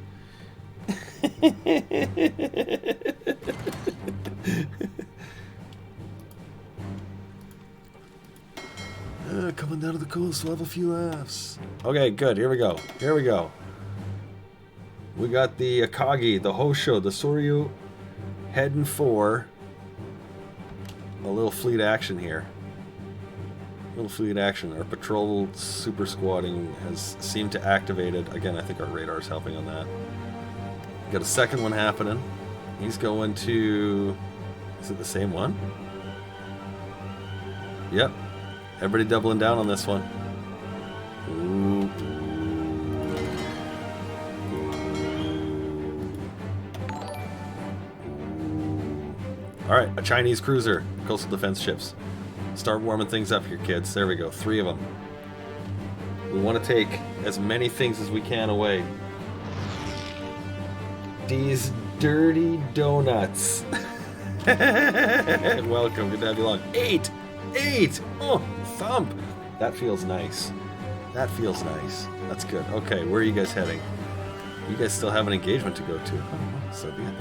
Coming down to the coast, we'll have a few laughs. Okay, good. Here we go. Here we go. We got the Akagi, the Hosho, the Soryu heading for a little fleet action here. Little fleet action. Our patrol super squatting has seemed to activate it. Again, I think our radar's helping on that. Got a second one happening. He's going to... Is it the same one? Yep. Everybody doubling down on this one. Ooh. Alright, a Chinese cruiser. Coastal defense ships. Start warming things up here, kids. There we go. 3 of them. We want to take as many things as we can away. These dirty donuts. Welcome. Good to have you along. 8! 8! Oh, thump! That feels nice. That feels nice. That's good. Okay, where are you guys heading? You guys still have an engagement to go to. Oh, so be it.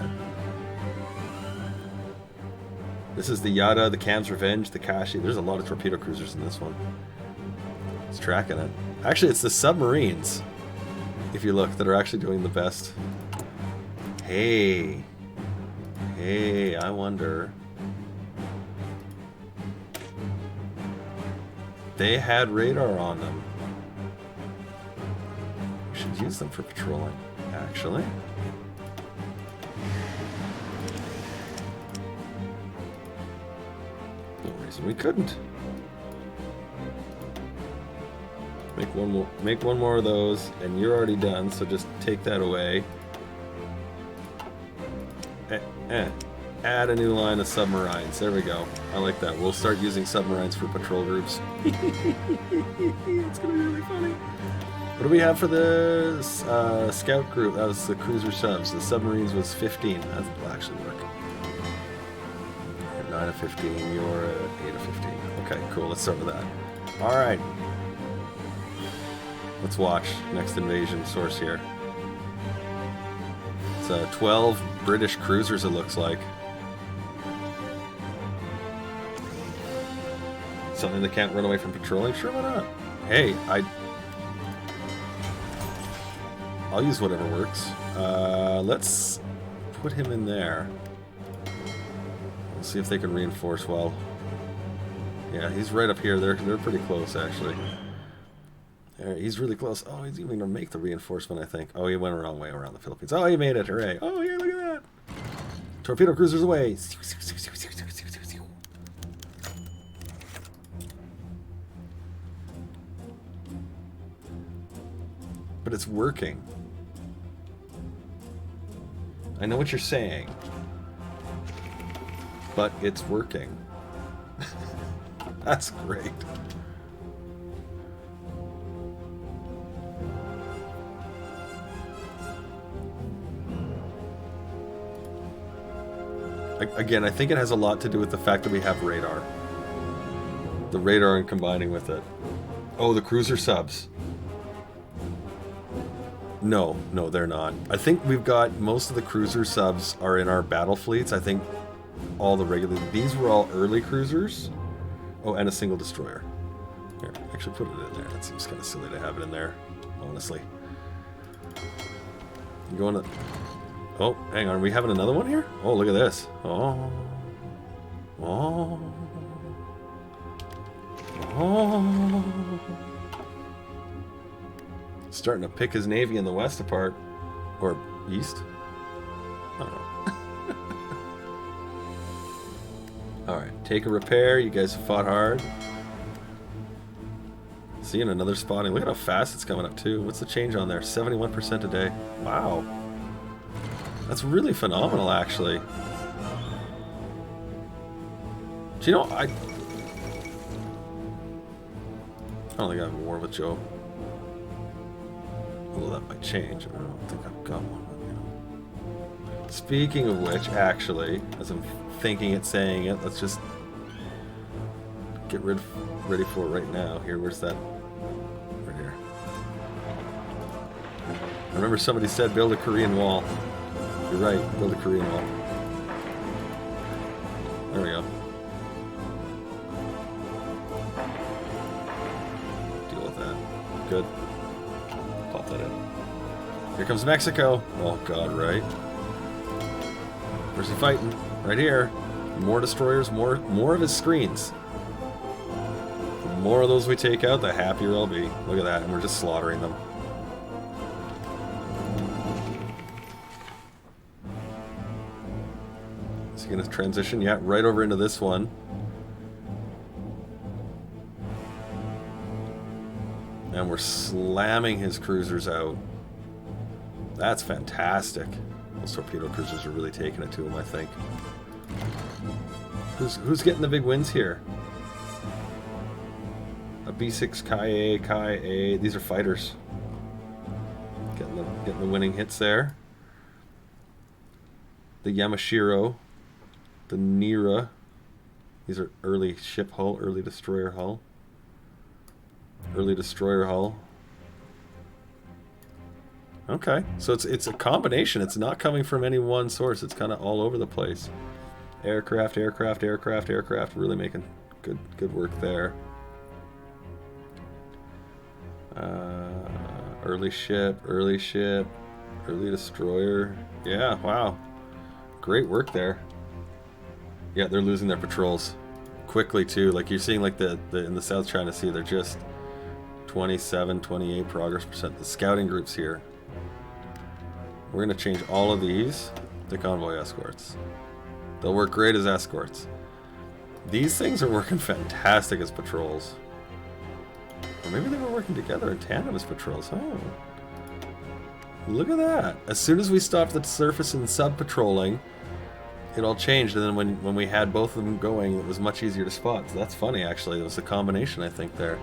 This is the Yada, the Cam's Revenge, the Kashi. There's a lot of torpedo cruisers in this one. It's tracking it. Actually, it's the submarines, if you look, that are actually doing the best. Hey. Hey, I wonder. They had radar on them. We should use them for patrolling, actually. No reason we couldn't. Make one more of those, and you're already done, so just take that away. Add a new line of submarines. There we go. I like that. We'll start using submarines for patrol groups. It's gonna be really funny. What do we have for the scout group? That was the cruiser subs. The submarines was 15. That will actually work. 9 of 15. You're at 8 of 15. Okay, cool. Let's start with that. All right. Let's watch. Next invasion source here. It's 12 British cruisers, it looks like. Something that can't run away from patrolling? Sure, why not? Hey, I'll use whatever works. Let's put him in there. Let's see if they can reinforce well. Yeah, he's right up here. They're pretty close, actually. There, he's really close. Oh, he's even going to make the reinforcement, I think. Oh, he went the wrong way around the Philippines. Oh, he made it. Hooray. Oh, here, look at that. Torpedo cruisers away. But it's working. I know what you're saying. But it's working. That's great. Again, I think it has a lot to do with the fact that we have radar. The radar and combining with it. Oh, the cruiser subs. No, they're not. I think we've got most of the cruiser subs are in our battle fleets. I think all the regular... These were all early cruisers. Oh, and a single destroyer. Here, actually put it in there. That seems kind of silly to have it in there, honestly. I'm going to... Oh, hang on. Are we having another one here? Oh, look at this. Oh. Oh. Oh. Starting to pick his navy in the west apart. Or east. I don't know. Alright. Take a repair. You guys fought hard. Seeing another spawning. Look at how fast it's coming up too. What's the change on there? 71% a day. Wow. That's really phenomenal, actually. Do you know, I don't think I have a war with Joe. Well, that might change. I don't think I've got one. You know. Speaking of which, actually, as I'm thinking it, saying it, let's just get ready for it right now. Here, where's that? Right here. I remember somebody said build a Korean wall. You're right, build a Korean wall. There we go. Deal with that. Good. Pop that in. Here comes Mexico. Oh god, right? Where's he fighting? Right here. More destroyers, more of his screens. The more of those we take out, the happier I'll be. Look at that, and we're just slaughtering them. Is he gonna transition? Yeah, right over into this one. And we're slamming his cruisers out. That's fantastic. Those torpedo cruisers are really taking it to him, I think. Who's getting the big wins here? A B6 Kai A. These are fighters. Getting the winning hits there. The Yamashiro. The Nira. These are early ship hull, early destroyer hull. Early destroyer hull. Okay, so it's a combination. It's not coming from any one source. It's kind of all over the place. Aircraft, aircraft, aircraft, aircraft. Really making good work there. Early ship, early destroyer. Yeah, wow. Great work there. Yeah, they're losing their patrols quickly too. Like you're seeing, like the in the South China Sea, they're just 27, 28 progress percent. The scouting groups here. We're gonna change all of these to convoy escorts. They'll work great as escorts. These things are working fantastic as patrols. Or maybe they were working together in tandem as patrols. Oh. Look at that. As soon as we stopped the surface and sub-patrolling, it all changed. And then when we had both of them going, it was much easier to spot. So that's funny, actually. It was a combination, I think, there.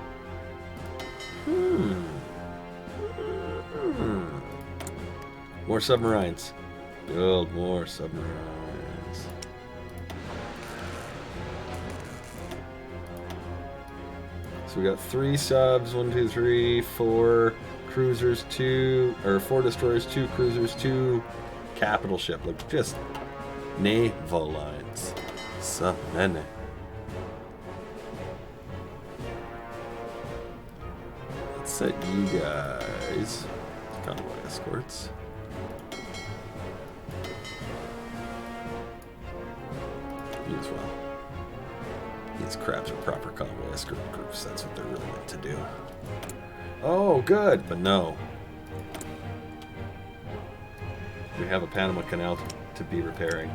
More submarines. Build more submarines. So we got 3 subs, 1, 2, 3, 4 cruisers, 2, or 4 destroyers, 2 cruisers, 2 capital ship. Like just naval lines. So many. Let's set you guys convoy escorts. You as well. These crabs are proper convoy escort groups. That's what they're really meant to do. Oh, good, but no. We have a Panama Canal to be repairing.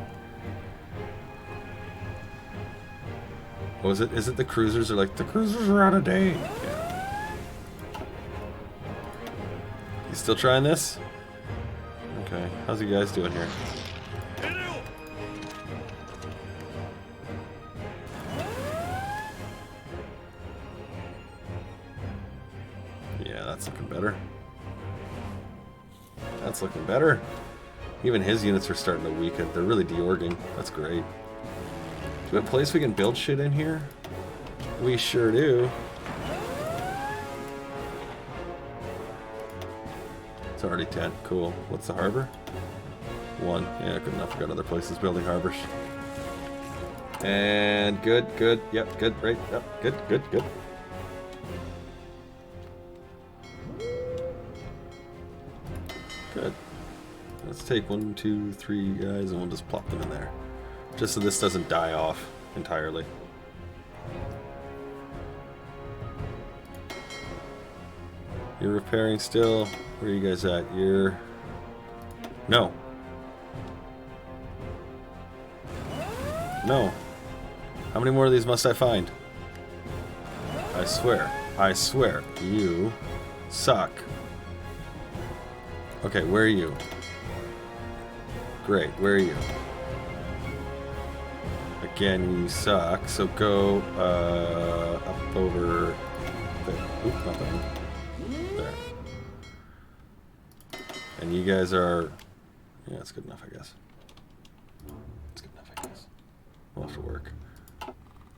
What was it? Is it the cruisers are like, the cruisers are out of date? Yeah. You still trying this? Okay. How's you guys doing here? That's looking better. That's looking better. Even his units are starting to weaken. They're really deorging. That's great. Do we have a place we can build shit in here? We sure do. It's already 10. Cool. What's the harbor? 1. Yeah, good enough. We got other places building harbors. And good. Yep, good. Right. Yep, good. Good. Let's take 1, 2, 3 guys and we'll just plop them in there. Just so this doesn't die off entirely. You're repairing still? Where are you guys at? You're... No. No. How many more of these must I find? I swear, you suck. Okay, where are you? Great, where are you? Again, you suck, so go up over there. Oop, not that one. There. And you guys are... Yeah, that's good enough, I guess. It's good enough, I guess. We'll have to work.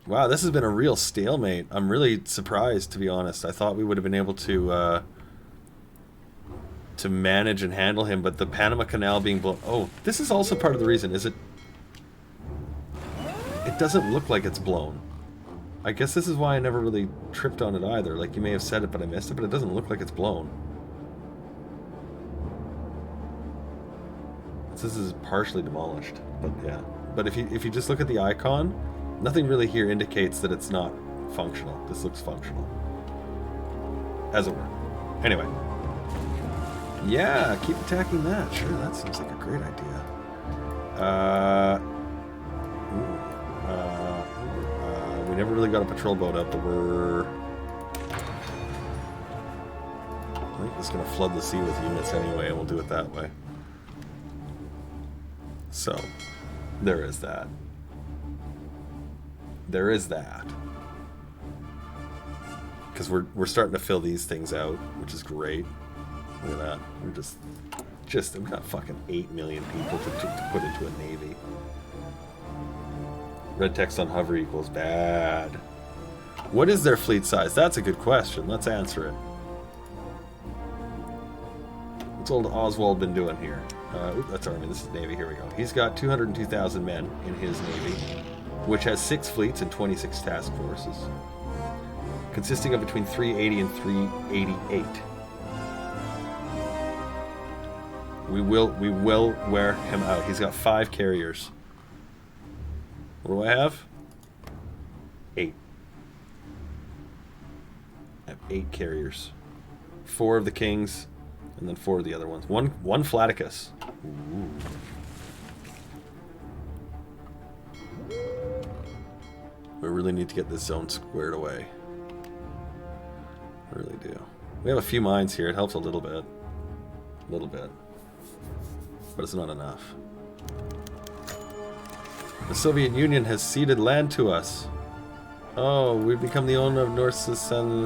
Wow, this has been a real stalemate. I'm really surprised, to be honest. I thought we would have been able to manage and handle him, but the Panama Canal being blown... Oh, this is also part of the reason, is it... It doesn't look like it's blown. I guess this is why I never really tripped on it either. Like, you may have said it, but I missed it, but it doesn't look like it's blown. This is partially demolished, but yeah. But if you just look at the icon, nothing really here indicates that it's not functional. This looks functional. As it were. Anyway. Yeah, keep attacking that. Sure, that seems like a great idea. We never really got a patrol boat up, but we're... I think it's going to flood the sea with units anyway, and we'll do it that way. So, there is that. There is that. Because we're starting to fill these things out, which is great. Look at that. We're we've got fucking 8 million people to put into a navy. Red text on hover equals bad. What is their fleet size? That's a good question. Let's answer it. What's old Oswald been doing here? That's Army. This is Navy. Here we go. He's got 202,000 men in his Navy, which has 6 fleets and 26 task forces, consisting of between 380 and 388. We will wear him out. He's got 5 carriers. What do I have? 8. I have 8 carriers. 4 of the Kings, and then 4 of the other ones. One Flaticus. Ooh. We really need to get this zone squared away. I really do. We have a few mines here. It helps a little bit. A little bit. But it's not enough. The Soviet Union has ceded land to us. Oh, we've become the owner of North something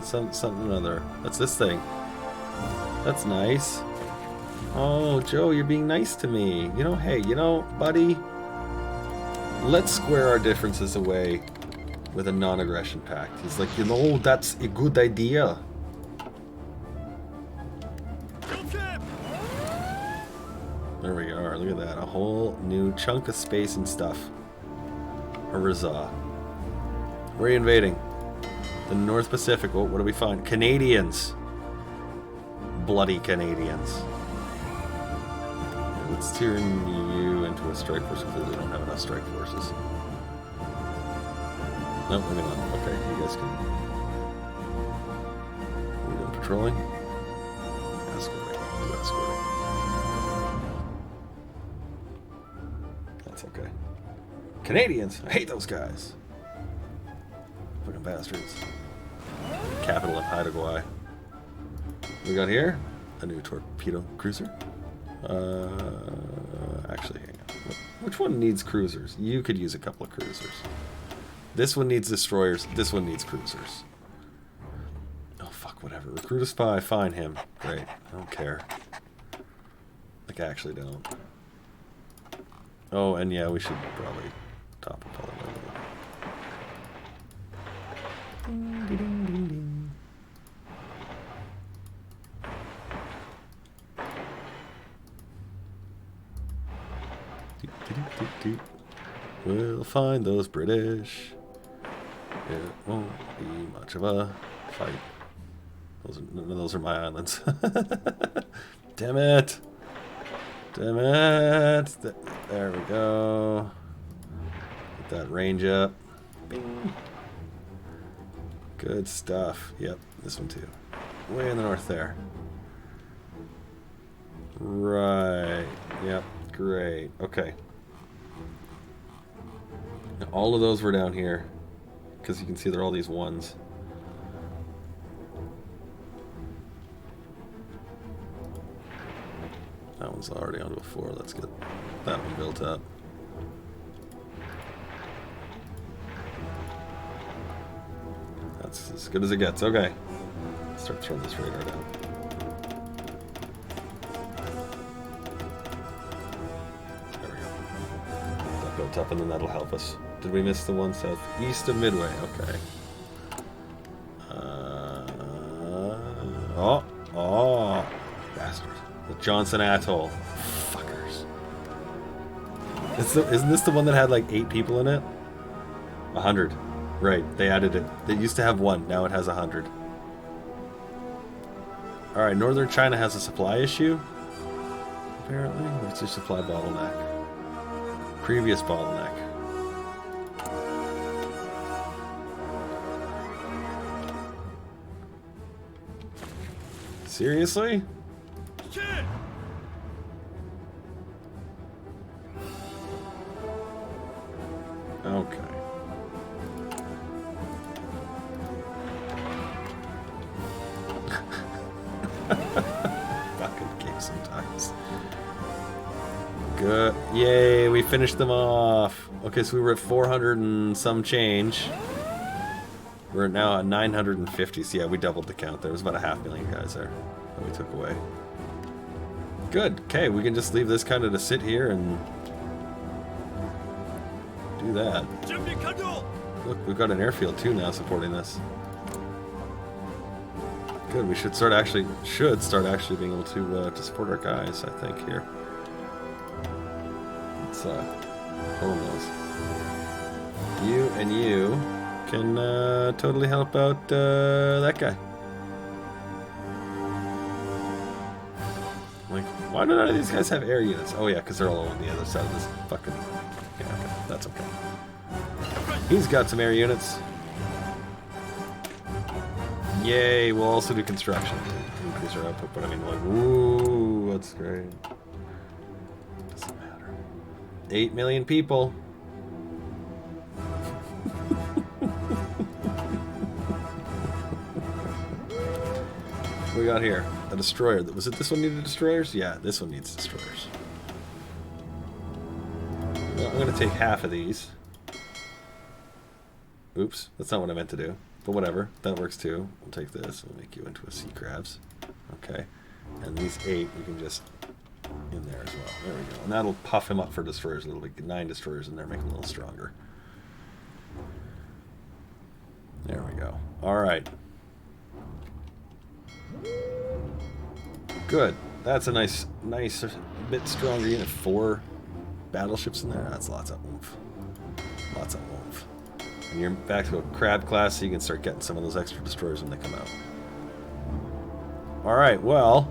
or other. That's this thing. That's nice. Oh, Joe, you're being nice to me. You know, hey, you know, buddy, let's square our differences away with a non-aggression pact. He's like, you know, that's a good idea. There we are. Look at that. A whole new chunk of space and stuff. Huzzah. Where are you invading? The North Pacific. Oh, what do we find? Canadians. Bloody Canadians. Let's turn you into a strike force because we don't have enough strike forces. No, maybe not. Okay, you guys can... We're doing patrolling? Escorting. Do escorting. That's okay. Canadians! I hate those guys! Fucking bastards. Capital of Haida. We got here a new torpedo cruiser. Actually, hang on. Which one needs cruisers? You could use a couple of cruisers. This one needs destroyers. This one needs cruisers. Oh, fuck, whatever. Recruit a spy. Find him. Great. I don't care. Like, I actually don't. Oh, and yeah, we should probably top up all of that. Ding, ding, ding, ding, ding. We'll find those British. It won't be much of a fight. None of those are my islands. Damn it! Damn it! There we go. Get that range up. Bing. Good stuff. Yep, this one too. Way in the north there. Right. Yep. Great. Okay. Now, all of those were down here. because you can see there are all these ones. That one's already on before. Let's get that one built up. That's as good as it gets. Okay. Start throwing this radar down. There we go. That built up, and then that'll help us. Did we miss the one southeast of Midway? Okay. Oh, bastard. The Johnson Atoll. Fuckers. Isn't this the one that had like 8 people in it? 100. Right, they added it. They used to have 1, now it has 100. Alright, Northern China has a supply issue. Apparently. What's your supply bottleneck? Previous bottleneck. Seriously? Shit. Okay. Fucking game sometimes. Good. Yay, we finished them off. Okay, so we were at 400 and some change. We're now at 950. So yeah, we doubled the count. There was about 500,000 guys there that we took away. Good. Okay, we can just leave this kind of to sit here and do that. Look, we've got an airfield too now supporting this. Good. We should start actually being able to support our guys. I think here. Let's hold those. You and you can totally help out that guy. Like, why do none of these guys have air units? Oh yeah, because they're all on the other side of this fucking... Yeah, okay, that's okay. He's got some air units. Yay, we'll also do construction to increase our output, but I mean, like, ooh, that's great. Doesn't matter. 8 million people. What we got here? A destroyer. Was it this one needed destroyers? Yeah, this one needs destroyers. Well, I'm going to take half of these. Oops, that's not what I meant to do. But whatever, that works too. We'll take this, we'll make you into a sea crabs. Okay. And these 8 we can just in there as well. There we go. And that'll puff him up for destroyers a little bit. Get 9 destroyers in there, make him a little stronger. There we go. Alright. Good. That's a nice bit stronger unit. 4 battleships in there. That's lots of oomph. Lots of oomph. And you're back to a crab class, so you can start getting some of those extra destroyers when they come out. Alright, well,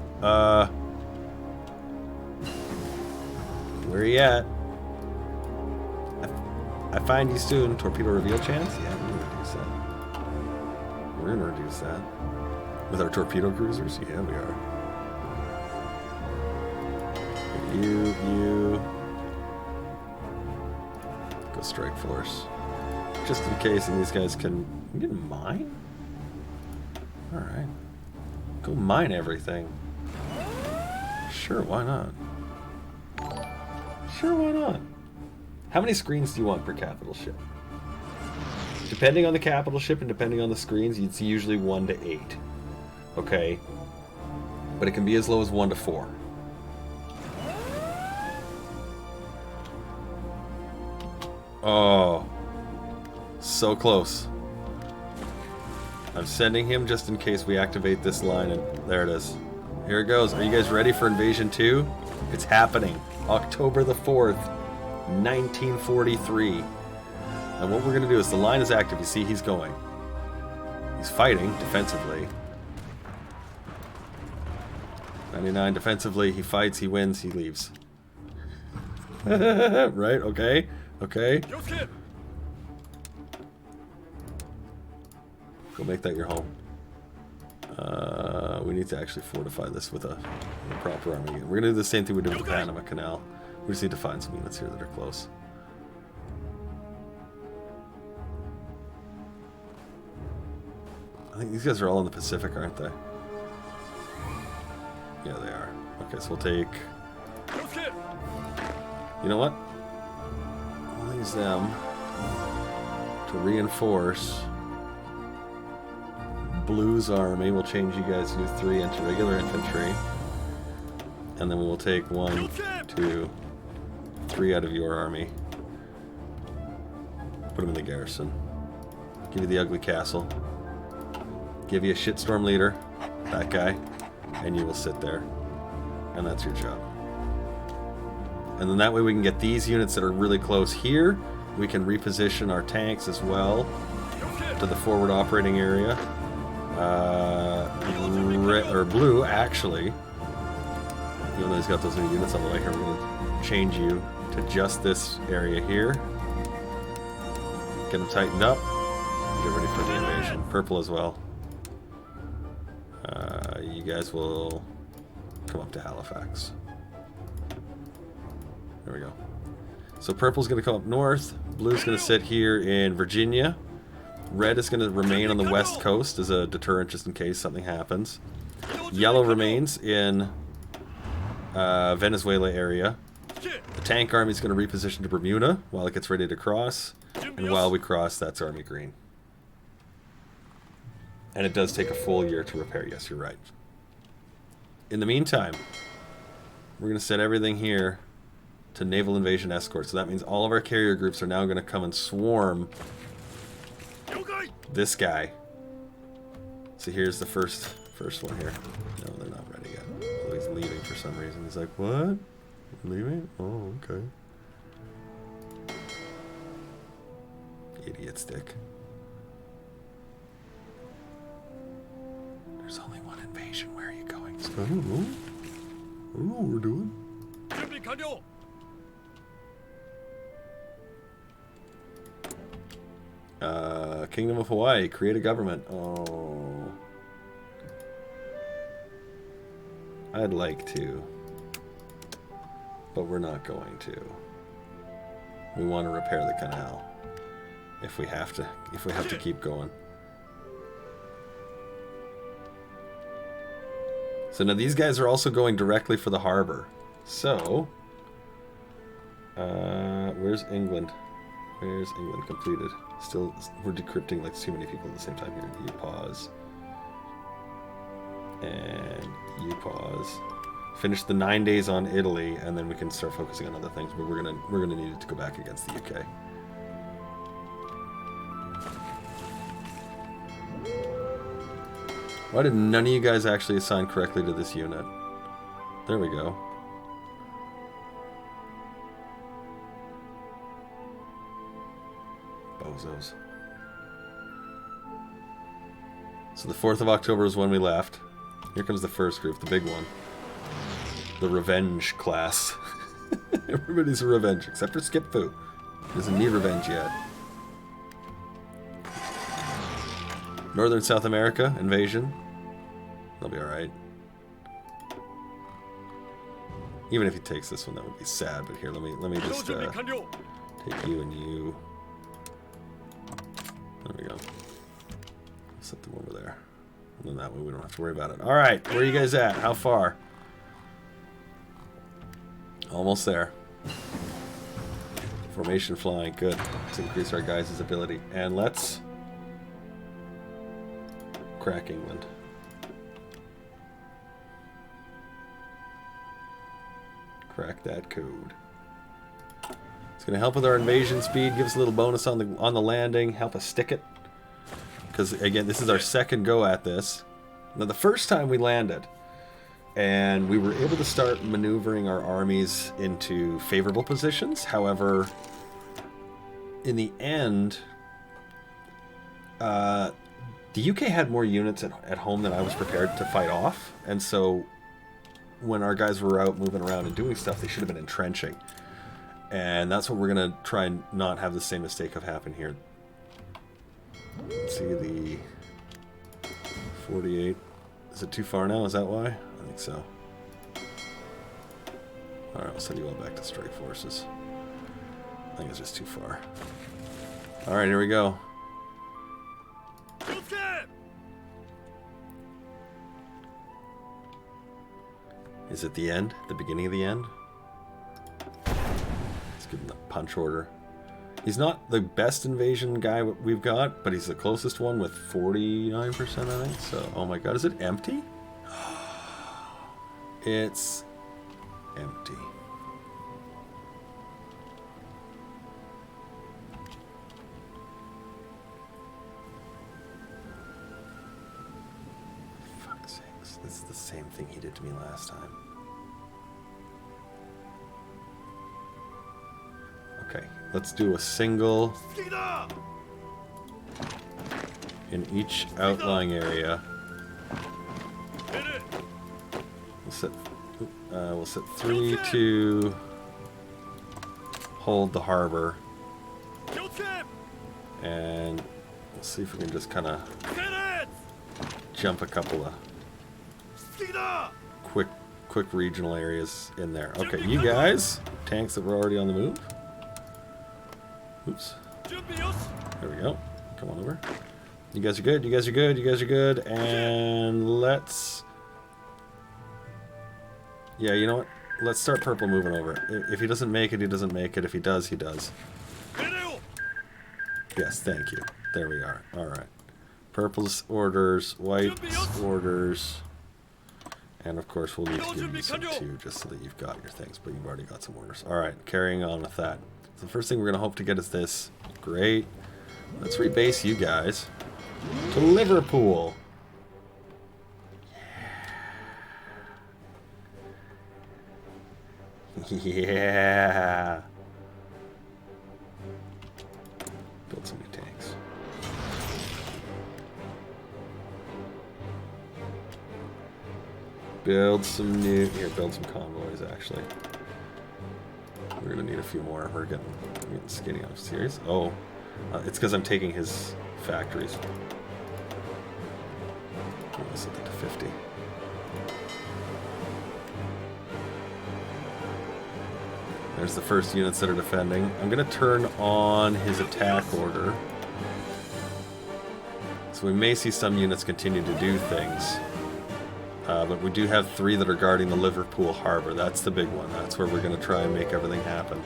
where are you at? I find you soon. Torpedo reveal chance? Yeah, we're gonna reduce that. We're gonna reduce that. With our torpedo cruisers? Yeah, we are. You. Go strike force. Just in case, and these guys can... You can mine? Alright. Go mine everything. Sure, why not? Sure, why not? How many screens do you want per capital ship? Depending on the capital ship and depending on the screens, it's usually 1 to 8. Okay? But it can be as low as 1 to 4. Oh... So close. I'm sending him just in case we activate this line, and there it is. Here it goes. Are you guys ready for Invasion 2? It's happening. October the 4th, 1943. And what we're going to do is the line is active. You see he's going. He's fighting defensively. 99 defensively. He fights, he wins, he leaves. Right? Okay. Okay. Go make that your home. We need to actually fortify this with a proper army unit. We're going to do the same thing we did with the Panama Canal. We just need to find some units here that are close. think these guys are all in the Pacific, aren't they? Yeah, they are. Okay, so we'll take... You know what? We'll use them to reinforce Blue's army. We'll change you guys to 3 into regular infantry. And then we will take 1, 2, 3 out of your army. Put them in the garrison. Give you the ugly castle. Give you a shitstorm leader, that guy, and you will sit there. And that's your job. And then that way we can get these units that are really close here. We can reposition our tanks as well to the forward operating area. Blue, actually, even though he's got those new units on the way here, we're going to change you to just this area here. Get them tightened up. Get ready for the invasion. Purple as well. You guys will come up to Halifax. There we go. So purple's going to come up north. Blue's going to sit here in Virginia. Red is going to remain on the west coast as a deterrent just in case something happens. Yellow remains in Venezuela area. The tank army is going to reposition to Bermuda while it gets ready to cross. And while we cross, that's Army Green. And it does take a full year to repair. Yes, you're right. In the meantime, we're going to set everything here to naval invasion escort. So that means all of our carrier groups are now going to come and swarm this guy. So here's the first one here. No, they're not ready yet. So he's leaving for some reason. He's like, what? Leaving? Oh, okay. Idiot stick. There's only one invasion. Where are you going? I don't know. I don't know what we're doing. Kingdom of Hawaii, create a government. Oh. I'd like to. But we're not going to. We want to repair the canal. If we have to keep going. So now these guys are also going directly for the harbor. So, where's England? Where's England completed? Still, we're decrypting like too many people at the same time here. You pause. And you pause. Finish the 9 days on Italy, and then we can start focusing on other things. But we're gonna need it to go back against the UK. Why did none of you guys actually assign correctly to this unit? There we go. Bozos. So the 4th of October is when we left. Here comes the first group, the big one. The Revenge class. Everybody's a Revenge, except for Skip Fu. He doesn't need revenge yet. Northern South America, invasion. They'll be alright. Even if he takes this one, that would be sad, but here, let me just take you and you. There we go. Set them over there. And then that way we don't have to worry about it. Alright, where are you guys at? How far? Almost there. Formation flying, good. Let's increase our guys' ability. And let's crack England. Crack that code. It's going to help with our invasion speed, give us a little bonus on the landing, help us stick it. Because again, this is our second go at this. Now the first time we landed, and we were able to start maneuvering our armies into favorable positions. However, in the end, the UK had more units at home than I was prepared to fight off, and so when our guys were out moving around and doing stuff, they should have been entrenching. And that's what we're going to try and not have the same mistake of happen here. Let's see, the 48. Is it too far now? Is that why? I think so. Alright, I'll send you all back to strike forces. I think it's just too far. Alright, here we go. Is it the end? The beginning of the end? Let's give him the punch order. He's not the best invasion guy we've got, but he's the closest one with 49%, I think. So, oh my god, is it empty? It's empty. Fuck's sakes, this is the same thing he did to me last time. Okay, let's do a single in each outlying area. We'll set 3 to hold the harbor, and we'll see if we can just kind of jump a couple of quick regional areas in there. Okay, you guys, tanks that were already on the move. Oops. There we go. Come on over. You guys are good. You guys are good. You guys are good. And let's... Yeah, you know what? Let's start purple moving over. If he doesn't make it, he doesn't make it. If he does, he does. Yes, thank you. There we are. Alright. Purple's orders. White's orders. And of course, we'll need to give you some too, just so that you've got your things. But you've already got some orders. Alright, carrying on with that. So the first thing we're going to hope to get is this. Great. Let's rebase you guys to Liverpool. Yeah. Build some new tanks. Build some new... Here, build some convoys, actually. We're going to need a few more. We're getting skinny on series. Oh. It's because I'm taking his factories. Let's set that to 50. There's the first units that are defending. I'm going to turn on his attack order. So we may see some units continue to do things. But we do have 3 that are guarding the Liverpool harbor. That's the big one. That's where we're going to try and make everything happen.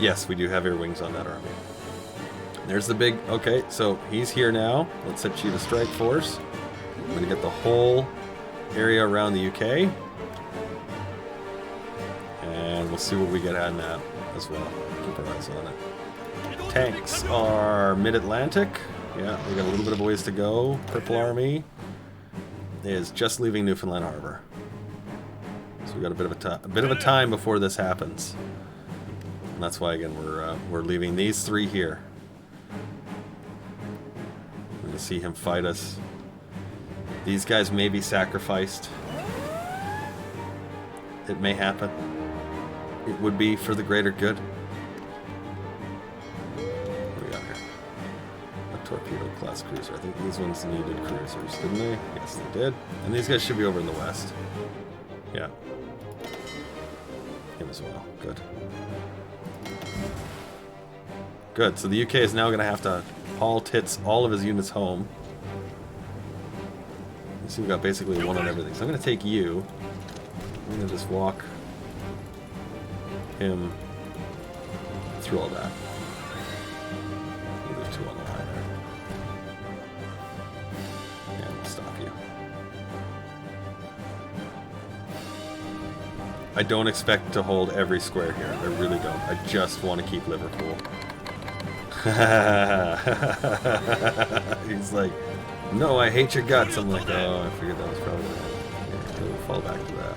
Yes, we do have air wings on that army. There's the big... Okay, so he's here now. Let's set you to strike force. I'm going to get the whole area around the UK. And we'll see what we get out of that as well. Keep our eyes on it. Tanks are mid-Atlantic. Yeah, we got a little bit of a ways to go. Purple Army is just leaving Newfoundland Harbor. So we got a bit of a time before this happens. And that's why, again, we're leaving these 3 here. We're going to see him fight us. These guys may be sacrificed. It may happen. It would be for the greater good. What do we got here? A torpedo class cruiser. I think these ones needed cruisers, didn't they? Yes, they did. And these guys should be over in the west. Yeah. Him as well. Good. Good, so the UK is now going to have to haul tits all of his units home. You see, we've got basically one on everything. So I'm going to take you. I'm going to just walk him through all that. There's 2 on the line there. And we'll stop you. I don't expect to hold every square here. I really don't. I just want to keep Liverpool. He's like, no, I hate your guts. I'm like, oh, I figured that was probably that. We'll fall back to that.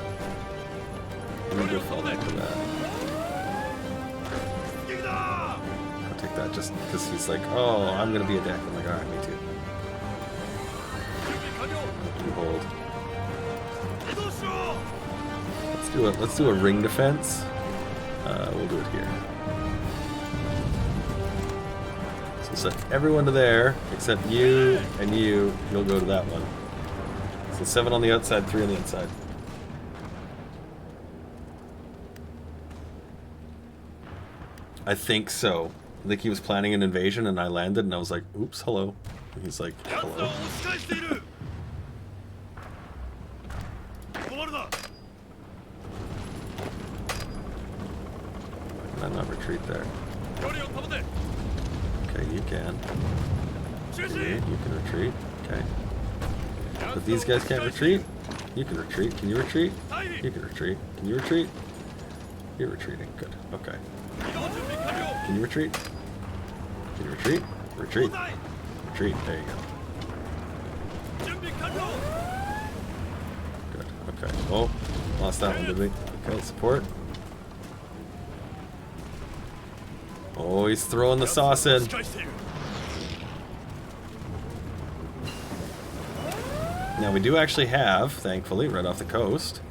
We'll go fall back to that. I'll take that just because he's like, oh, I'm going to be a deck. I'm like, alright, me too. Hold. Let's do a ring defense. We'll do it here. Set everyone to there, except you and you. You'll go to that one. So 7 on the outside, 3 on the inside. I think so. I think he was planning an invasion, and I landed, and I was like, oops, hello. And he's like, hello. retreat there. Okay, you can. You can retreat. Okay. But these guys can't retreat. You can retreat. Can you retreat? You can retreat. Can you retreat? You're retreating. Good. Okay. Can you retreat? Can you retreat? Retreat. Retreat. There you go. Good. Okay. Oh, lost that one, did we? Okay, support. Oh, he's throwing the sauce in. Now we do actually have, thankfully, right off the coast,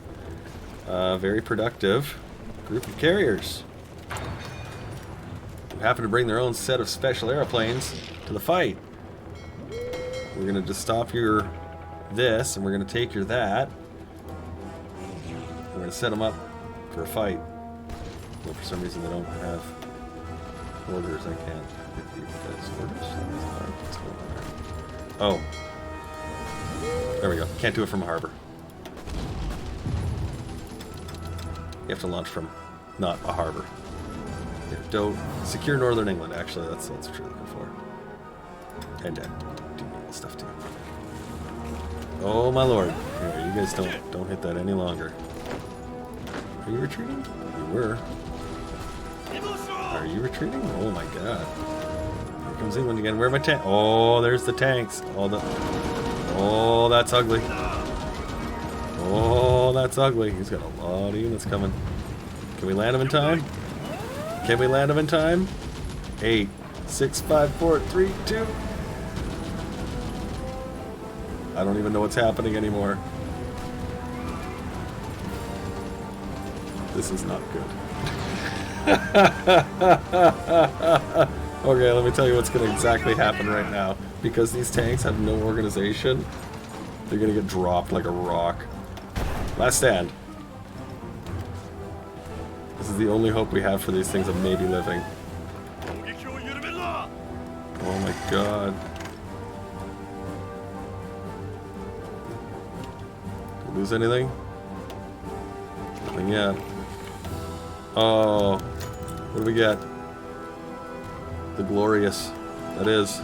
a very productive group of carriers who happen to bring their own set of special airplanes to the fight. We're going to just stop your this, and we're going to take your that. We're going to set them up for a fight. But for some reason they don't have orders. I can't give you guys orders. What's going on there? Oh. There we go. Can't do it from a harbor. You have to launch from not a harbor. Here, don't secure northern England. Actually, that's what you're looking for. And do naval stuff too. Oh my lord! Here, you guys don't hit that any longer. Are you retreating? You were. Are you retreating? Oh my god! Here comes England again. Where are my tanks? Oh, there's the tanks. Oh, that's ugly. Oh, that's ugly. He's got a lot of units coming. Can we land him in time? Can we land him in time? 8, 6, 5, 4, 3, 2. I don't even know what's happening anymore. This is not good. Okay, let me tell you what's going to exactly happen right now. Because these tanks have no organization, they're going to get dropped like a rock. Last stand. This is the only hope we have for these things of maybe living. Oh my god. Did we lose anything? Nothing yet. Oh. What do we get? The glorious. That is.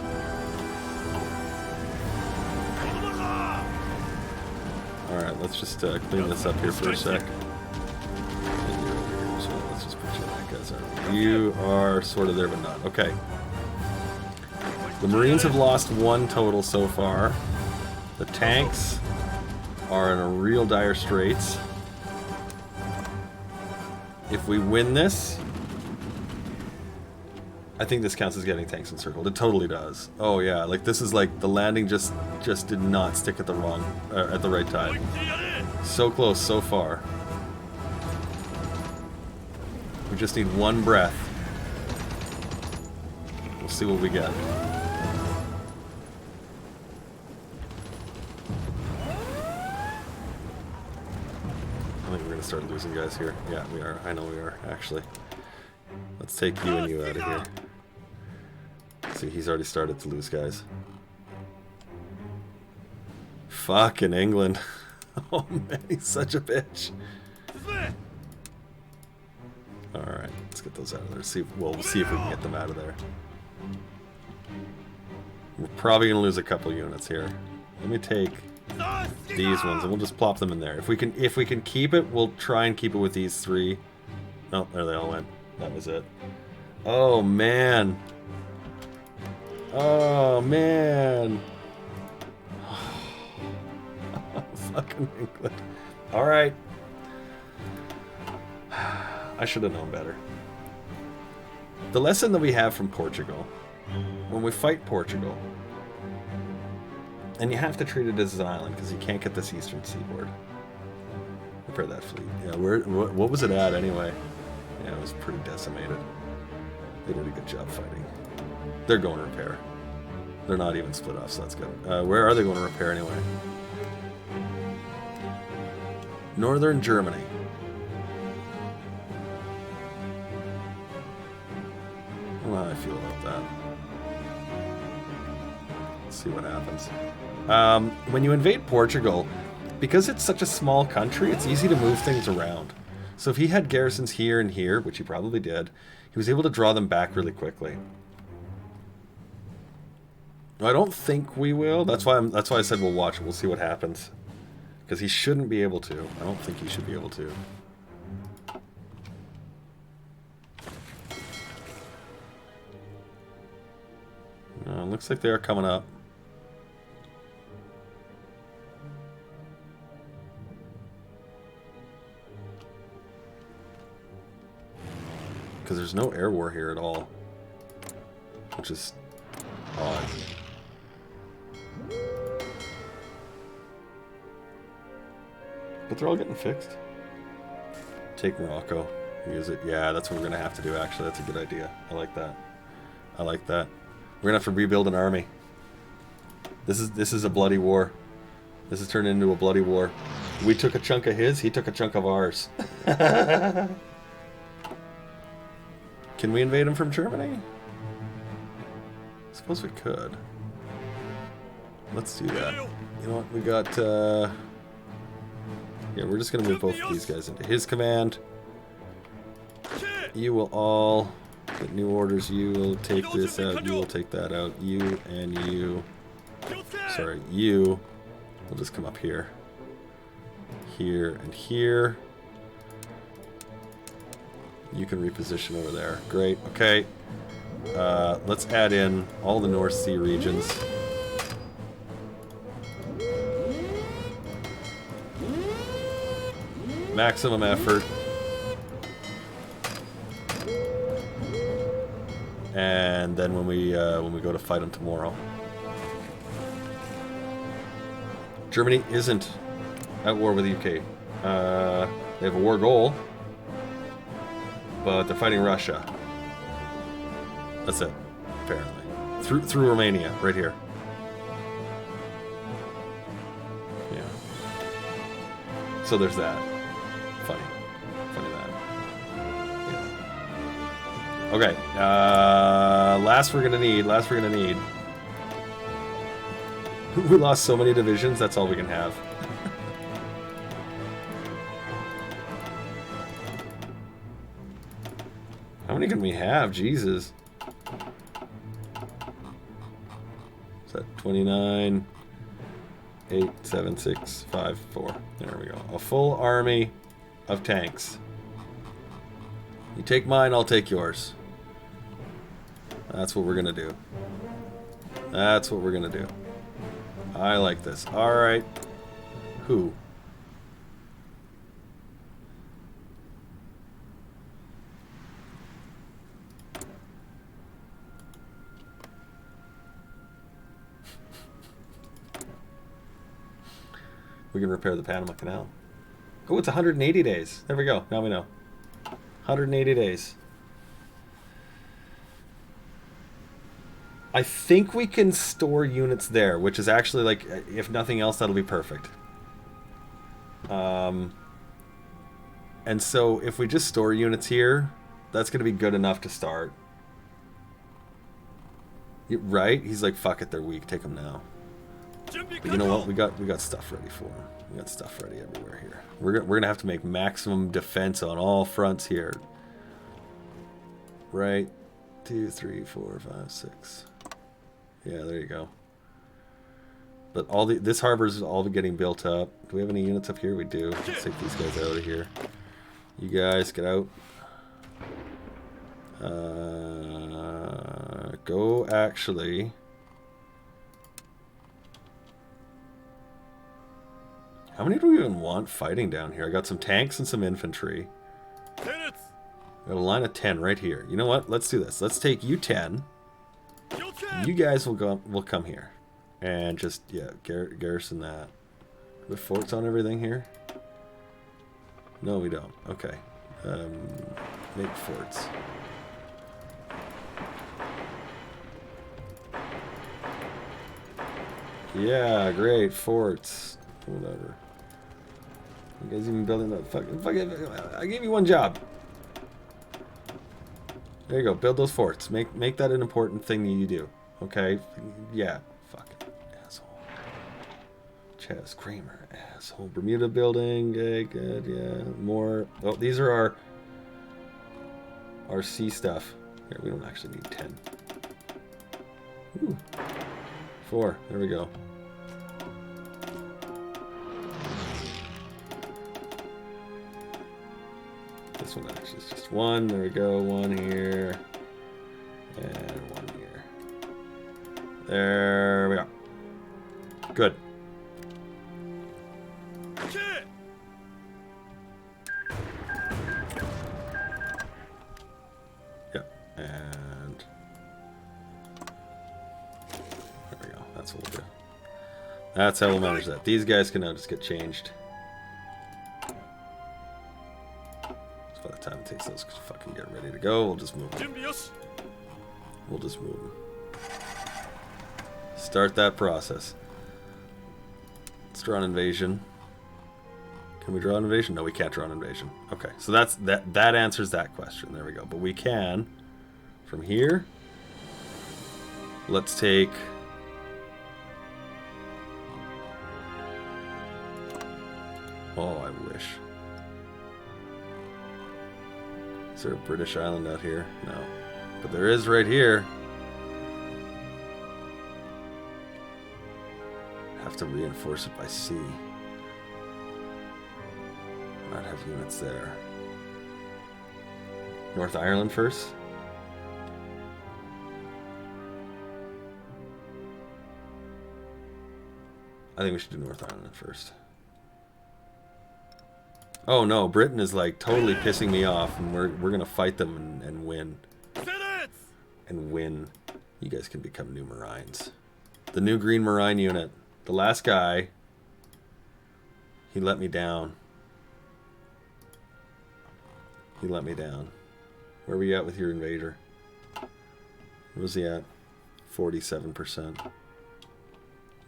Alright, let's just clean this up here for a sec. And you're over here, so let's just put you in that guy's army. You are sort of there, but not. Okay. The Marines have lost 1 total so far. The tanks are in a real dire straits. If we win this, I think this counts as getting tanks encircled. It totally does. Oh yeah, like this is like the landing just did not stick at the right time. So close, so far. We just need 1 breath. We'll see what we get. I think we're gonna start losing guys here. Yeah, we are. I know we are, actually. Let's take you and you out of here. See, he's already started to lose guys. Fucking England. Oh man, he's such a bitch. Alright, let's get those out of there. We'll see if we can get them out of there. We're probably gonna lose a couple units here. Let me take these ones and we'll just plop them in there. If we can keep it, we'll try and keep it with these 3. Oh, there they all went. That was it. Oh man. Oh man. Fucking England. Alright. I should have known better. The lesson that we have from Portugal, when we fight Portugal, and you have to treat it as an island because you can't get this eastern seaboard. Repair that fleet. Yeah, what was it at anyway? Yeah, it was pretty decimated. They did a good job fighting. They're going to repair. They're not even split off, so that's good. Where are they going to repair anyway? Northern Germany. I don't know how I feel about that. Let's see what happens. When you invade Portugal, because it's such a small country, it's easy to move things around. So if he had garrisons here and here, which he probably did, He was able to draw them back really quickly. I don't think we will. That's why I said we'll watch it. We'll see what happens. Because he shouldn't be able to. I don't think he should be able to. No, it looks like they are coming up. Because there's no air war here at all. Which is odd. But they're all getting fixed. Take Morocco. Use it. Yeah, that's what we're going to have to do, actually. That's a good idea. I like that. I like that. We're going to have to rebuild an army. This is a bloody war. This has turned into a bloody war. We took a chunk of his, he took a chunk of ours. Can we invade him from Germany? I suppose we could. Let's do that. You know what? We got... Yeah, we're just going to move both of these guys into his command. You will all get new orders. You will take this out. You will take that out. You and you. Sorry, you will just come up here. Here and here. You can reposition over there. Great. Okay. Let's add in all the North Sea regions. Maximum effort. And then when we go to fight them tomorrow. Germany isn't at war with the UK. They have a war goal, but they're fighting Russia. That's it, apparently. Through Romania, right here. Yeah. So there's that. Funny that. Yeah. Okay. Last we're gonna need. We lost so many divisions. That's all we can have. How many can we have? Jesus. Is that 29? 8, 7, 6, 5, 4. There we go. A full army of tanks. You take mine, I'll take yours. That's what we're gonna do. That's what we're gonna do. I like this. Alright. Who? We can repair the Panama Canal. Oh, it's 180 days. There we go. Now we know. 180 days. I think we can store units there, which is actually, like, if nothing else, that'll be perfect. And so if we just store units here, that's going to be good enough to start. Right? He's like, fuck it, they're weak. Take them now. But you know what? We got stuff ready for them. We got stuff ready everywhere here. We're gonna have to make maximum defense on all fronts here. Right? 2, 3, 4, 5, 6. Yeah, there you go. But all this harbor's all getting built up. Do we have any units up here? We do. Let's take these guys out of here. You guys get out. Go actually. How many do we even want fighting down here? I got some tanks and some infantry. Got a line of 10 right here. You know what? Let's do this. Let's take you 10. You guys will come here. And just, yeah, garrison that. With forts on everything here? No, we don't. Okay. Make forts. Yeah, great. Forts. Whatever. You guys even building that fucking I gave you one job. There you go. Build those forts. Make that an important thing that you do. Okay? Yeah. Fucking asshole. Chess. Kramer. Asshole. Bermuda building. Okay, good. Yeah. More. Oh, these are our... our sea stuff. Here, we don't actually need 10. Ooh. 4. There we go. This one actually is just 1. There we go. 1 here. And 1 here. There we go. Good. Yep. And there we go. That's what we'll do. That's how we'll manage that. These guys can now just get changed. So by the time it takes those to fucking get ready to go, we'll just move them. We'll just move them. Start that process. Let's draw an invasion. Can we draw an invasion? No, we can't draw an invasion. Okay, so that answers that question. There we go. But we can, from here, let's take... Oh, I wish. Is there a British island out here? No. But there is right here. Have to reinforce it by sea. Not have units there. North Ireland first? I think we should do North Ireland first. Oh no, Britain is like totally pissing me off, and we're gonna fight them and win. And win. You guys can become new Marines. The new Green Marine unit. The last guy, he let me down. He let me down. Where are we at with your invader? Where was he at? 47%.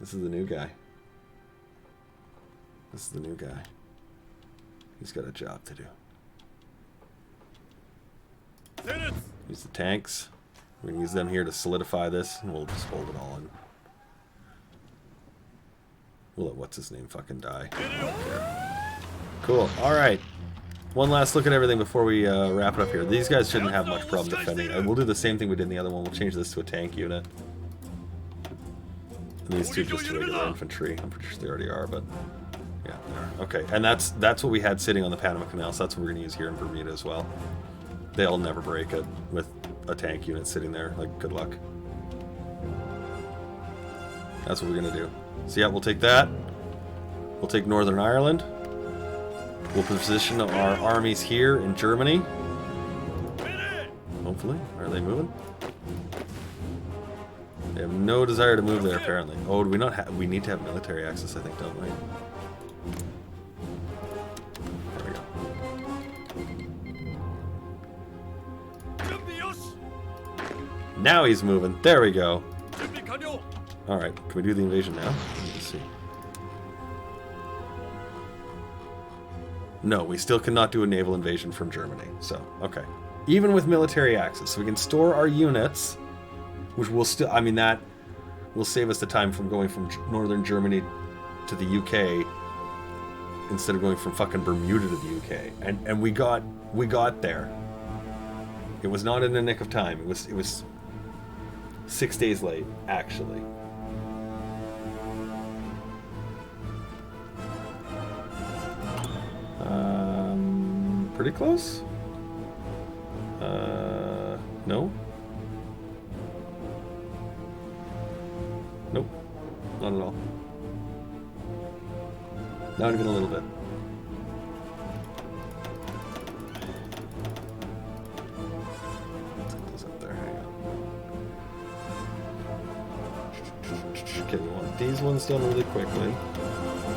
This is the new guy. This is the new guy. He's got a job to do. Use the tanks. We're going to use them here to solidify this, and we'll just hold it all in. We'll let what's-his-name fucking die. I don't care. Cool. Alright. One last look at everything before we wrap it up here. These guys shouldn't have much problem defending. We'll do the same thing we did in the other one. We'll change this to a tank unit. And these two just regular infantry. I'm pretty sure they already are, but... yeah, they are. Okay, and that's what we had sitting on the Panama Canal, so that's what we're going to use here in Bermuda as well. They'll never break it with a tank unit sitting there. Like, good luck. That's what we're going to do. So yeah, we'll take that. We'll take Northern Ireland. We'll position our armies here in Germany. Hopefully. Are they moving? They have no desire to move there, apparently. Oh, do we not have... we need to have military access, I think, don't we? Now he's moving. There we go. Alright, can we do the invasion now? Let's see. No, we still cannot do a naval invasion from Germany. So, okay. Even with military access, so we can store our units, which will still... I mean, that will save us the time from going from northern Germany to the UK instead of going from fucking Bermuda to the UK. And we got there. It was not in the nick of time. It was 6 days late, actually. Pretty close? No? Nope. Not at all. Not even a little bit. Let's get those up there. Hang on. Okay, we want these ones done really quickly. And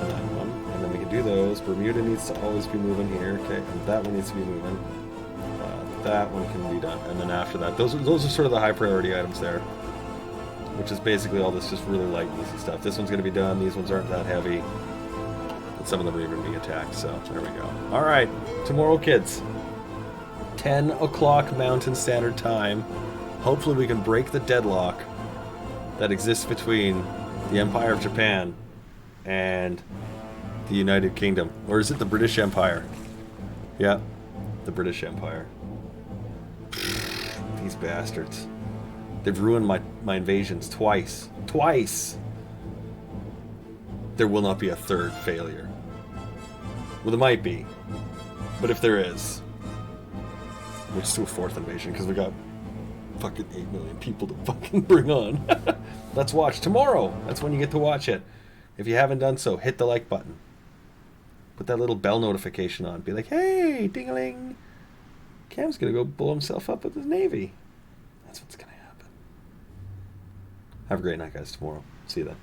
that one. And then we can do those. Bermuda needs to always be moving here. Okay, and that one needs to be moving. That one can be done. And then after that, those are sort of the high priority items there. Which is basically all this just really light and easy stuff. This one's going to be done. These ones aren't that heavy. And some of them are even being attacked. So there we go. Alright, tomorrow, kids. 10 o'clock Mountain Standard Time. Hopefully we can break the deadlock that exists between the Empire of Japan and the United Kingdom. Or is it the British Empire? Yeah, the British Empire. these bastards. They've ruined my invasions twice. Twice! There will not be a third failure. Well, there might be. But if there is, we'll just do a fourth invasion, because we got fucking 8 million people to fucking bring on. Let's watch tomorrow. That's when you get to watch it. If you haven't done so, hit the like button. Put that little bell notification on. Be like, hey, ding-a-ling. Cam's going to go blow himself up with his Navy. That's what's going to happen. Have a great night, guys. Tomorrow. See you then.